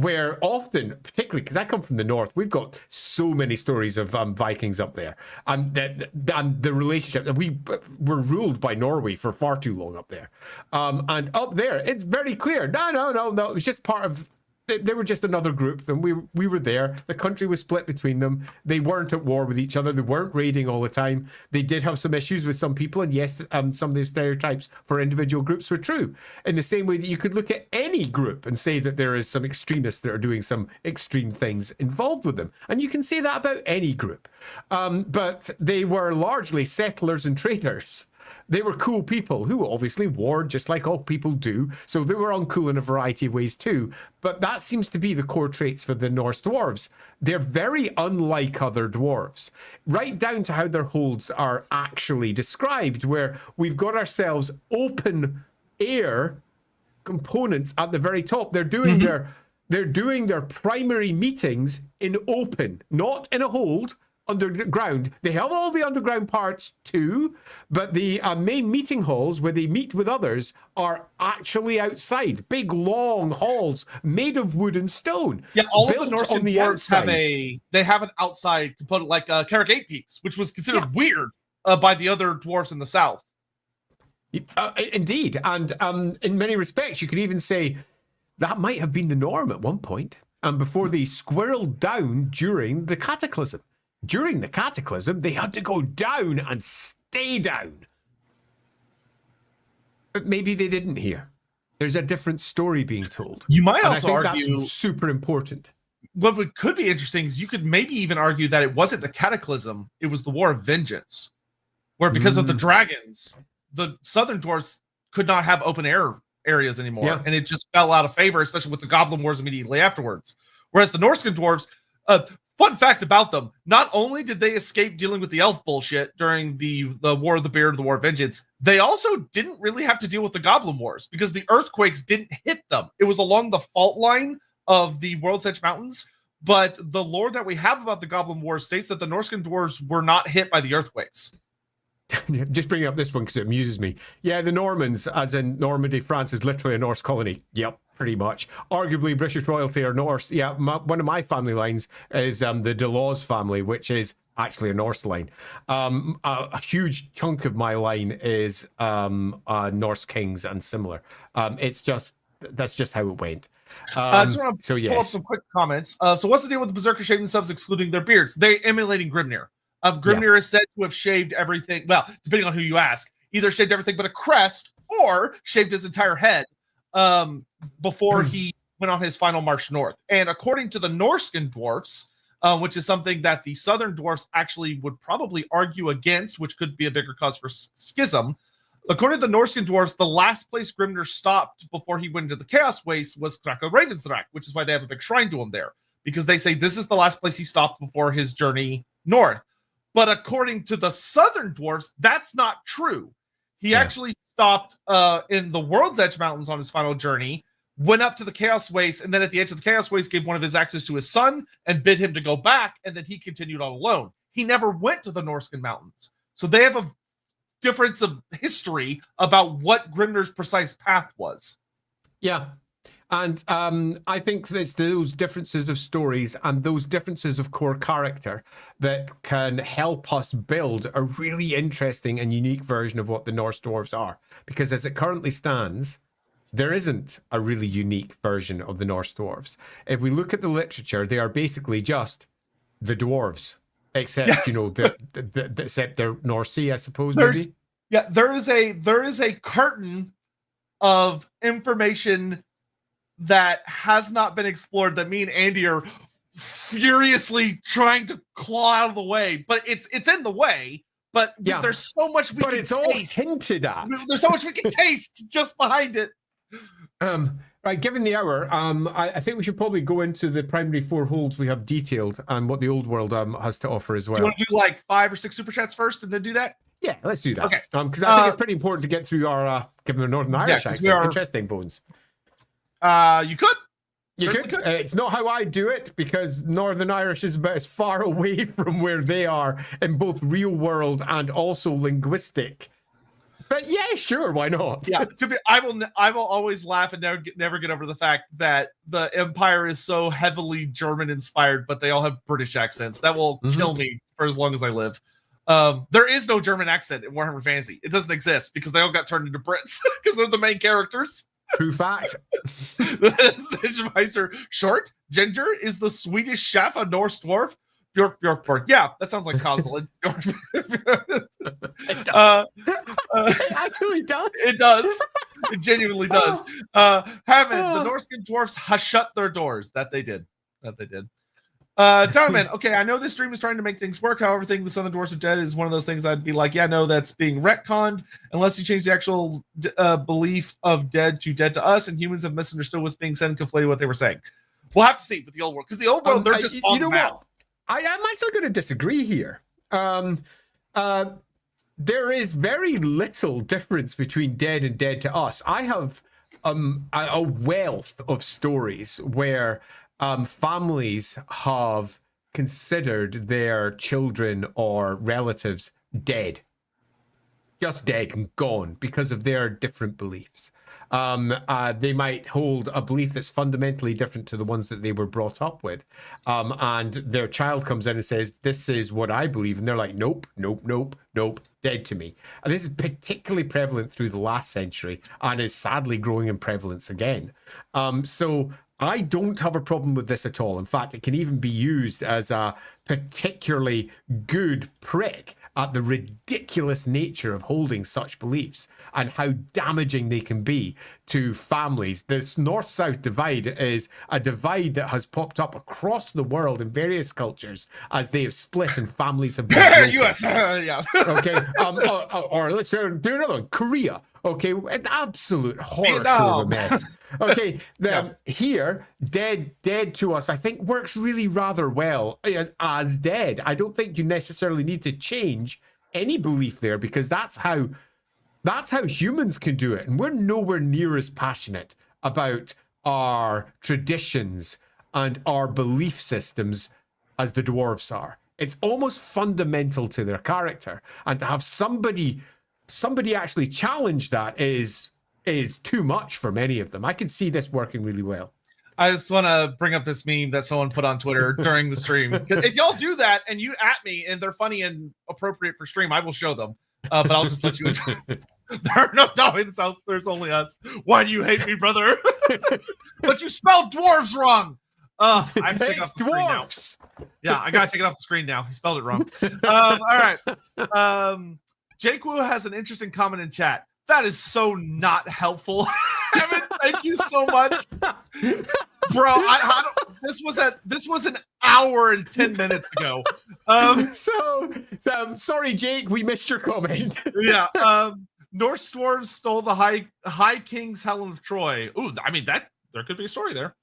where often, particularly because I come from the north, we've got so many stories of Vikings up there. And the relationship, we were ruled by Norway for far too long up there. And up there, it's very clear. No. It was just part of... They were just another group, and we were there. The country was split between them. They weren't at war with each other. They weren't raiding all the time. They did have some issues with some people, and yes, some of the stereotypes for individual groups were true. In the same way that you could look at any group and say that there is some extremists that are doing some extreme things involved with them, and you can say that about any group. But they were largely settlers and traders. They were cool people who obviously warred just like all people do. So they were uncool in a variety of ways too. But that seems to be the core traits for the Norse dwarves. They're very unlike other dwarves, right down to how their holds are actually described, where we've got ourselves open air components at the very top. They're doing their primary meetings in open, not in a hold underground. They have all the underground parts too, but the main meeting halls where they meet with others are actually outside. Big long halls made of wood and stone. Yeah, all of the Norse dwarves have an outside component, like Carrick 8 Peaks, which was considered weird by the other dwarves in the south. Indeed, and in many respects, you could even say that might have been the norm at one point, and before they squirreled down during the Cataclysm. During the Cataclysm, they had to go down and stay down. But maybe they didn't here. There's a different story being told. You might and also I think argue that's super important. What could be interesting is you could maybe even argue that it wasn't the Cataclysm, it was the War of Vengeance, where because of the dragons, the Southern dwarves could not have open air areas anymore, and it just fell out of favor, especially with the Goblin Wars immediately afterwards. Whereas the Norscan dwarves, fun fact about them, not only did they escape dealing with the elf bullshit during the War of the Beard, the War of Vengeance, they also didn't really have to deal with the Goblin Wars because the earthquakes didn't hit them. It was along the fault line of the World's Edge Mountains, but the lore that we have about the Goblin Wars states that the Norscan dwarves were not hit by the earthquakes. Just bringing up this one because it amuses me. Yeah, the Normans, as in Normandy, France, is literally a Norse colony. Yep, pretty much. Arguably, British royalty are Norse. Yeah, one of my family lines is the Delaws family, which is actually a Norse line. A huge chunk of my line is Norse kings and similar. It's just, that's just how it went. I just want to pull up some quick comments. So what's the deal with the Berserker shaving themselves, excluding their beards? They're emulating Grimnir. Grimnir is said to have shaved everything, well, depending on who you ask, either shaved everything but a crest or shaved his entire head before he went on his final march north. And according to the Norscan dwarfs, which is something that the Southern dwarfs actually would probably argue against, which could be a bigger cause for schism. According to the Norscan dwarfs, the last place Grimnir stopped before he went into the Chaos Waste was Kraka Ravensrak, which is why they have a big shrine to him there, because they say this is the last place he stopped before his journey north. But according to the Southern dwarfs, that's not true. He actually stopped in the World's Edge Mountains on his final journey, went up to the Chaos Waste, and then at the edge of the Chaos Waste gave one of his axes to his son and bid him to go back, and then he continued on alone. He never went to the Norscan Mountains. So they have a difference of history about what Grimnir's precise path was. Yeah. And I think it's those differences of stories and those differences of core character that can help us build a really interesting and unique version of what the Norse dwarves are. Because as it currently stands, there isn't a really unique version of the Norse dwarves. If we look at the literature, they are basically just the dwarves, except except they're Norse, I suppose. Maybe. Yeah, there is a curtain of information that has not been explored that me and Andy are furiously trying to claw out of the way, but it's in the way. But there's so much we can taste. But it's all hinted at. There's so much we can taste just behind it. Right, given the hour, I think we should probably go into the primary 4 holds we have detailed and what the old world has to offer as well. Do you want to do like 5 or 6 super chats first and then do that? Yeah, let's do that. Okay. Because I think it's pretty important to get through our given the Northern Irish accent. Interesting, Bones. You could. You could. It's not how I do it because Northern Irish is about as far away from where they are in both real world and also linguistic. But yeah, sure, why not? Yeah, I will always laugh and never get over the fact that the Empire is so heavily German inspired, but they all have British accents. That will kill me for as long as I live. There is no German accent in Warhammer Fantasy. It doesn't exist because they all got turned into Brits because they're the main characters. True fact. Meister Short Ginger is the Swedish chef, a Norse dwarf. Bjork. Yeah, that sounds like Kozil. It actually does. It does. It genuinely does. Hammond, the Norscan dwarfs shut their doors. That they did. Donovan, okay, I know this stream is trying to make things work. However, thinking the Son of the Dwarfs are dead is one of those things I'd be like, yeah, no, that's being retconned unless you change the actual belief of dead to us, and humans have misunderstood what's being said and conflated what they were saying. We'll have to see with the old world, because the old world, they're just on the map. What? I am actually going to disagree here. There is very little difference between dead and dead to us. I have a wealth of stories where families have considered their children or relatives dead, just dead and gone because of their different beliefs. They might hold a belief that's fundamentally different to the ones that they were brought up with. And their child comes in and says, this is what I believe. And they're like, nope, nope, nope, nope, dead to me. And this is particularly prevalent through the last century and is sadly growing in prevalence again. So I don't have a problem with this at all. In fact, it can even be used as a particularly good prick at the ridiculous nature of holding such beliefs and how damaging they can be to families. This north-south divide is a divide that has popped up across the world in various cultures as they have split and families have been broken. US, yeah. Okay, or let's do another one. Korea. Okay, an absolute horror show of a mess. Okay, here, dead to us, I think works really rather well as dead. I don't think you necessarily need to change any belief there, because that's how humans can do it, and we're nowhere near as passionate about our traditions and our belief systems as the dwarves are. It's almost fundamental to their character, and to have somebody actually challenge that is too much for many of them. I can see this working really well. I just want to bring up this meme that someone put on Twitter during the stream. If y'all do that and you at me and they're funny and appropriate for stream, I will show them. But I'll just let you enjoy. There are no Darwin South. There's only us. Why do you hate me, brother? But you spelled dwarves wrong. I have to take it off the dwarfs. Screen now. Yeah, I gotta take it off the screen now. He spelled it wrong. All right. Jake Wu has an interesting comment in chat. That is so not helpful. Evan, thank you so much, bro. This was an hour and 10 minutes ago. Sorry, Jake, we missed your comment. Yeah. Norse dwarves stole the High King's Helen of Troy. Ooh, I mean there could be a story there.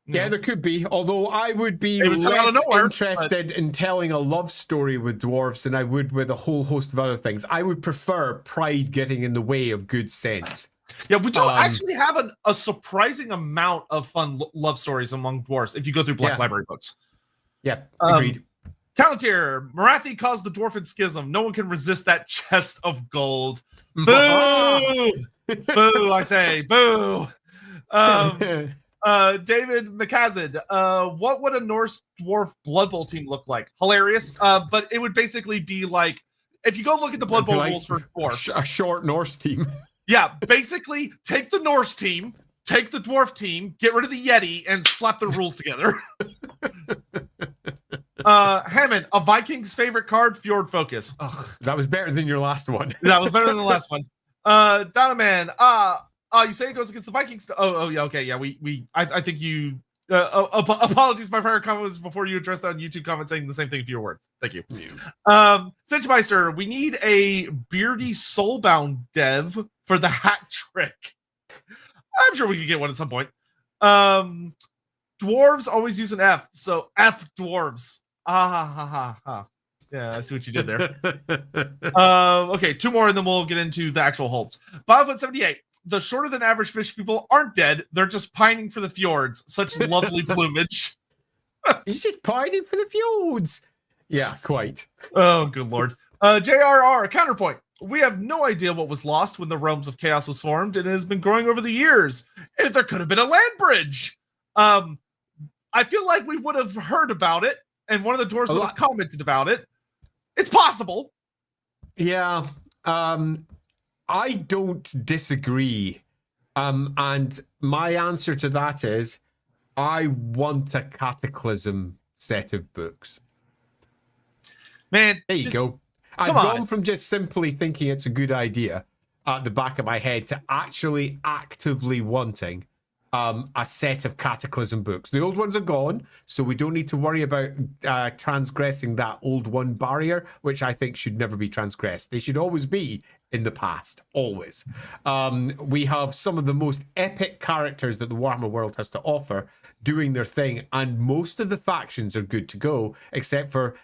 Yeah, there could be. Although I would be less interested in telling a love story with dwarves than I would with a whole host of other things. I would prefer pride getting in the way of good sense. Yeah, we do actually have a surprising amount of fun love stories among dwarves if you go through Black Library books. Yeah, agreed. Calentier, Marathi caused the dwarfen schism. No one can resist that chest of gold. Boo! Boo, I say. Boo! David McCazid, what would a Norse dwarf Blood Bowl team look like? Hilarious. But it would basically be like, if you go look at the Blood Bowl rules for dwarfs. A short Norse team. Yeah, basically take the Norse team, take the dwarf team, get rid of the Yeti, and slap the rules together. Hammond, a Viking's favorite card, Fjord Focus. Ugh. That was better than your last one. That was better than the last one. Donovan, you say it goes against the Vikings. Oh, yeah, okay, yeah. I think you. Apologies, my prior comment was before you addressed that on YouTube comment saying the same thing with your words. Thank you. Cinchmeister, we need a beardy soulbound dev for the hat trick. I'm sure we could get one at some point. Dwarves always use an F, so F dwarves. Yeah, I see what you did there. Okay, two more and then we'll get into the actual holds. 5'78". The shorter than average fish people aren't dead. They're just pining for the fjords. Such lovely plumage. He's just pining for the fjords. Yeah, quite. Oh, good lord. JRR, counterpoint. We have no idea what was lost when the Realms of Chaos was formed, and it has been growing over the years. If there could have been a land bridge. I feel like we would have heard about it, and one of the dwarves would have commented about it. It's possible. Yeah. I don't disagree. And my answer to that is I want a Cataclysm set of books. Man, there you go. I've gone from just simply thinking it's a good idea at the back of my head to actually actively wanting a set of Cataclysm books. The old ones are gone, so we don't need to worry about transgressing that old one barrier, which I think should never be transgressed. They should always be in the past, always. We have some of the most epic characters that the Warhammer world has to offer doing their thing, and most of the factions are good to go, except for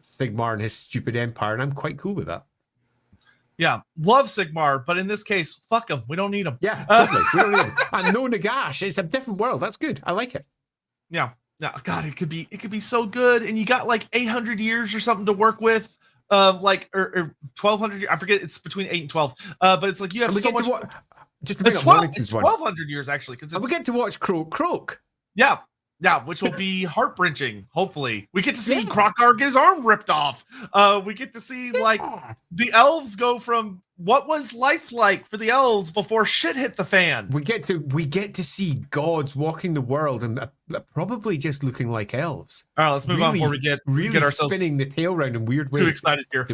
Sigmar and his stupid empire, and I'm quite cool with that. Yeah, love Sigmar, but in this case, fuck him. We don't need him. Yeah, totally. We don't need him. And no Nagash. It's a different world. That's good. I like it. Yeah. God, it could be so good. And you got like 800 years or something to work with. Or 1200. I forget. It's between 8 and 12. But it's like you have so much. Just to bring up 1200 years actually, because we get to watch Croak. Yeah. Yeah, which will be heart-wrenching, hopefully. We get to see Krokar get his arm ripped off. We get to see, like, the elves go from what was life like for the elves before shit hit the fan. We get to see gods walking the world and probably just looking like elves. All right, let's move on before we get ourselves spinning the tail round in weird ways. Too excited here.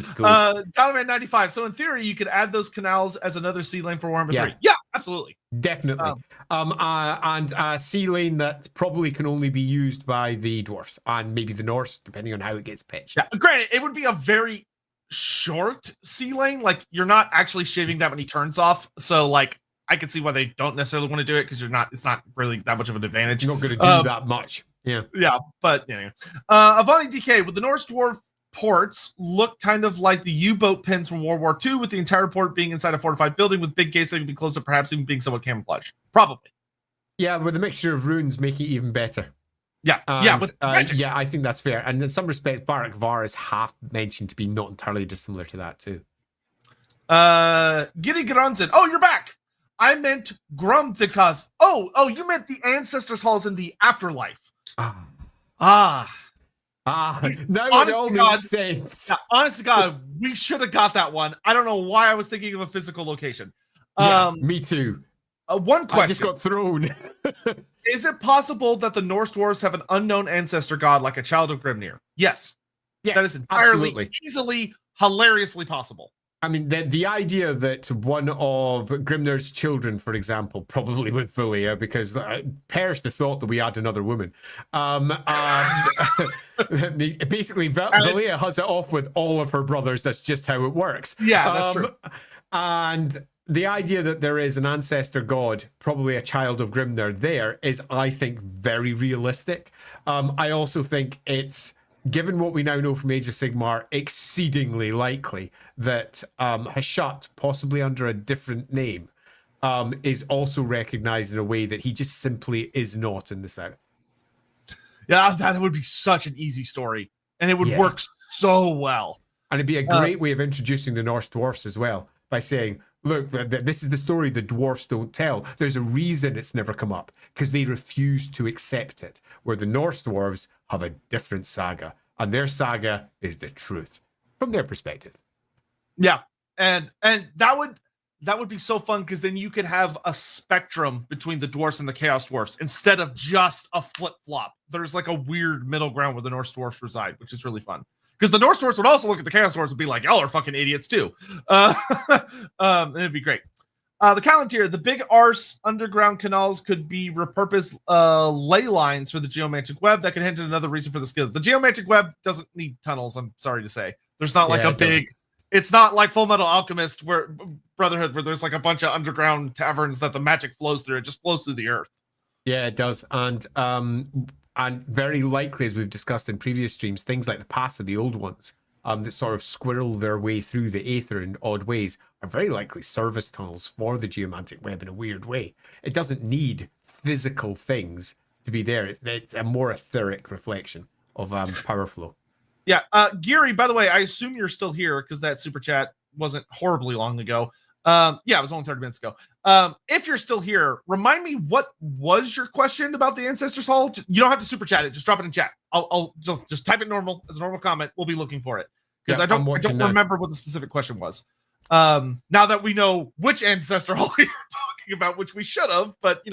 Donovan 95. So in theory, you could add those canals as another sea lane for Warhammer 3. Yeah, absolutely. Definitely. And a sea lane that probably can only be used by the dwarfs and maybe the Norse, depending on how it gets pitched. Yeah, granted, it would be a very short sea lane. Like, you're not actually shaving that many turns off. So, like, I can see why they don't necessarily want to do it, because it's not really that much of an advantage. You're not going to do that much. Yeah. Yeah, but anyway. Avani DK, with the Norse dwarf ports look kind of like the U-boat pins from World War II, with the entire port being inside a fortified building with big gates that can be closed up, perhaps even being somewhat camouflaged. Probably. Yeah, with a mixture of runes make it even better. Yeah, I think that's fair. And in some respects, Barak Var is half mentioned to be not entirely dissimilar to that too. Giddy Gronzin. Oh, you're back. I meant Grumthikas. Oh, you meant the ancestors' halls in the afterlife. Now it all makes sense. Yeah, honest to God, we should have got that one. I don't know why I was thinking of a physical location. Me too. One question. I just got thrown. Is it possible that the Norse dwarves have an unknown ancestor god like a child of Grimnir? Yes. That is entirely, easily, hilariously possible. I mean, the idea that one of Grimnir's children, for example, probably with Valia, because perish the thought that we add another woman. Basically, Valia has it off with all of her brothers. That's just how it works. Yeah, that's true. And the idea that there is an ancestor god, probably a child of Grimnir there, is, I think, very realistic. I also think it's, given what we now know from Age of Sigmar, exceedingly likely that Hashat, possibly under a different name, is also recognized in a way that he just simply is not in the South. Yeah, that would be such an easy story, and it would work so well. And it'd be a great way of introducing the Norse dwarfs as well, by saying, look, this is the story the dwarfs don't tell. There's a reason it's never come up, because they refuse to accept it, where the Norse dwarves have a different saga, and their saga is the truth from their perspective. Yeah, and that would be so fun, because then you could have a spectrum between the dwarfs and the chaos dwarfs instead of just a flip-flop. There's like a weird middle ground where the Norse dwarfs reside, which is really fun. Because the Norse dwarfs would also look at the chaos dwarfs and be like, y'all are fucking idiots too. It'd be great. The Callantir, the big arse underground canals could be repurposed ley lines for the geomantic web that could hint at another reason for the skills. The geomantic web doesn't need tunnels, I'm sorry to say. There's not like it's not like Full Metal Alchemist Brotherhood, where there's like a bunch of underground taverns that the magic flows through. It just flows through the earth. Yeah, it does. And very likely, as we've discussed in previous streams, things like the Pass of the Old Ones, that sort of squirrel their way through the aether in odd ways, are very likely service tunnels for the geomantic web in a weird way. It doesn't need physical things to be there. It's a more etheric reflection of power flow. Yeah. Geary, by the way, I assume you're still here, because that super chat wasn't horribly long ago. It was only 30 minutes ago. If you're still here, remind me, what was your question about the Ancestors Hall? You don't have to super chat it. Just drop it in chat. I'll just type it normal as a normal comment. We'll be looking for it, because I don't remember what the specific question was. Now that we know which Ancestor Hall you're talking about, which we should have, but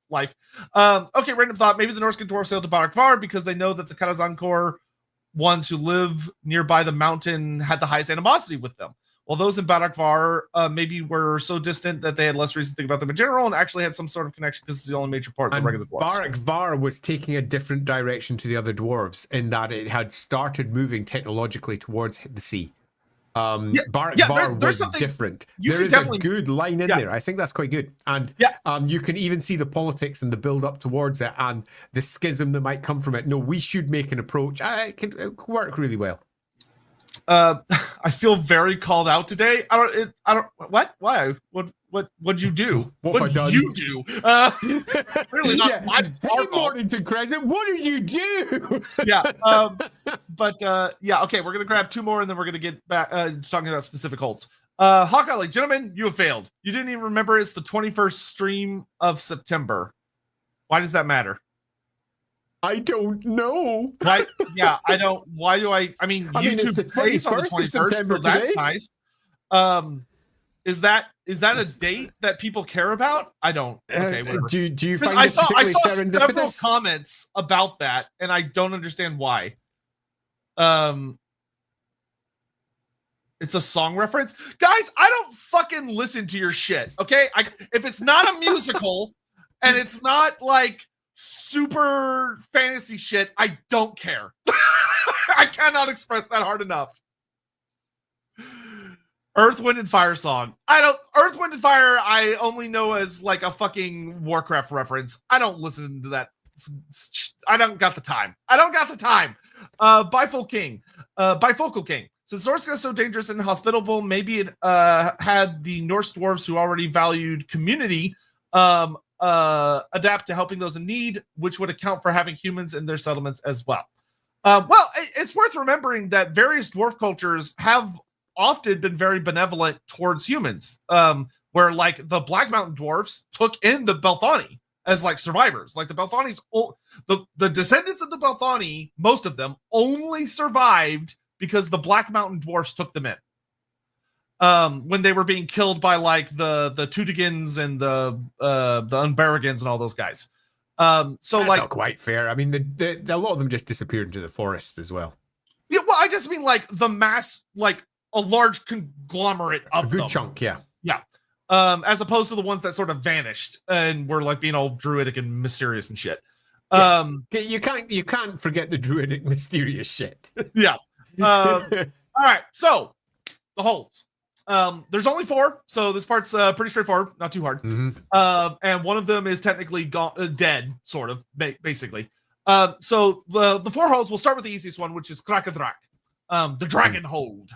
life. Okay, random thought. Maybe the Norse can dwarf sail to Barak Var because they know that the Karazankor ones who live nearby the mountain had the highest animosity with them. while those in Barakvar maybe were so distant that they had less reason to think about them in general and actually had some sort of connection because it's the only major part of the regular dwarfs. Barakvar was taking a different direction to the other dwarves in that it had started moving technologically towards the sea. Barakvar was different. There is a good line in there. I think that's quite good. And you can even see the politics and the build up towards it and the schism that might come from it. No, we should make an approach. It could work really well. I feel very called out today. I don't. What? Why? What'd you do? What did you do? It's really not my fault. Mornington Crescent, what did you do? Okay, we're gonna grab two more and then we're gonna get back talking about specific holds. Hawkeye, like, gentlemen, you have failed. You didn't even remember it's the 21st stream of September. Why does that matter? I don't know. Right? Yeah, I don't. Why do I mean, YouTube plays on the 21st, so that's nice. Is that a date that people care about? I don't. Okay, whatever. Do you find I saw several comments about that, and I don't understand why. It's a song reference, guys. I don't fucking listen to your shit. Okay, if it's not a musical and it's not like super fantasy shit, I don't care. I cannot express that hard enough. Earth, Wind, and Fire song. Earth, Wind, and Fire, I only know as like a fucking Warcraft reference. I don't listen to that. I don't got the time. Bifocal King. Since Norsca is so dangerous and hospitable, maybe it had the Norse dwarves who already valued community adapt to helping those in need, which would account for having humans in their settlements as well. It's worth remembering that various dwarf cultures have often been very benevolent towards humans, where like the Black Mountain dwarfs took in the Belthani as like survivors. Like the Belthani's, the descendants of the Belthani, most of them only survived because the Black Mountain dwarfs took them in. When they were being killed by like the Tutigans and the Unbarragans and all those guys. That's like not quite fair. I mean, a lot of them just disappeared into the forest as well. Yeah, well, I just mean like the mass, like a large conglomerate of them. A good chunk, yeah. As opposed to the ones that sort of vanished and were like being all druidic and mysterious and shit. You can't forget the druidic mysterious shit. Yeah. All right, so the holds. There's only 4, so this part's pretty straightforward, not too hard. And one of them is technically dead, sort of, basically. So the 4 holds, we'll start with the easiest one, which is Krakadrak, the dragon hold.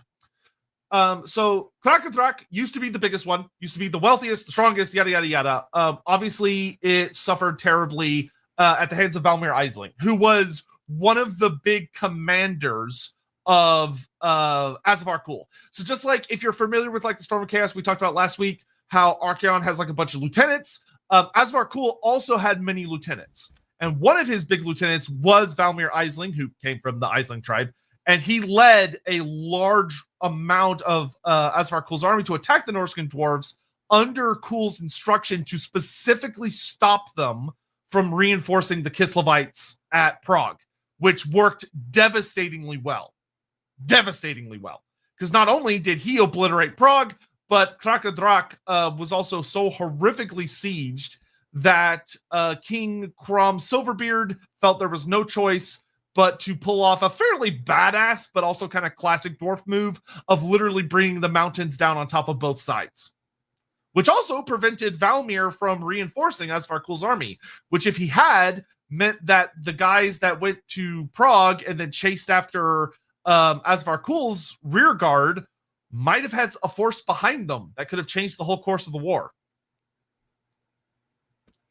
So Krakadrak used to be the biggest one, used to be the wealthiest, the strongest, yada, yada, yada. Obviously, it suffered terribly at the hands of Valmir Aisling, who was one of the big commanders of Azavar Kul. So just like if you're familiar with like the Storm of Chaos we talked about last week, how Archaon has like a bunch of lieutenants, Azavar Kul also had many lieutenants. And one of his big lieutenants was Valmir Aisling, who came from the Aisling tribe. And he led a large amount of Azavar Kul's army to attack the Norscan dwarves under Kul's instruction to specifically stop them from reinforcing the Kislevites at Prague, which worked devastatingly well. Because not only did he obliterate Prague, but Krakadrak was also so horrifically sieged that King Crom Silverbeard felt there was no choice but to pull off a fairly badass, but also kind of classic dwarf move of literally bringing the mountains down on top of both sides. Which also prevented Valmir from reinforcing Azavar Kul's army, which if he had, meant that the guys that went to Prague and then chased after Azavar Kul's rear guard might have had a force behind them that could have changed the whole course of the war.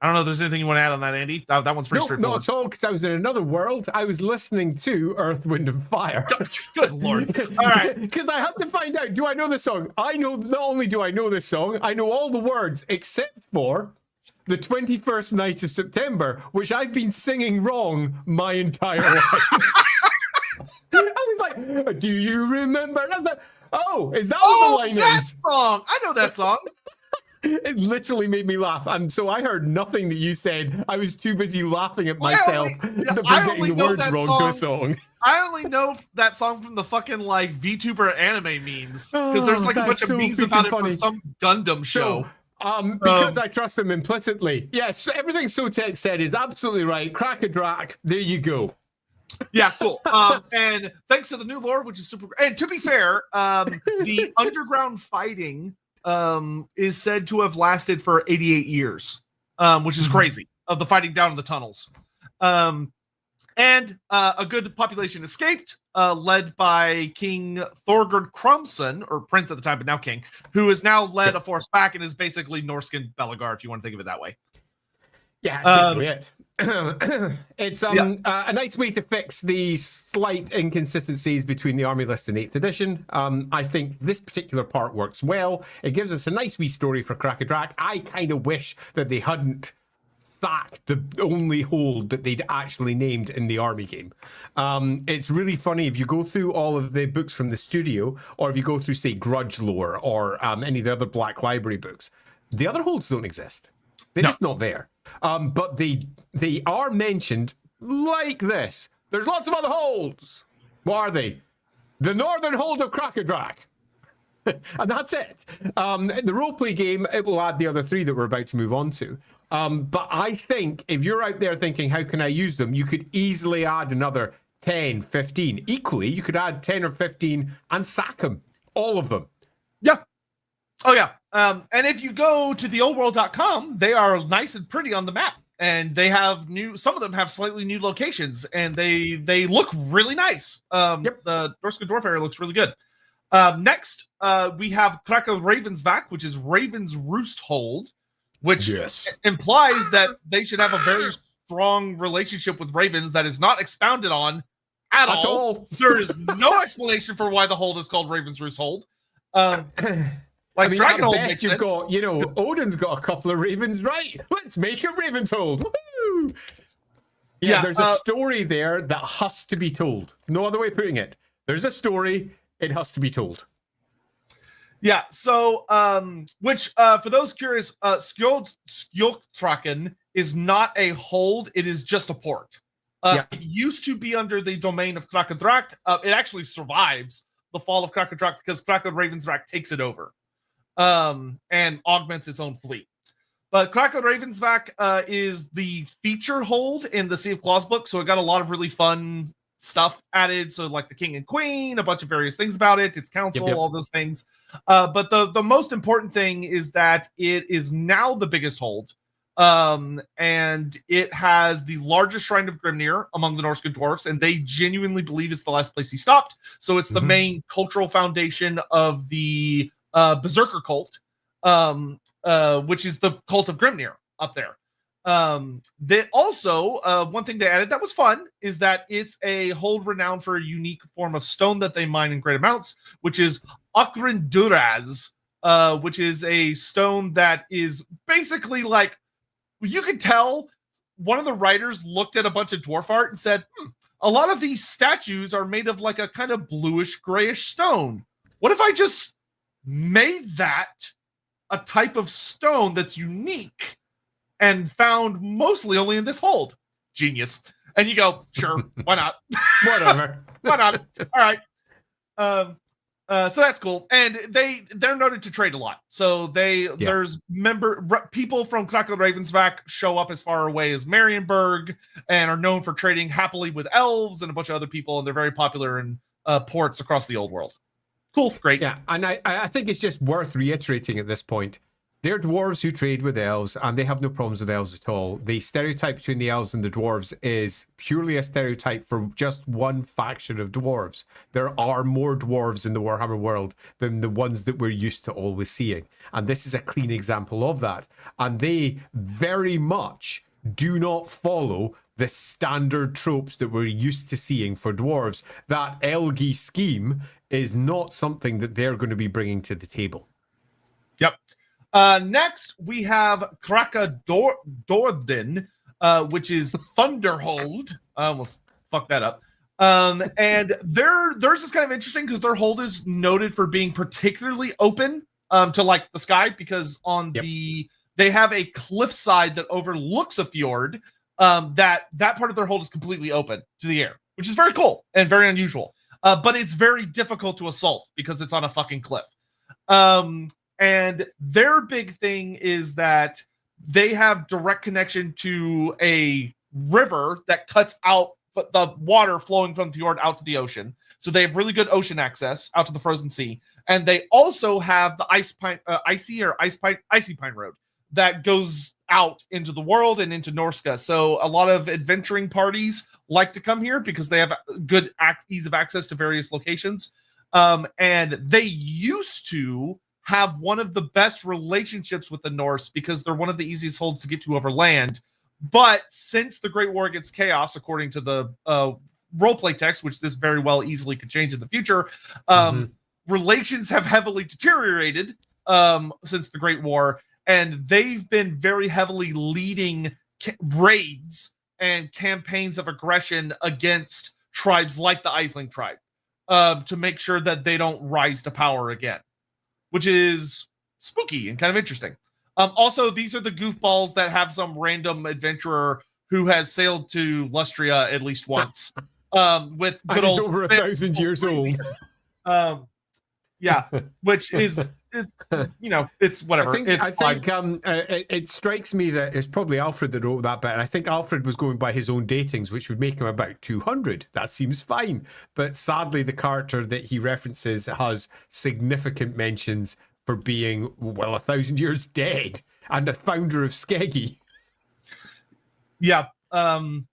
I don't know if there's anything you want to add on that, Andy. That one's pretty straightforward. Not at all, because I was in another world. I was listening to Earth, Wind, and Fire. Good Lord. All right. Because I had to find out, do I know this song? I know, not only do I know this song, I know all the words except for the 21st night of September, which I've been singing wrong my entire life. I was like, do you remember? And I was like, oh, is that what the line that is? Song. I know that song. It literally made me laugh. And so I heard nothing that you said. I was too busy laughing at myself for getting the words wrong to a song. I only know that song from the fucking like VTuber anime memes because there's like a bunch of memes about it for some Gundam show. Because I trust him implicitly. Yes, everything Sotek said is absolutely right. Crack a drac. There you go. Yeah, cool. And thanks to the new lore, which is super. And to be fair, the underground fighting is said to have lasted for 88 years, which is crazy. Of the fighting down in the tunnels. And a good population escaped, led by King Thorgerd Crumson, or Prince at the time, but now King, who has now led a force back and is basically Norscan Belagar, if you want to think of it that way. Yeah, basically it. It's a nice way to fix the slight inconsistencies between the army list and 8th edition. I think this particular part works well. It gives us a nice wee story for Crack-a-Drac. I kind of wish that they hadn't sacked the only hold that they'd actually named in the army game. It's really funny if you go through all of the books from the studio, or if you go through, say, Grudge lore, or any of the other Black Library books, the other holds don't exist. They're just not there. But they are mentioned like this. There's lots of other holds. What are they? The Northern Hold of Crack-a-Drac. And that's it. In the roleplay game, it will add the other 3 that we're about to move on to. But I think if you're out there thinking, how can I use them? You could easily add another 10, 15. Equally, you could add 10 or 15 and sack them. All of them. Yeah. Oh, yeah. And if you go to theoldworld.com, they are nice and pretty on the map. And they have some of them have slightly new locations, and they look really nice. The Norsca Dwarf area looks really good. Next, we have Kraka Ravensvac, which is Raven's Roost Hold, which implies that they should have a very strong relationship with ravens that is not expounded on at all. There is no explanation for why the hold is called Raven's Roost Hold. Like, I mean, Dragonhold makes sense. Got, Odin's got a couple of ravens, right? Let's make a Raven's Hold. Woo! Yeah, there's a story there that has to be told. No other way of putting it. There's a story, it has to be told. Yeah, so, which, for those curious, Skjoltraken is not a hold, it is just a port. It used to be under the domain of Crack-a-Drac. It actually survives the fall of Crack-a-Drac because Crack-a-Ravensvac takes it over. And augments its own fleet. But Kraka-Ravensvac is the featured hold in the Sea of Claws book, so it got a lot of really fun stuff added. So like the King and Queen, a bunch of various things about it, its council, all those things. But the most important thing is that it is now the biggest hold. And it has the largest shrine of Grimnir among the Norsca dwarfs, and they genuinely believe it's the last place he stopped. So it's the main cultural foundation of the Berserker cult, which is the cult of Grimnir up there. They also, one thing they added that was fun is that it's a hold renowned for a unique form of stone that they mine in great amounts, which is Okrinduraz, which is a stone that is basically like, you could tell one of the writers looked at a bunch of dwarf art and said, a lot of these statues are made of like a kind of bluish grayish stone. What if I just made that a type of stone that's unique and found mostly only in this hold? Genius. And you go, sure, why not? Whatever. Why not? All right. So that's cool. And they're noted to trade a lot. So there's people from Kraka Ravensvac show up as far away as Marienburg and are known for trading happily with elves and a bunch of other people, and they're very popular in ports across the old world. Cool, great. Yeah, and I think it's just worth reiterating at this point. They're dwarves who trade with elves, and they have no problems with elves at all. The stereotype between the elves and the dwarves is purely a stereotype for just one faction of dwarves. There are more dwarves in the Warhammer world than the ones that we're used to always seeing. And this is a clean example of that. And they very much do not follow the standard tropes that we're used to seeing for dwarves. That Elgi scheme is not something that they're going to be bringing to the table. Yep. Next, we have Kraka Dordin, which is Thunderhold. I almost fucked that up. And theirs is kind of interesting because their hold is noted for being particularly open to like the sky, because on they have a cliffside that overlooks a fjord. That part of their hold is completely open to the air. which is very cool and very unusual. But it's very difficult to assault because it's on a fucking cliff. And their big thing is that they have direct connection to a river that cuts out the water flowing from the fjord out to the ocean. So they have really good ocean access out to the frozen sea. And they also have the icy pine road that goes out into the world and into Norsca. So a lot of adventuring parties like to come here because they have good ease of access to various locations. And they used to have one of the best relationships with the Norse because they're one of the easiest holds to get to over land. But since the Great War Against Chaos, according to the roleplay text, which this very well easily could change in the future, relations have heavily deteriorated since the Great War, and they've been very heavily leading raids and campaigns of aggression against tribes like the Aisling tribe to make sure that they don't rise to power again, which is spooky and kind of interesting. Also, these are the goofballs that have some random adventurer who has sailed to Lustria at least once with good old over 1,000 years old. Yeah, which is, it's whatever. I think it strikes me that it's probably Alfred that wrote that bit. And I think Alfred was going by his own datings, which would make him about 200. That seems fine. But sadly, the character that he references has significant mentions for being, 1,000 years dead and the founder of Skeggy. Yeah. And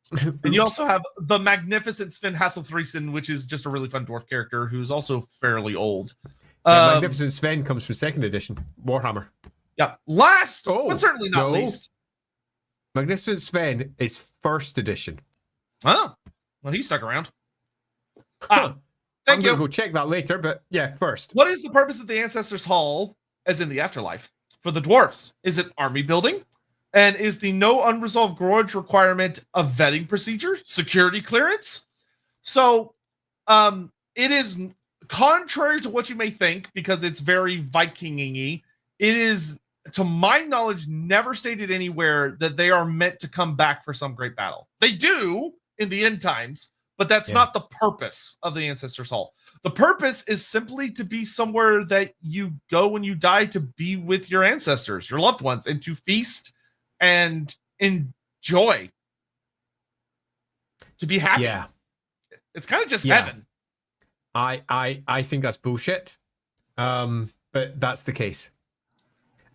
you also have the magnificent Sven Hasselfriesen, which is just a really fun dwarf character who's also fairly old. Magnificent Sven comes from 2nd edition, Warhammer. Yeah. Last, but certainly not least. Magnificent Sven is 1st edition. Oh, well, he stuck around. I'm going to go check that later, but yeah, first. What is the purpose of the Ancestors' Hall, as in the afterlife, for the dwarfs? Is it army building? And is the no unresolved grudge requirement a vetting procedure? Security clearance? So, it is contrary to what you may think, because it's very Viking-y. It is, to my knowledge, never stated anywhere that they are meant to come back for some great battle. They do in the end times, but that's not the purpose of the Ancestors' Hall. The purpose is simply to be somewhere that you go when you die to be with your ancestors, your loved ones, and to feast and enjoy. To be happy. Yeah. It's kind of just heaven. I think that's bullshit. But that's the case.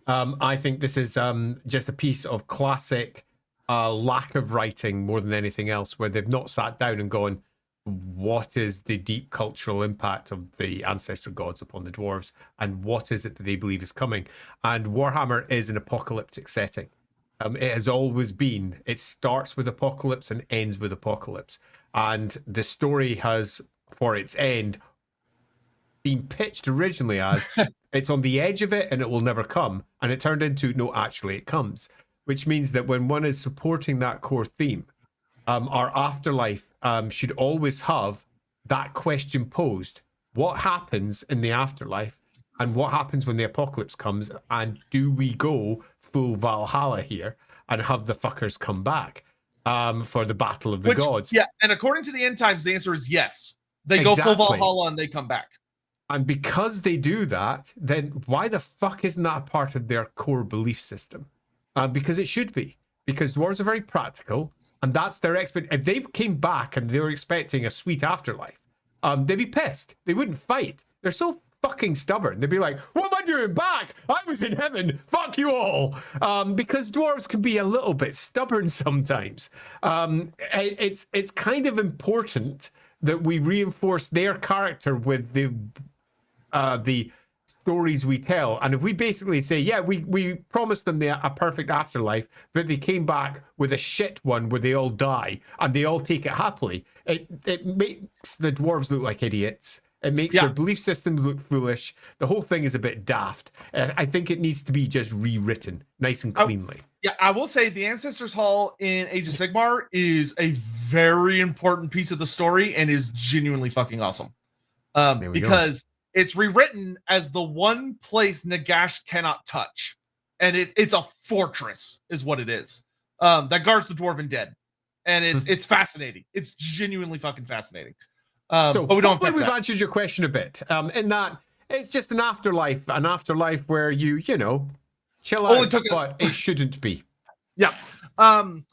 I think this is just a piece of classic lack of writing more than anything else, where they've not sat down and gone, what is the deep cultural impact of the ancestor gods upon the dwarves, and what is it that they believe is coming? And Warhammer is an apocalyptic setting. It has always been. It starts with apocalypse and ends with apocalypse. And the story has, for its end, been pitched originally as it's on the edge of it and it will never come. And it turned into, no, actually it comes. Which means that when one is supporting that core theme, our afterlife should always have that question posed. What happens in the afterlife, and what happens when the apocalypse comes, and do we go full Valhalla here and have the fuckers come back for the battle of the gods? Yeah, and according to the end times, the answer is yes. They go full Valhalla and they come back. And because they do that, then why the fuck isn't that a part of their core belief system? Because it should be. Because dwarves are very practical, and that's their expectation. If they came back and they were expecting a sweet afterlife, they'd be pissed. They wouldn't fight. They're so fucking stubborn. They'd be like, what am I doing back? I was in heaven. Fuck you all. Because dwarves can be a little bit stubborn sometimes. It's kind of important that we reinforce their character with the stories we tell. And if we basically say, yeah, we promised them a perfect afterlife, but they came back with a shit one where they all die and they all take it happily, it makes the dwarves look like idiots. It makes their belief systems look foolish. The whole thing is a bit daft. I think it needs to be just rewritten nice and cleanly. I will say the Ancestors Hall in Age of Sigmar is a very important piece of the story and is genuinely fucking awesome. Because it's rewritten as the one place Nagash cannot touch. And it's a fortress is what it is. That guards the Dwarven Dead. and it's fascinating. It's genuinely fucking fascinating. So but we don't hopefully have we've answered your question a bit. In that it's just an afterlife where you know, chill Only out, took us- but it shouldn't be. Yeah. On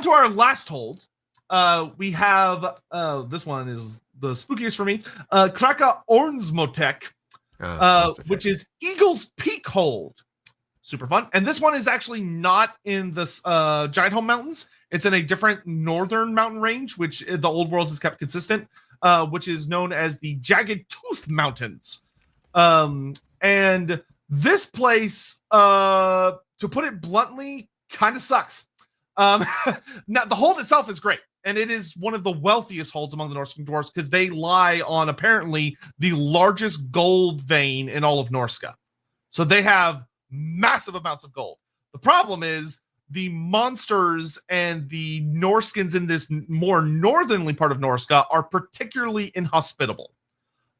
to our last hold. We have this one is the spookiest for me. Kraka Ornsmotek, which is Eagle's Peak hold. Super fun. And this one is actually not in this Giant Home Mountains. It's in a different northern mountain range, which the Old World has kept consistent, which is known as the Jagged Tooth Mountains. And this place, to put it bluntly, kind of sucks. Now, the hold itself is great. And it is one of the wealthiest holds among the Norse dwarfs because they lie on apparently the largest gold vein in all of Norsca. So they have massive amounts of gold. The problem is the monsters and the Norskins in this more northernly part of Norsca are particularly inhospitable.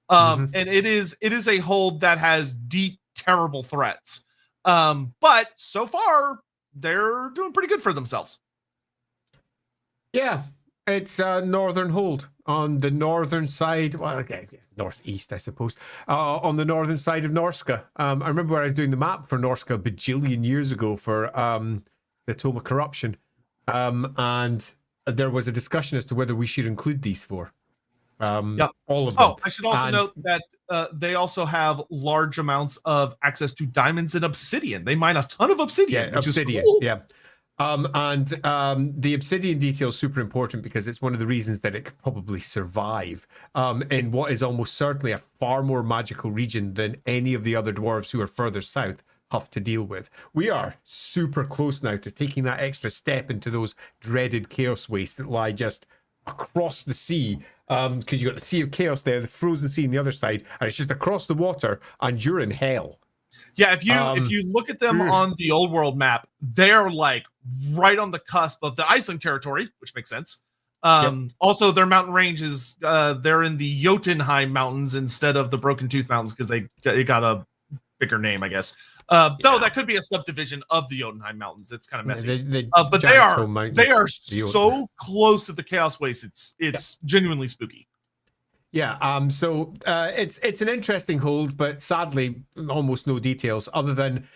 And it is a hold that has deep, terrible threats. But so far, they're doing pretty good for themselves. Yeah, it's a northern hold on the northern side. Well, okay, northeast, I suppose. On the northern side of Norsca. I remember when I was doing the map for Norsca a bajillion years ago for the Tome of Corruption, and there was a discussion as to whether we should include these four. All of them. Oh, I should also note that they also have large amounts of access to diamonds and obsidian. They mine a ton of obsidian, which is cool. Yeah. The obsidian detail is super important because it's one of the reasons that it could probably survive in what is almost certainly a far more magical region than any of the other dwarves who are further south have to deal with. We are super close now to taking that extra step into those dreaded chaos wastes that lie just across the sea, because you've got the Sea of Chaos there, the frozen sea on the other side, and it's just across the water, and you're in hell. Yeah, if you look at them on the Old World map, they're like right on the cusp of the Iceland territory, which makes sense. Also, their mountain range is they're in the Jotunheim Mountains instead of the Broken Tooth Mountains because they got a bigger name, I guess. Though that could be a subdivision of the Jotunheim Mountains. It's kind of messy. But they are so close to the Chaos Waste. It's genuinely spooky. Yeah, so it's an interesting hold, but sadly, almost no details other than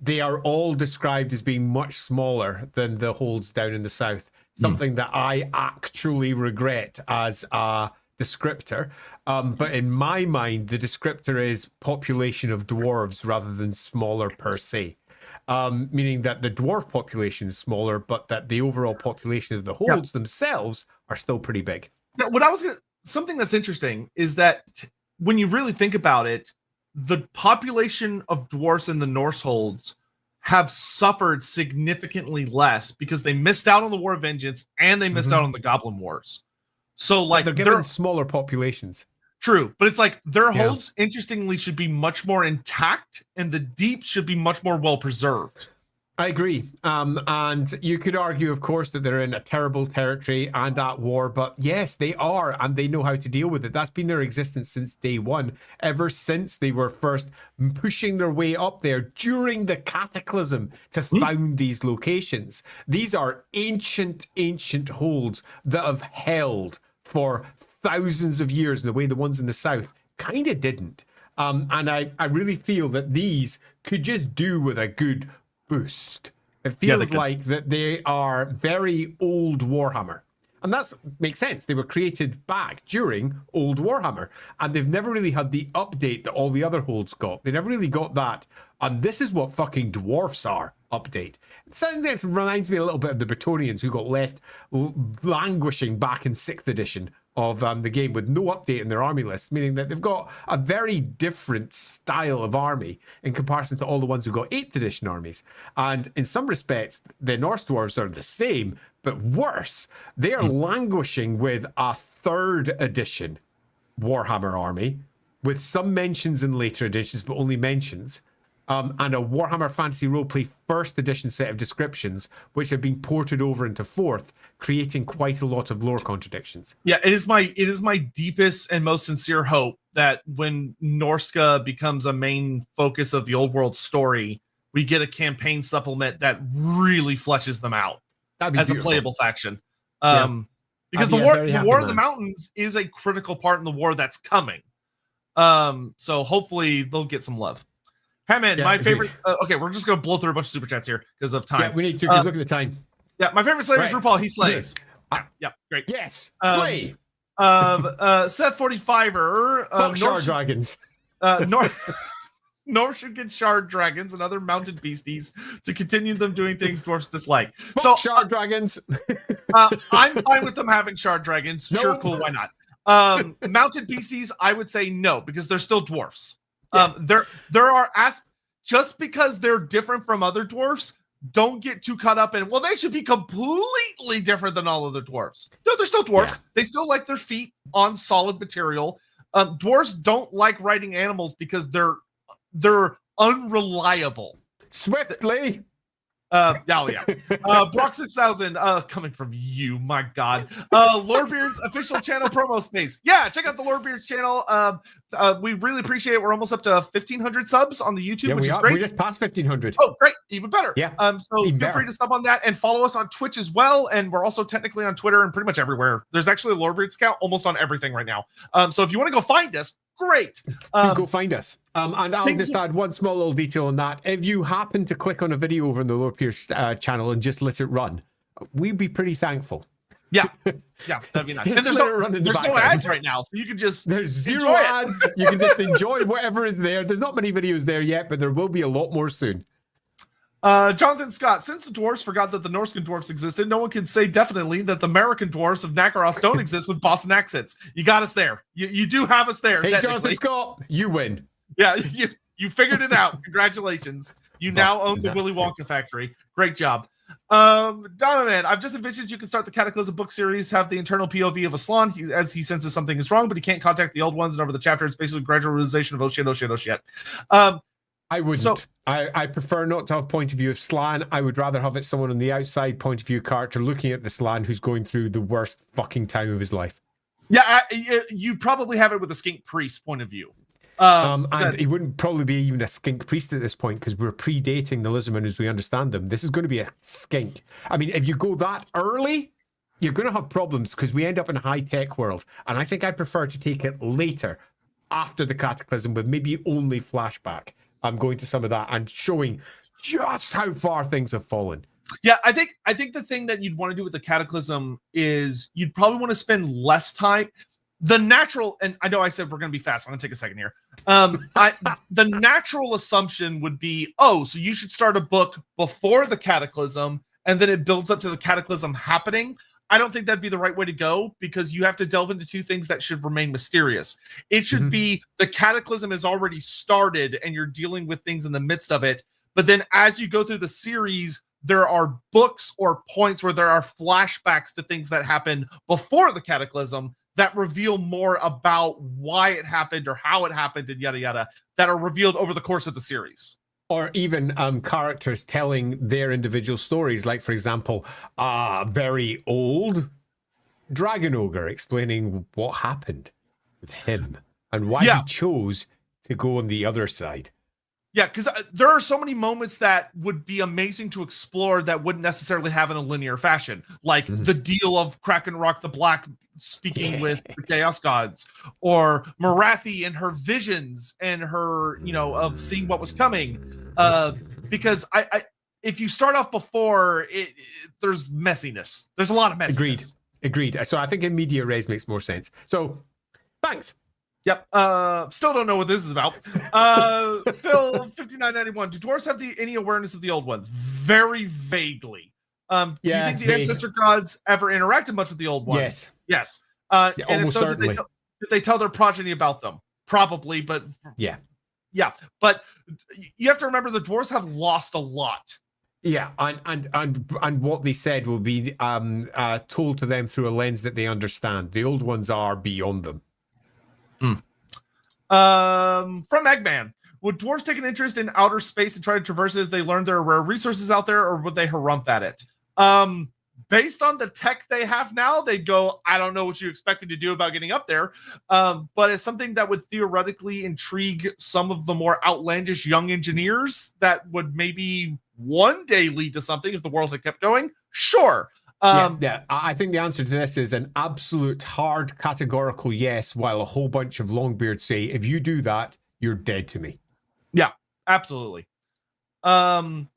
they are all described as being much smaller than the holds down in the south. Something that I actually regret as a descriptor. But in my mind, the descriptor is population of dwarves rather than smaller per se. Meaning that the dwarf population is smaller, but that the overall population of the holds themselves are still pretty big. Now, something that's interesting is that when you really think about it, the population of dwarfs in the Norse holds have suffered significantly less because they missed out on the War of Vengeance and they missed out on the Goblin Wars. So, like, they're given smaller populations. True, but it's like their holds, interestingly, should be much more intact, and the deep should be much more well preserved. I agree. And you could argue, of course, that they're in a terrible territory and at war, but yes, they are, and they know how to deal with it. That's been their existence since day one, ever since they were first pushing their way up there during the cataclysm to found these locations. These are ancient holds that have held for thousands of years in the way the ones in the south kind of didn't. And I really feel that these could just do with a good boost. It feels like that they are very old Warhammer. And that makes sense. They were created back during old Warhammer. And they've never really had the update that all the other holds got. They never really got that. And this is what fucking dwarfs are, update. It reminds me a little bit of the Bretonnians who got left languishing back in 6th edition of the game with no update in their army list, meaning that they've got a very different style of army in comparison to all the ones who got 8th edition armies. And in some respects, the Norse dwarves are the same, but worse. They are languishing with a 3rd edition Warhammer army, with some mentions in later editions, but only mentions. And a Warhammer Fantasy Roleplay 1st edition set of descriptions, which have been ported over into 4th, creating quite a lot of lore contradictions. Yeah, it is my deepest and most sincere hope that when Norsca becomes a main focus of the Old World story, we get a campaign supplement that really fleshes them out. That'd be as beautiful. a playable faction. Because I'd be a very the happy War of the man. Mountains is a critical part in the war that's coming. So hopefully they'll get some love. Hammond, Yeah, my agreed. favorite. Okay, we're just gonna blow through a bunch of super chats here because of time. Yeah, we need to, because look at the time. Yeah, my favorite slave is Right. RuPaul. He slays. Yes. Yeah, great. Yes, Um, play. Seth 45er. Shard dragons. Norse should get shard dragons and other mounted beasties to continue them doing things dwarfs dislike. So Shard dragons. I'm fine with them having shard dragons. No. Sure, cool, why not? Mounted beasties, I would say no, because they're still dwarfs. Yeah. There are just because they're different from other dwarfs, don't get too caught up in, well, they should be completely different than all other dwarfs. No, they're still dwarfs. Yeah. They still like their feet on solid material. Dwarfs don't like riding animals because they're unreliable. Swiftly. Brock 6000 coming from you, my god. Lorebeards official channel promo space. Yeah, check out the Lorebeards channel. We really appreciate it. We're almost up to 1,500 subs on the YouTube, which is great. We just passed 1,500. Oh, great, even better. Yeah, so feel free to sub on that and follow us on Twitch as well. And we're also technically on Twitter and pretty much everywhere. There's actually a Lorebeards account almost on everything right now. So if you want to go find us, great. Go find us. And I'll just add one small little detail on that. If you happen to click on a video over on the Lorebeards channel and just let it run, we'd be pretty thankful. Yeah, that'd be nice. And there's no ads right now, so you can just there's zero ads. You can just enjoy whatever is there. There's not many videos there yet, but there will be a lot more soon. Jonathan Scott, since the dwarfs forgot that the Norscan dwarfs existed, no one can say definitely that the American dwarfs of Nakaroth don't exist with Boston accents. You got us there. You do have us there. Hey, Jonathan Scott, you win. Yeah, you figured it out. Congratulations. You now own the Willy Wonka factory. Great job. Donovan, I've just envisioned you can start the Cataclysm book series, have the internal POV of Aslan as he senses something is wrong, but he can't contact the old ones, and over the chapter, it's basically gradual realization of oh shit. I wouldn't. I prefer not to have point of view of Slan. I would rather have it someone on the outside point of view character looking at the Slan who's going through the worst fucking time of his life. Yeah, you probably have it with a skink priest point of view. And he wouldn't probably be even a skink priest at this point because we're predating the lizardmen as we understand them. This is going to be a skink. I mean, if you go that early, you're going to have problems because we end up in a high-tech world. And I think I'd prefer to take it later, after the Cataclysm, with maybe only flashback. I'm going to some of that and showing just how far things have fallen. Yeah, I think the thing that you'd want to do with the Cataclysm is you'd probably want to spend less time. The natural, and I know I said we're going to be fast. I'm going to take a second here. The natural assumption would be, so you should start a book before the Cataclysm, and then it builds up to the Cataclysm happening. I don't think that'd be the right way to go because you have to delve into two things that should remain mysterious. It should be the Cataclysm has already started, and you're dealing with things in the midst of it. But then as you go through the series, there are books or points where there are flashbacks to things that happened before the Cataclysm that reveal more about why it happened or how it happened and yada yada, that are revealed over the course of the series. Or even characters telling their individual stories, like, for example, a very old dragon ogre explaining what happened with him and why he chose to go on the other side. Yeah, because there are so many moments that would be amazing to explore that wouldn't necessarily have in a linear fashion, like the deal of Kraken Rock the Black speaking with the Chaos Gods, or Marathi and her visions and her, of seeing what was coming. Because I if you start off before, there's messiness. There's a lot of messiness. Agreed. So I think in media res makes more sense. So, thanks. Yep. Still don't know what this is about. Phil 5991. Do dwarves have any awareness of the old ones? Very vaguely. Do you think the ancestor gods ever interacted much with the old ones? Yes. And if so, did they tell their progeny about them? Probably, but yeah. But you have to remember the dwarves have lost a lot. Yeah, and what they said will be told to them through a lens that they understand. The old ones are beyond them. From Eggman, would dwarves take an interest in outer space and try to traverse it if they learned there are rare resources out there, or would they harump at it? Based on the tech they have now, they'd go, I don't know what you expect me to do about getting up there. But it's something that would theoretically intrigue some of the more outlandish young engineers that would maybe one day lead to something if the world had kept going. Sure. Yeah. I think the answer to this is an absolute hard categorical yes, while a whole bunch of Longbeards say, if you do that, you're dead to me. Yeah, absolutely. Bloom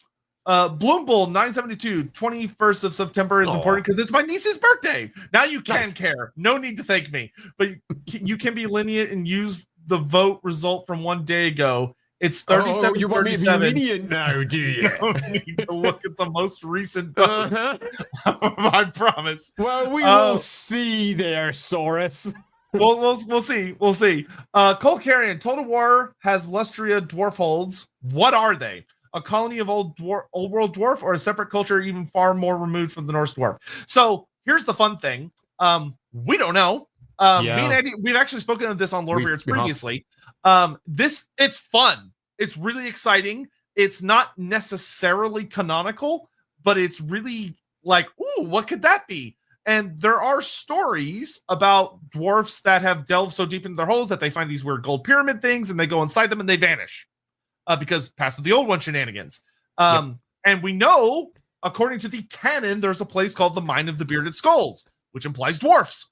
Bull 972, 21st of September is important because it's my niece's birthday. Now you can care. No need to thank me. But you can be lenient and use the vote result from 1 day ago. It's 37. You want me to be lenient now, do you? You don't need to look at the most recent vote. I promise. Well, we will see there, Saurus. We'll see. We'll see. Cole Carrion, Total War has Lustria dwarf holds. What are they? A colony of old world dwarf, or a separate culture even far more removed from the Norse dwarf? So here's the fun thing. We don't know. Me and Andy, we've actually spoken of this on Lorebeards previously. It's fun. It's really exciting. It's not necessarily canonical, but it's really like, ooh, what could that be? And there are stories about dwarfs that have delved so deep into their holes that they find these weird gold pyramid things, and they go inside them and they vanish because Path of the Old One shenanigans. And we know, according to the canon, there's a place called the Mine of the Bearded Skulls, which implies dwarfs.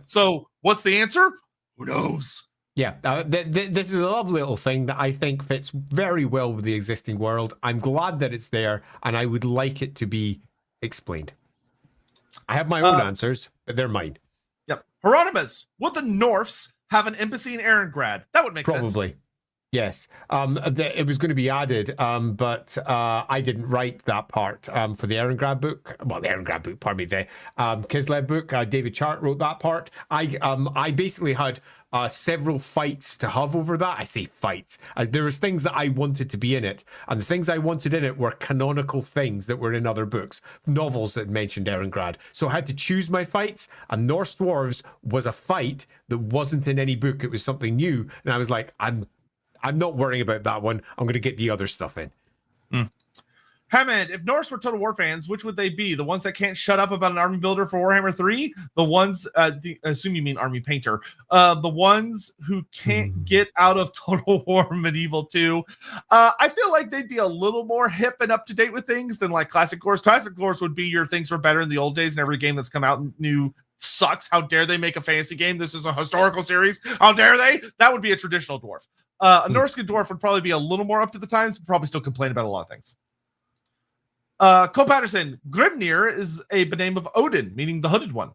So what's the answer? Who knows? Yeah, this is a lovely little thing that I think fits very well with the existing world. I'm glad that it's there, and I would like it to be explained. I have my own answers, but they're mine. Yep. Hieronymus, would the Norse have an embassy in Erengrad? That would make sense. Probably. Yes. It was going to be added, but I didn't write that part for the Erengrad book. Well, the Erengrad book, pardon me, the Kislev book. David Chart wrote that part. I basically had several fights to have over that. I say fights. There was things that I wanted to be in it, and the things I wanted in it were canonical things that were in other books, novels that mentioned Erengrad. So I had to choose my fights, and Norse Dwarves was a fight that wasn't in any book. It was something new, and I was like, I'm not worrying about that one. I'm going to get the other stuff in. Hammond, if Norse were Total War fans, which would they be? The ones that can't shut up about an army builder for Warhammer 3? The ones, I assume you mean army painter. The ones who can't get out of Total War Medieval 2. I feel like they'd be a little more hip and up to date with things than like Classic Wars. Classic Wars would be your things were better in the old days, and every game that's come out new sucks. How dare they make a fantasy game? This is a historical series. How dare they? That would be a traditional dwarf. A Norsca dwarf would probably be a little more up to the times, but probably still complain about a lot of things. Cole Patterson, Grimnir is a name of Odin, meaning the hooded one.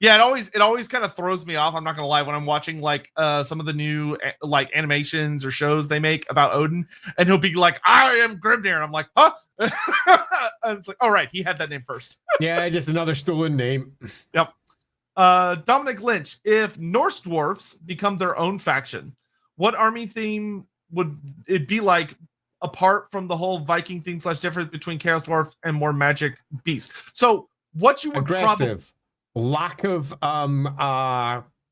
Yeah, it always kind of throws me off. I'm not gonna lie, when I'm watching like some of the new like animations or shows they make about Odin, and he'll be like, "I am Grimnir." I'm like, "Huh?" And it's like, "All right, he had that name first." Yeah, just another stolen name. Yep. Dominic Lynch, if Norse dwarfs become their own faction, what army theme would it be like? Apart from the whole Viking theme / difference between Chaos Dwarf and more magic beast. So what you would aggressive lack of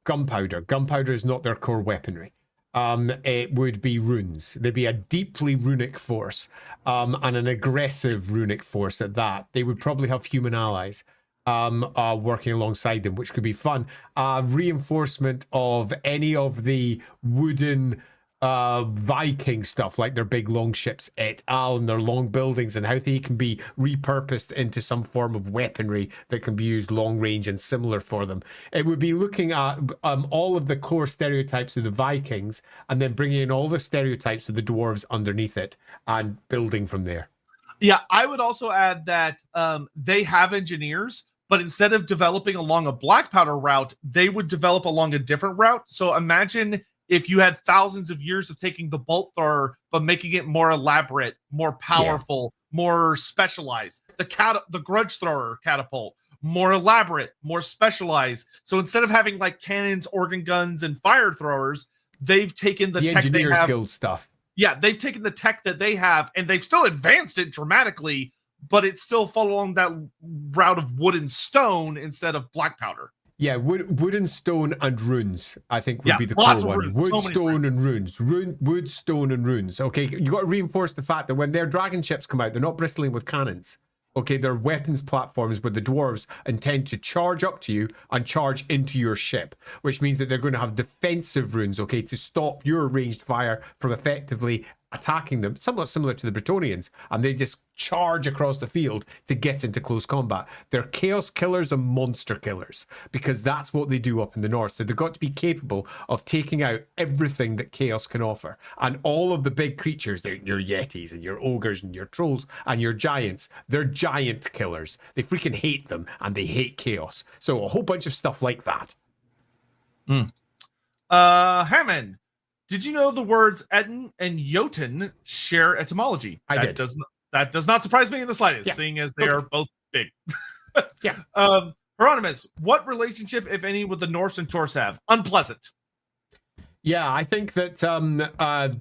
gunpowder. Gunpowder is not their core weaponry. It would be runes. They'd be a deeply runic force, and an aggressive runic force at that. They would probably have human allies working alongside them, which could be fun. Reinforcement of any of the wooden Viking stuff, like their big long ships et al, and their long buildings, and how they can be repurposed into some form of weaponry that can be used long range and similar for them. It would be looking at all of the core stereotypes of the Vikings, and then bringing in all the stereotypes of the dwarves underneath it and building from there. Yeah, I would also add that they have engineers, but instead of developing along a black powder route, they would develop along a different route. So imagine if you had thousands of years of taking the bolt thrower, but making it more elaborate, more powerful, more specialized. The grudge thrower catapult, more elaborate, more specialized. So instead of having like cannons, organ guns, and fire throwers, they've taken the tech they have. Guild stuff. Yeah, they've taken the tech that they have, and they've still advanced it dramatically, but it's still followed along that route of wood and stone instead of black powder. Yeah, wood and stone and runes, I think, would be the core one. Wood, stone, and runes. Wood, stone, and runes. Okay, you got to reinforce the fact that when their dragon ships come out, they're not bristling with cannons. Okay, they're weapons platforms where the dwarves intend to charge up to you and charge into your ship, which means that they're going to have defensive runes, okay, to stop your ranged fire from effectively attacking them, somewhat similar to the Bretonians, and they just charge across the field to get into close combat. They're chaos killers and monster killers, because that's what they do up in the north. So they've got to be capable of taking out everything that chaos can offer. And all of the big creatures, your yetis and your ogres and your trolls and your giants, they're giant killers. They freaking hate them, and they hate chaos. So a whole bunch of stuff like that. Hammond, did you know the words Etten and Jotun share etymology? I did. That does not surprise me in the slightest, seeing as they are both big. Hieronymus, what relationship, if any, would the Norse and Norse have? Unpleasant. Yeah, I think that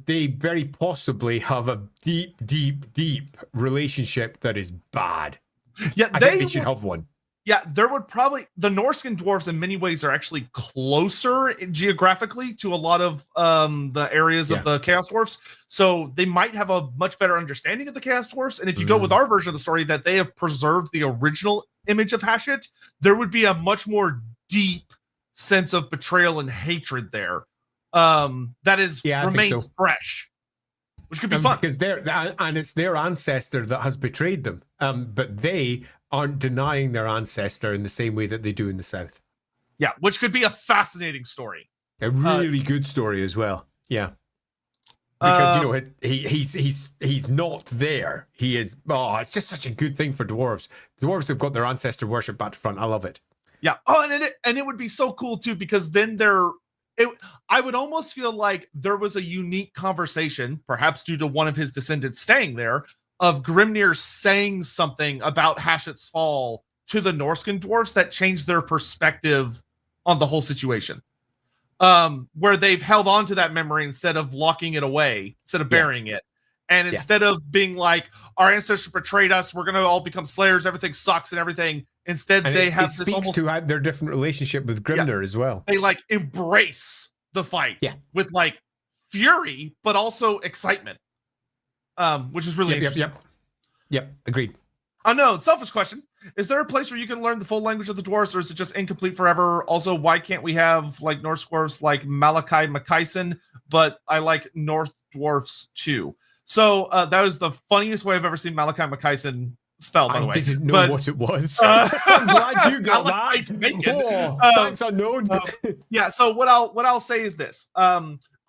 they very possibly have a deep, deep, deep relationship that is bad. Yeah, I think they should have one. Yeah, there would probably, the Norscan dwarves in many ways are actually closer geographically to a lot of the areas of the Chaos Dwarfs. So they might have a much better understanding of the Chaos Dwarfs. And if you go with our version of the story that they have preserved the original image of Hashut, there would be a much more deep sense of betrayal and hatred there that is remains fresh, which could be fun. Because it's their ancestor that has betrayed them. But they aren't denying their ancestor in the same way that they do in the south. Yeah, which could be a fascinating story. A really good story as well. Yeah. Because he's not there. He is. Oh, it's just such a good thing for dwarves. Dwarves have got their ancestor worship back to front. I love it. Yeah. Oh, and it would be so cool too, because then I would almost feel like there was a unique conversation, perhaps due to one of his descendants staying there, of Grimnir saying something about Hashut's fall to the Norscan dwarfs that changed their perspective on the whole situation. Where they've held on to that memory instead of locking it away, instead of burying it. And instead of being like, our ancestors betrayed us, we're going to all become slayers, everything sucks and everything. Instead, they have this almost to their different relationship with Grimnir as well. They like embrace the fight with like fury, but also excitement. Which is really interesting. Yep, agreed. Unknown, selfish question. Is there a place where you can learn the full language of the dwarves, or is it just incomplete forever? Also, why can't we have like Norse dwarves like Malachi Makaisen, but I like North dwarfs too? So that was the funniest way I've ever seen Malachi Makaisen spelled, by the way. I didn't know what it was. I'm glad you got that. Thanks, Unknown. So what I'll say is this.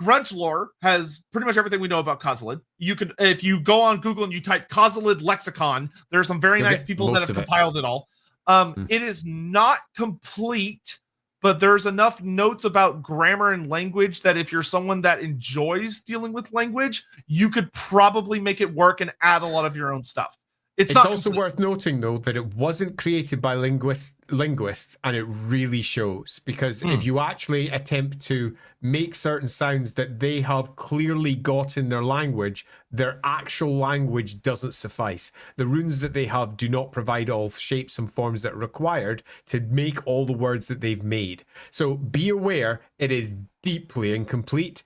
Grudge lore has pretty much everything we know about Kozilid. You could, if you go on Google and you type Kozilid lexicon, there are some very nice people that have compiled it all. It is not complete, but there's enough notes about grammar and language that if you're someone that enjoys dealing with language, you could probably make it work and add a lot of your own stuff. It's also worth noting, though, that it wasn't created by linguists, and it really shows. Because if you actually attempt to make certain sounds that they have clearly got in their language, their actual language doesn't suffice. The runes that they have do not provide all shapes and forms that are required to make all the words that they've made. So be aware, it is deeply incomplete,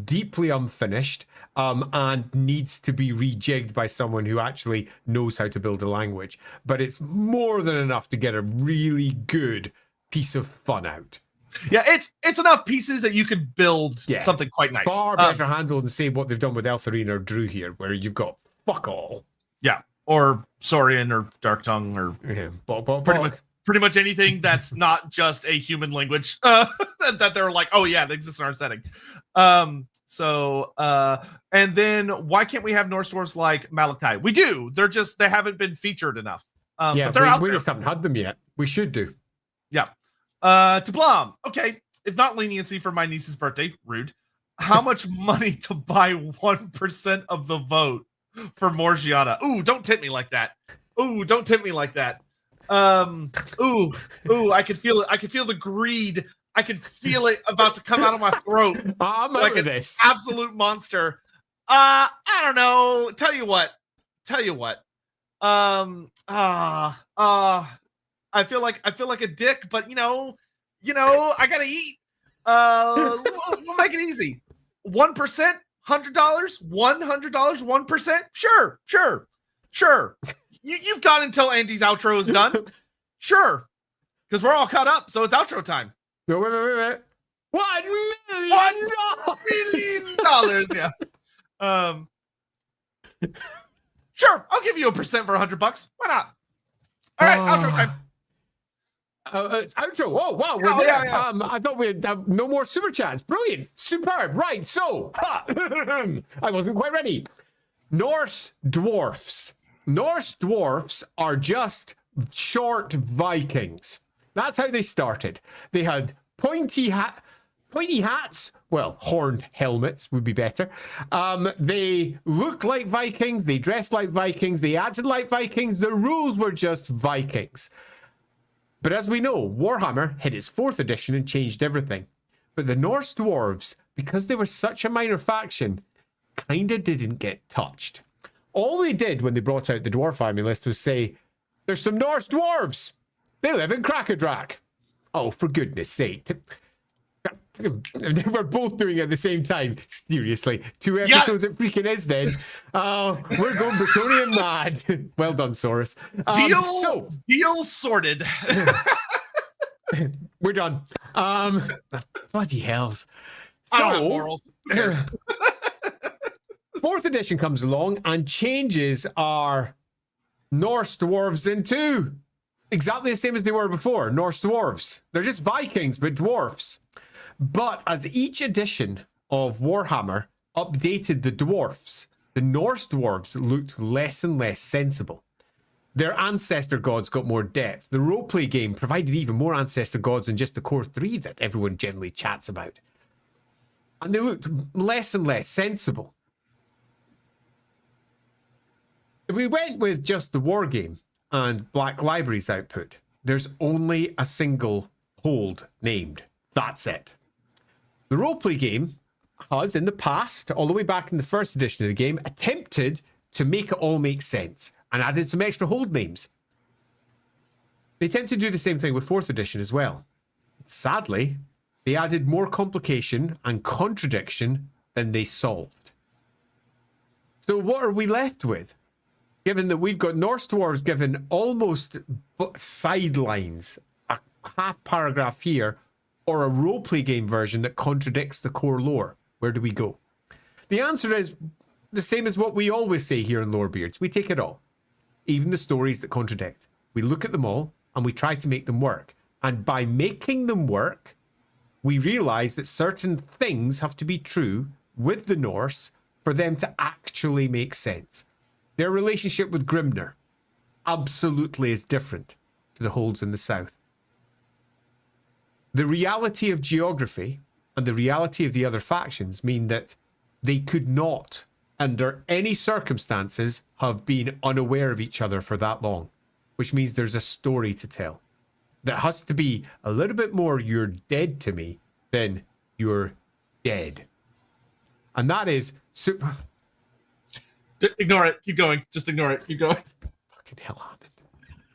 deeply unfinished, and needs to be rejigged by someone who actually knows how to build a language. But it's more than enough to get a really good piece of fun out. Yeah, it's enough pieces that you could build something quite nice. Far better handle than say what they've done with Eltharine or Drew here, where you've got fuck all. Yeah, or Saurian or Dark Tongue or pretty much anything that's not just a human language that they're like, oh yeah, it exists in our setting. And then why can't we have Norse dwarves like Malachi? We do. They haven't been featured enough. But they're out there. We just haven't had them yet. We should do. Yeah. To Blom. Okay. If not leniency for my niece's birthday, rude. How much money to buy 1% of the vote for Morgiana? Ooh, don't tempt me like that. Ooh, don't tempt me like that. Ooh, I could feel it. I could feel the greed. I could feel it about to come out of my throat. I'm like an absolute monster. I don't know. Tell you what. I feel like a dick, but you know, I gotta eat. We'll make it easy. 1%, $100, $100, 1%. Sure. You've got until Andy's outro is done. Sure. Because we're all caught up, so it's outro time. No, wait. $1 million. $1 million, yeah. Um, sure, I'll give you 1% for $100. Why not? All right, outro time. Outro. Oh, wow, we're there. Yeah. I thought we'd have no more super chats. Brilliant. Superb. Right, so, I wasn't quite ready. Norse dwarfs. Norse dwarfs are just short Vikings. That's how they started. They had pointy hats. Well, horned helmets would be better. They looked like Vikings. They dressed like Vikings. They acted like Vikings. The rules were just Vikings. But as we know, Warhammer hit its 4th edition and changed everything. But the Norse dwarves, because they were such a minor faction, kinda didn't get touched. All they did when they brought out the dwarf army list was say, there's some Norse dwarves. They live in Krakadrak. Oh, for goodness sake. We're both doing it at the same time. Seriously. 2 episodes it freaking is then. We're going Bretonian mad. Well done, Saurus. Deal sorted. We're done. Bloody hells. I don't have morals. 4th edition comes along and changes our Norse dwarves into exactly the same as they were before. Norse dwarves. They're just Vikings, but dwarfs. But as each edition of Warhammer updated the dwarfs, the Norse dwarves looked less and less sensible. Their ancestor gods got more depth. The roleplay game provided even more ancestor gods than just the core 3 that everyone generally chats about. And they looked less and less sensible. If we went with just the war game and Black Library's output, there's only a single hold named. That's it. The roleplay game has, in the past, all the way back in the 1st edition of the game, attempted to make it all make sense and added some extra hold names. They attempt to do the same thing with 4th edition as well. Sadly, they added more complication and contradiction than they solved. So what are we left with? Given that we've got Norse dwarves given almost sidelines, a half paragraph here, or a roleplay game version that contradicts the core lore, where do we go? The answer is the same as what we always say here in Lorebeards. We take it all, even the stories that contradict. We look at them all and we try to make them work. And by making them work, we realize that certain things have to be true with the Norse for them to actually make sense. Their relationship with Grimnir absolutely is different to the holds in the south. The reality of geography and the reality of the other factions mean that they could not, under any circumstances, have been unaware of each other for that long, which means there's a story to tell. That has to be a little bit more you're dead to me than you're dead. And that is super... Ignore it. Keep going. Just ignore it. Keep going. Fucking hell,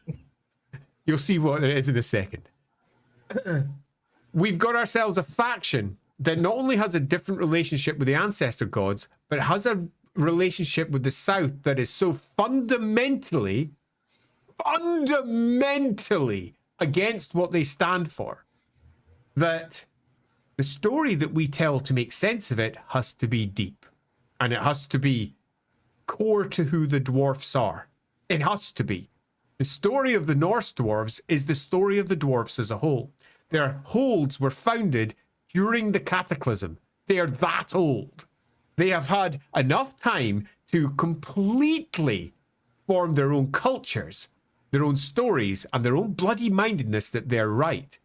Hammond. You'll see what it is in a second. We've got ourselves a faction that not only has a different relationship with the ancestor gods, but has a relationship with the South that is so fundamentally against what they stand for, that the story that we tell to make sense of it has to be deep. And it has to be core to who the dwarfs are. It has to be. The story of the Norse dwarves is the story of the dwarfs as a whole. Their holds were founded during the Cataclysm. They are that old. They have had enough time to completely form their own cultures, their own stories, and their own bloody mindedness that they're right.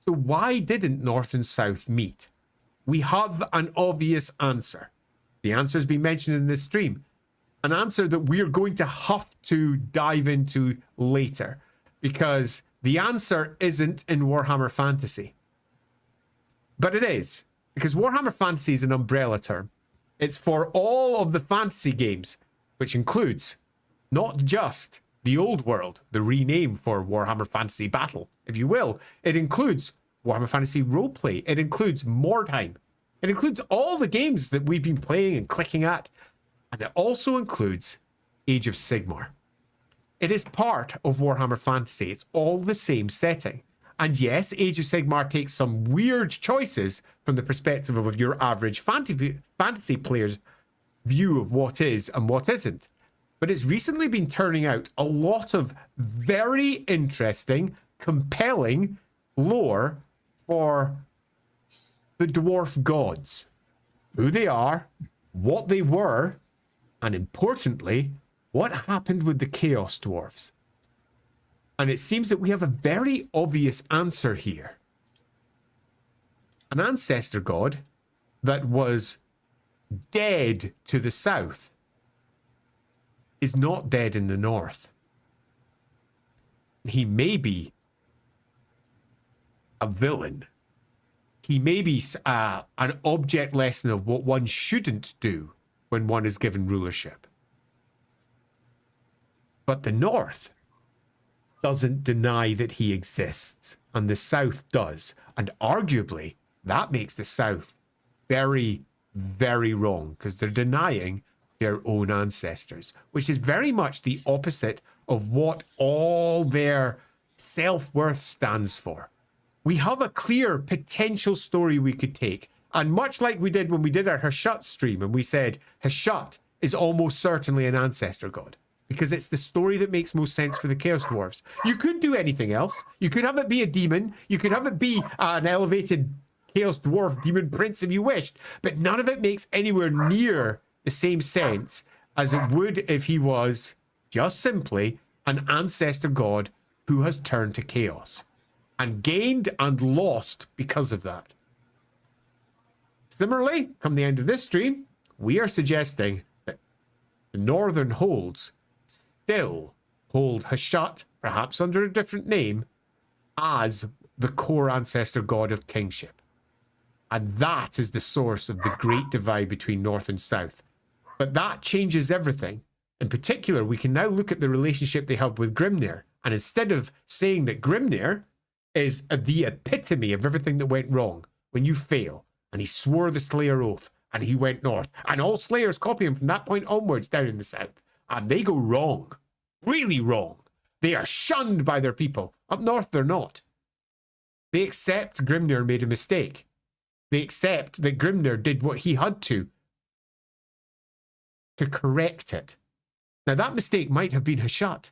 So why didn't North and South meet? We have an obvious answer. The answer has been mentioned in this stream. An answer that we're going to have to dive into later, because the answer isn't in Warhammer Fantasy. But it is, because Warhammer Fantasy is an umbrella term. It's for all of the fantasy games, which includes not just the old world, the rename for Warhammer Fantasy Battle, if you will. It includes Warhammer Fantasy Roleplay. It includes Mordheim. It includes all the games that we've been playing and clicking at. And it also includes Age of Sigmar. It is part of Warhammer Fantasy. It's all the same setting. And yes, Age of Sigmar takes some weird choices from the perspective of your average fantasy player's view of what is and what isn't. But it's recently been turning out a lot of very interesting, compelling lore for the dwarf gods. Who they are, what they were, and importantly, what happened with the Chaos Dwarfs. And it seems that we have a very obvious answer here. An ancestor god that was dead to the south is not dead in the north. He may be a villain. He may be an object lesson of what one shouldn't do when one is given rulership. But the north doesn't deny that he exists, and the south does. And arguably, that makes the south very, very wrong, because they're denying their own ancestors, which is very much the opposite of what all their self-worth stands for. We have a clear potential story we could take, and much like we did when we did our Hashut stream, and we said Hashut is almost certainly an ancestor god, because it's the story that makes most sense for the Chaos Dwarfs. You could do anything else. You could have it be a demon. You could have it be an elevated Chaos Dwarf demon prince if you wished, but none of it makes anywhere near the same sense as it would if he was just simply an ancestor god who has turned to chaos and gained and lost because of that. Similarly, come the end of this stream, we are suggesting that the northern holds still hold Hashut, perhaps under a different name, as the core ancestor god of kingship. And that is the source of the great divide between north and south. But that changes everything. In particular, we can now look at the relationship they have with Grimnir. And instead of saying that Grimnir is the epitome of everything that went wrong, when you fail, and he swore the Slayer oath, and he went north, and all Slayers copy him from that point onwards down in the south, and they go wrong, really wrong. They are shunned by their people. Up north, they're not. They accept Grimnir made a mistake. They accept that Grimnir did what he had to correct it. Now, that mistake might have been Hashut.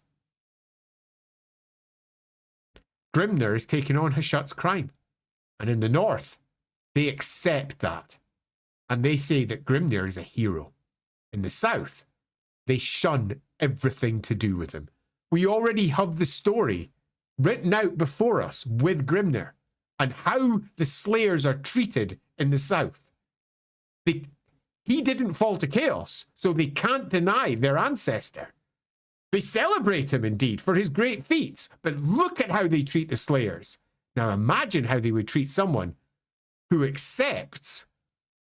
Grimnir is taking on Hashut's crime. And in the north, they accept that. And they say that Grimnir is a hero. In the south, they shun everything to do with him. We already have the story written out before us with Grimnir and how the Slayers are treated in the south. He didn't fall to chaos, so they can't deny their ancestor. They celebrate him, indeed, for his great feats, but look at how they treat the Slayers. Now imagine how they would treat someone who accepts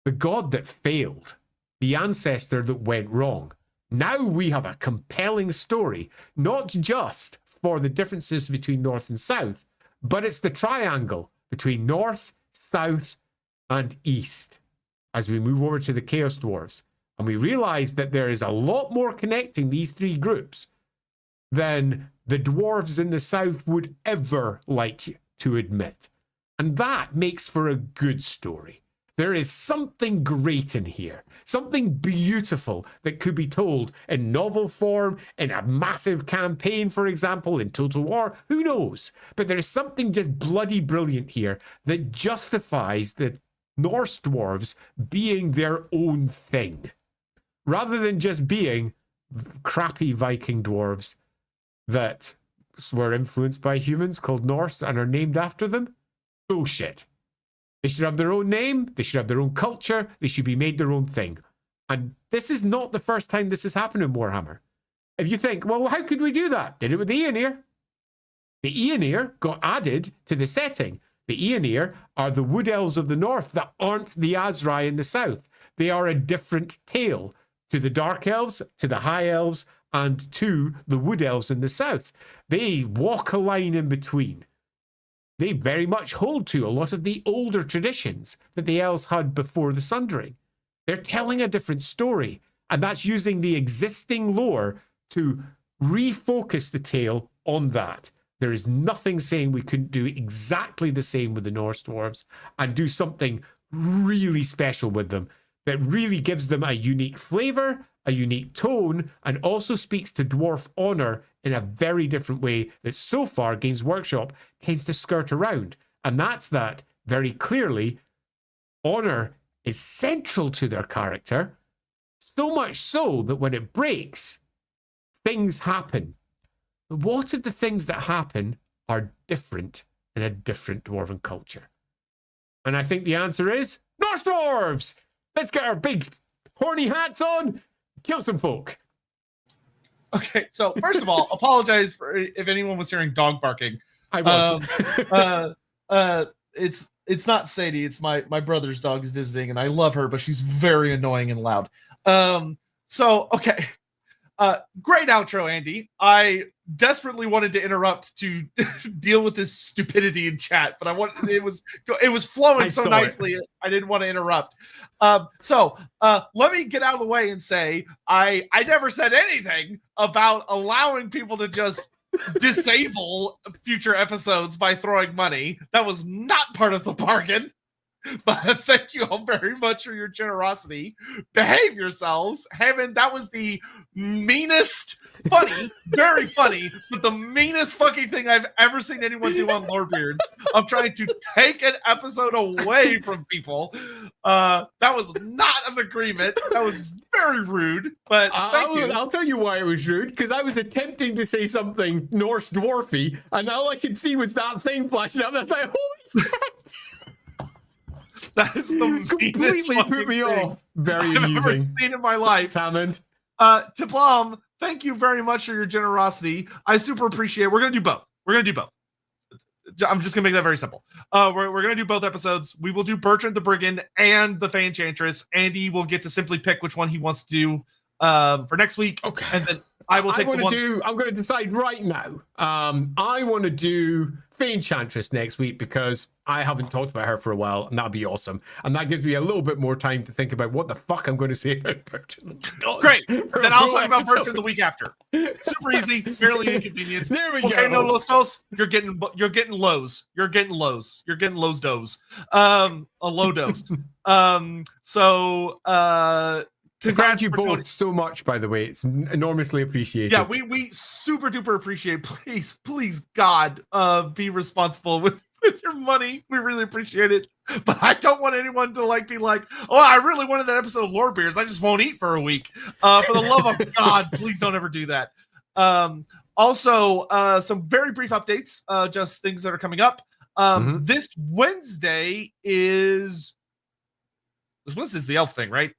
the god that failed, the ancestor that went wrong. Now we have a compelling story, not just for the differences between north and south, but it's the triangle between north, south, and east. As we move over to the Chaos Dwarves, and we realize that there is a lot more connecting these three groups than the dwarves in the south would ever like to admit. And that makes for a good story. There is something great in here, something beautiful that could be told in novel form, in a massive campaign, for example, in Total War, who knows? But there is something just bloody brilliant here that justifies the Norse dwarves being their own thing, rather than just being crappy Viking dwarves that were influenced by humans called Norse and are named after them. Bullshit. They should have their own name, they should have their own culture, they should be made their own thing. And this is not the first time this has happened in Warhammer. If you think, well, how could we do that? Did it with the Aenir. The Aenir got added to the setting. The Aenir are the wood elves of the north that aren't the Azrai in the south. They are a different tale to the dark elves, to the high elves, and to the wood elves in the south. They walk a line in between. They very much hold to a lot of the older traditions that the elves had before the Sundering. They're telling a different story, and that's using the existing lore to refocus the tale on that. There is nothing saying we couldn't do exactly the same with the Norse dwarves and do something really special with them that really gives them a unique flavor, a unique tone, and also speaks to dwarf honor in a very different way that so far Games Workshop tends to skirt around. And that's that, very clearly, honor is central to their character, so much so that when it breaks, things happen. But what if the things that happen are different in a different dwarven culture? And I think the answer is Norse dwarves! Let's get our big horny hats on, kill some folk. Okay, so first of all, apologize for if anyone was hearing dog barking. I was. It's not Sadie, it's my brother's dog is visiting, and I love her, but she's very annoying and loud. So okay. Great outro, Andy. I desperately wanted to interrupt to deal with this stupidity in chat, but it was flowing so nicely. I didn't want to interrupt. So let me get out of the way and say I never said anything about allowing people to just disable future episodes by throwing money. That was not part of the bargain. But thank you all very much for your generosity. Behave yourselves. Hammond, that was the meanest, very funny, but the meanest fucking thing I've ever seen anyone do on Lorebeards. I'm trying to take an episode away from people. That was not an agreement. That was very rude, but thank you. I'll tell you why it was rude, because I was attempting to say something Norse dwarfy, and all I could see was that thing flashing up. That's like, holy shit! That is the completely put me off. Very I've amusing. ever seen in my life. Hammond. To Plum, thank you very much for your generosity. I super appreciate it. We're gonna do both. I'm just gonna make that very simple. We're gonna do both episodes. We will do Bertrand the Brigand and the Fey Enchantress. Andy will get to simply pick which one he wants to do for next week. Okay. And then I will take I'm gonna decide right now. I want to do Fey Enchantress next week because I haven't talked about her for a while, and that'd be awesome. And that gives me a little bit more time to think about what the fuck I'm going to say about Bertrand. Great. Then I'll talk about Bertrand the week after. Super easy, fairly inconvenient. There we go. No los dos. You're getting lows. You're getting lows dose. A low dose. Thank you both so much, by the way. It's enormously appreciated. Yeah, we super duper appreciate. Please, God, be responsible with your money. We really appreciate it. But I don't want anyone to be like, oh, I really wanted that episode of Lorebeards. I just won't eat for a week. For the love of God, please don't ever do that. Also, some very brief updates, just things that are coming up. This Wednesday is the elf thing, right?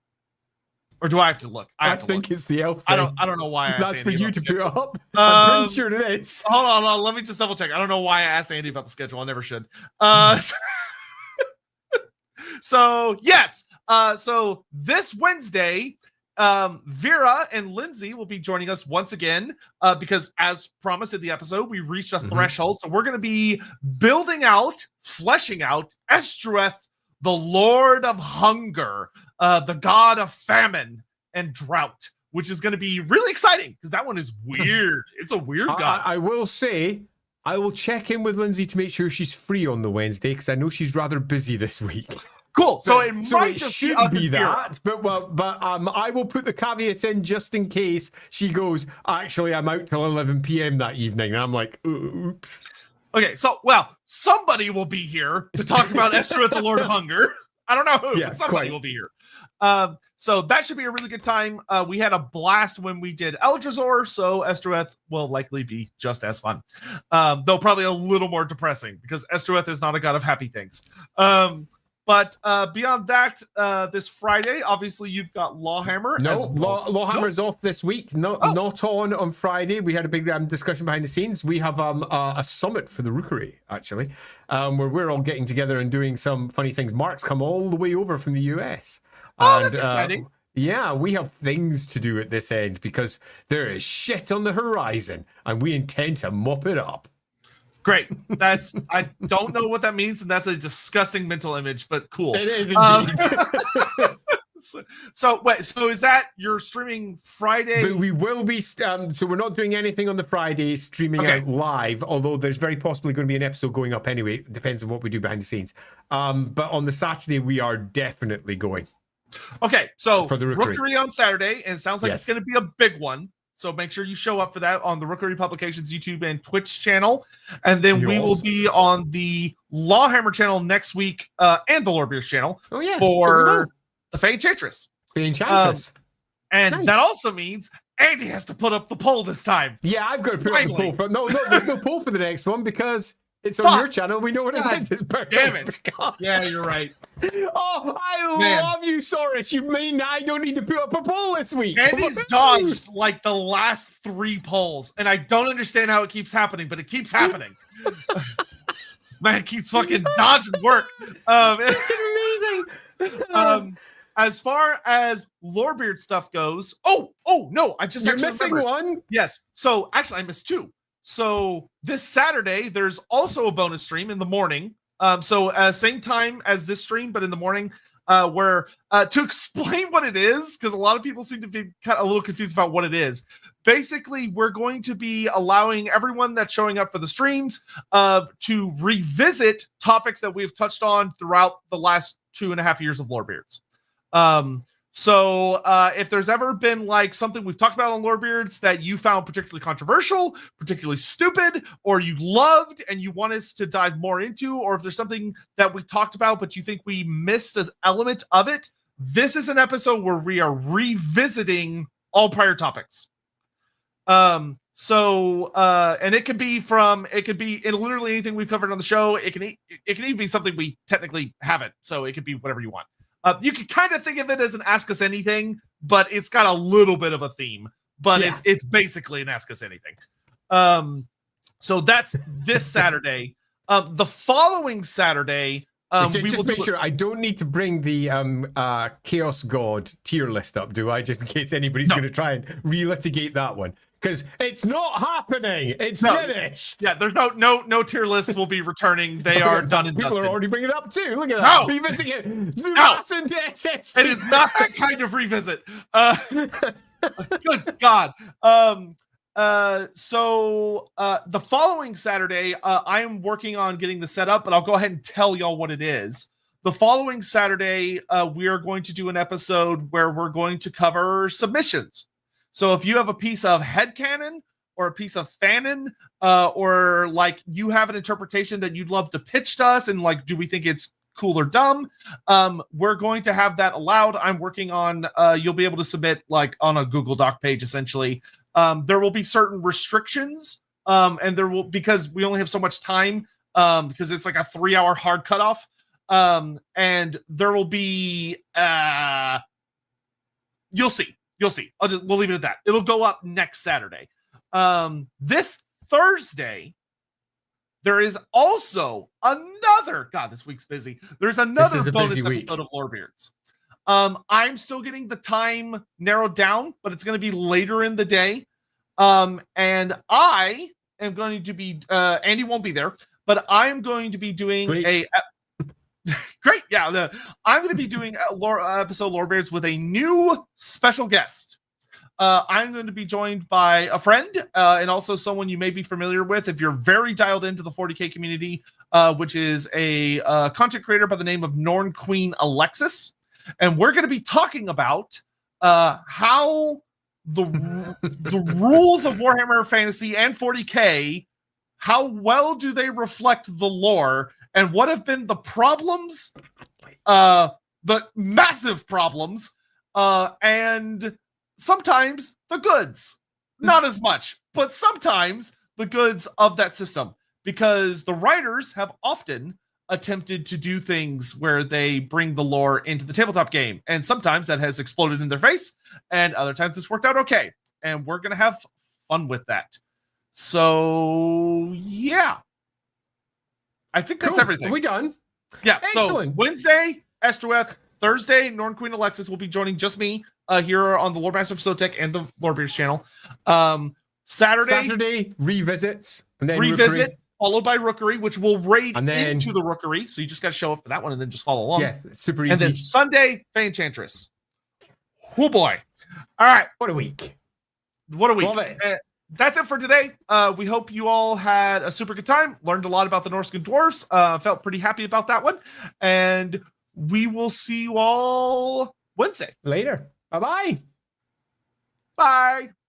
Or do I have to look? I think it's the elf thing. I don't know why I asked That's Andy for you about to the put schedule. up. I'm pretty sure it is. Hold on. Let me just double check. I don't know why I asked Andy about the schedule. I never should. So yes. So this Wednesday, Vera and Lindsay will be joining us once again because, as promised in the episode, we reached a threshold. So we're going to be fleshing out Estrueth, the Lord of Hunger, the God of Famine and Drought, which is going to be really exciting because that one is weird. It's a weird god. I will say, I will check in with Lindsay to make sure she's free on the Wednesday because I know she's rather busy this week. Cool. So it might just should be that, but I will put the caveats in just in case she goes, actually, I'm out till 11 p.m. that evening. And I'm like, oops. Okay, so, somebody will be here to talk about Estrueth, the Lord of Hunger. I don't know who, but somebody will be here. So that should be a really good time. We had a blast when we did Eldrazor, so Estrueth will likely be just as fun. Though probably a little more depressing, because Estrueth is not a god of happy things. But beyond that, this Friday, obviously you've got LAWhammer. LAWhammer's off this week. Not on Friday. We had a big discussion behind the scenes. We have a summit for the Rookery, actually, where we're all getting together and doing some funny things. Mark's come all the way over from the US. That's exciting. Yeah, we have things to do at this end because there is shit on the horizon, and we intend to mop it up. Great. I don't know what that means, and that's a disgusting mental image, but cool. It is indeed. So is that you're streaming Friday? But we will be, so we're not doing anything on the Friday, streaming out live, although there's very possibly going to be an episode going up anyway. It depends on what we do behind the scenes. But on the Saturday, we are definitely going. Okay, so For the Rookery. Rookery on Saturday, and it sounds like Yes. it's going to be a big one. So make sure you show up for that on the Rookery Publications YouTube and Twitch channel. And then we will be on the LAWhammer channel next week and the Lorebeards channel for the Fey Enchantress. The Enchantress. And that also means Andy has to put up the poll this time. Yeah, I've got to put up the poll. For, no, there's no poll for the next one because it's on your channel. We know what it is. It's perfect. Damn it. Yeah, you're right. Oh, I love you, Soros. You mean I don't need to put up a poll this week? Andy's dodged like the last 3 polls, and I don't understand how it keeps happening, but it keeps happening. This man keeps fucking dodging work. It's amazing. As far as Lorebeard stuff goes, oh no, I just You're actually missing remembered. one. Yes, so actually I missed 2. So this Saturday there's also a bonus stream in the morning. Same time as this stream, but in the morning, where to explain what it is, because a lot of people seem to be kind of a little confused about what it is. Basically, we're going to be allowing everyone that's showing up for the streams to revisit topics that we've touched on throughout the last 2.5 years of Lorebeards. So if there's ever been like something we've talked about on Lorebeards that you found particularly controversial, particularly stupid, or you loved and you want us to dive more into, or if there's something that we talked about but you think we missed an element of it, this is an episode where we are revisiting all prior topics. And it could be in literally anything we've covered on the show. It can even be something we technically haven't. So it could be whatever you want. You can kind of think of it as an Ask Us Anything, but it's got a little bit of a theme. But it's basically an Ask Us Anything. So that's this Saturday. The following Saturday, we will make sure I don't need to bring the Chaos God tier list up, do I? Just in case anybody's going to try and relitigate that one. Because it's not happening. It's finished. Yeah, there's no tier lists will be returning. They are done and dusted. People are already bringing it up too. Look at that. Revisiting it. It is not that kind of revisit. Good God. The following Saturday, I am working on getting the setup, but I'll go ahead and tell y'all what it is. The following Saturday, we are going to do an episode where we're going to cover submissions. So if you have a piece of headcanon or a piece of fanon, or like you have an interpretation that you'd love to pitch to us, and like, do we think it's cool or dumb? We're going to have that allowed. I'm working on, you'll be able to submit like on a Google Doc page, essentially. There will be certain restrictions, and there will, because we only have so much time, because it's like a 3-hour hard cutoff. And there will be, you'll see. We'll leave it at that. It'll go up next Saturday. This Thursday, there is also another, God, this week's busy. There's another bonus episode of Lorebeards. I'm still getting the time narrowed down, but it's going to be later in the day. And I am going to be, Andy won't be there, but I'm going to be doing great. Yeah. I'm going to be doing episode Lorebeards with a new special guest. I'm going to be joined by a friend, and also someone you may be familiar with if you're very dialed into the 40K community, which is a content creator by the name of Norn Queen Alexis. And we're going to be talking about how the rules of Warhammer Fantasy and 40K, how well do they reflect the lore, and what have been the problems, the massive problems, and sometimes the goods. Not as much, but sometimes the goods of that system. Because the writers have often attempted to do things where they bring the lore into the tabletop game. And sometimes that has exploded in their face, and other times it's worked out okay. And we're going to have fun with that. So, yeah. I think that's everything. Are we done? Yeah. Excellent. So Wednesday, Estroweth. Thursday, Norn Queen Alexis will be joining just me here on the Loremaster of Sotek and the Lorebeards channel. Saturday revisits, and then Rookery, followed by Rookery, which will raid into the Rookery. So you just got to show up for that one and then just follow along. Yeah, super easy. And then Sunday, Fey Enchantress. Oh boy! All right, what a week! What a week! That's it for today. We hope you all had a super good time. Learned a lot about the Norsca Dwarfs. Felt pretty happy about that one. And we will see you all Wednesday. Later. Bye-bye. Bye.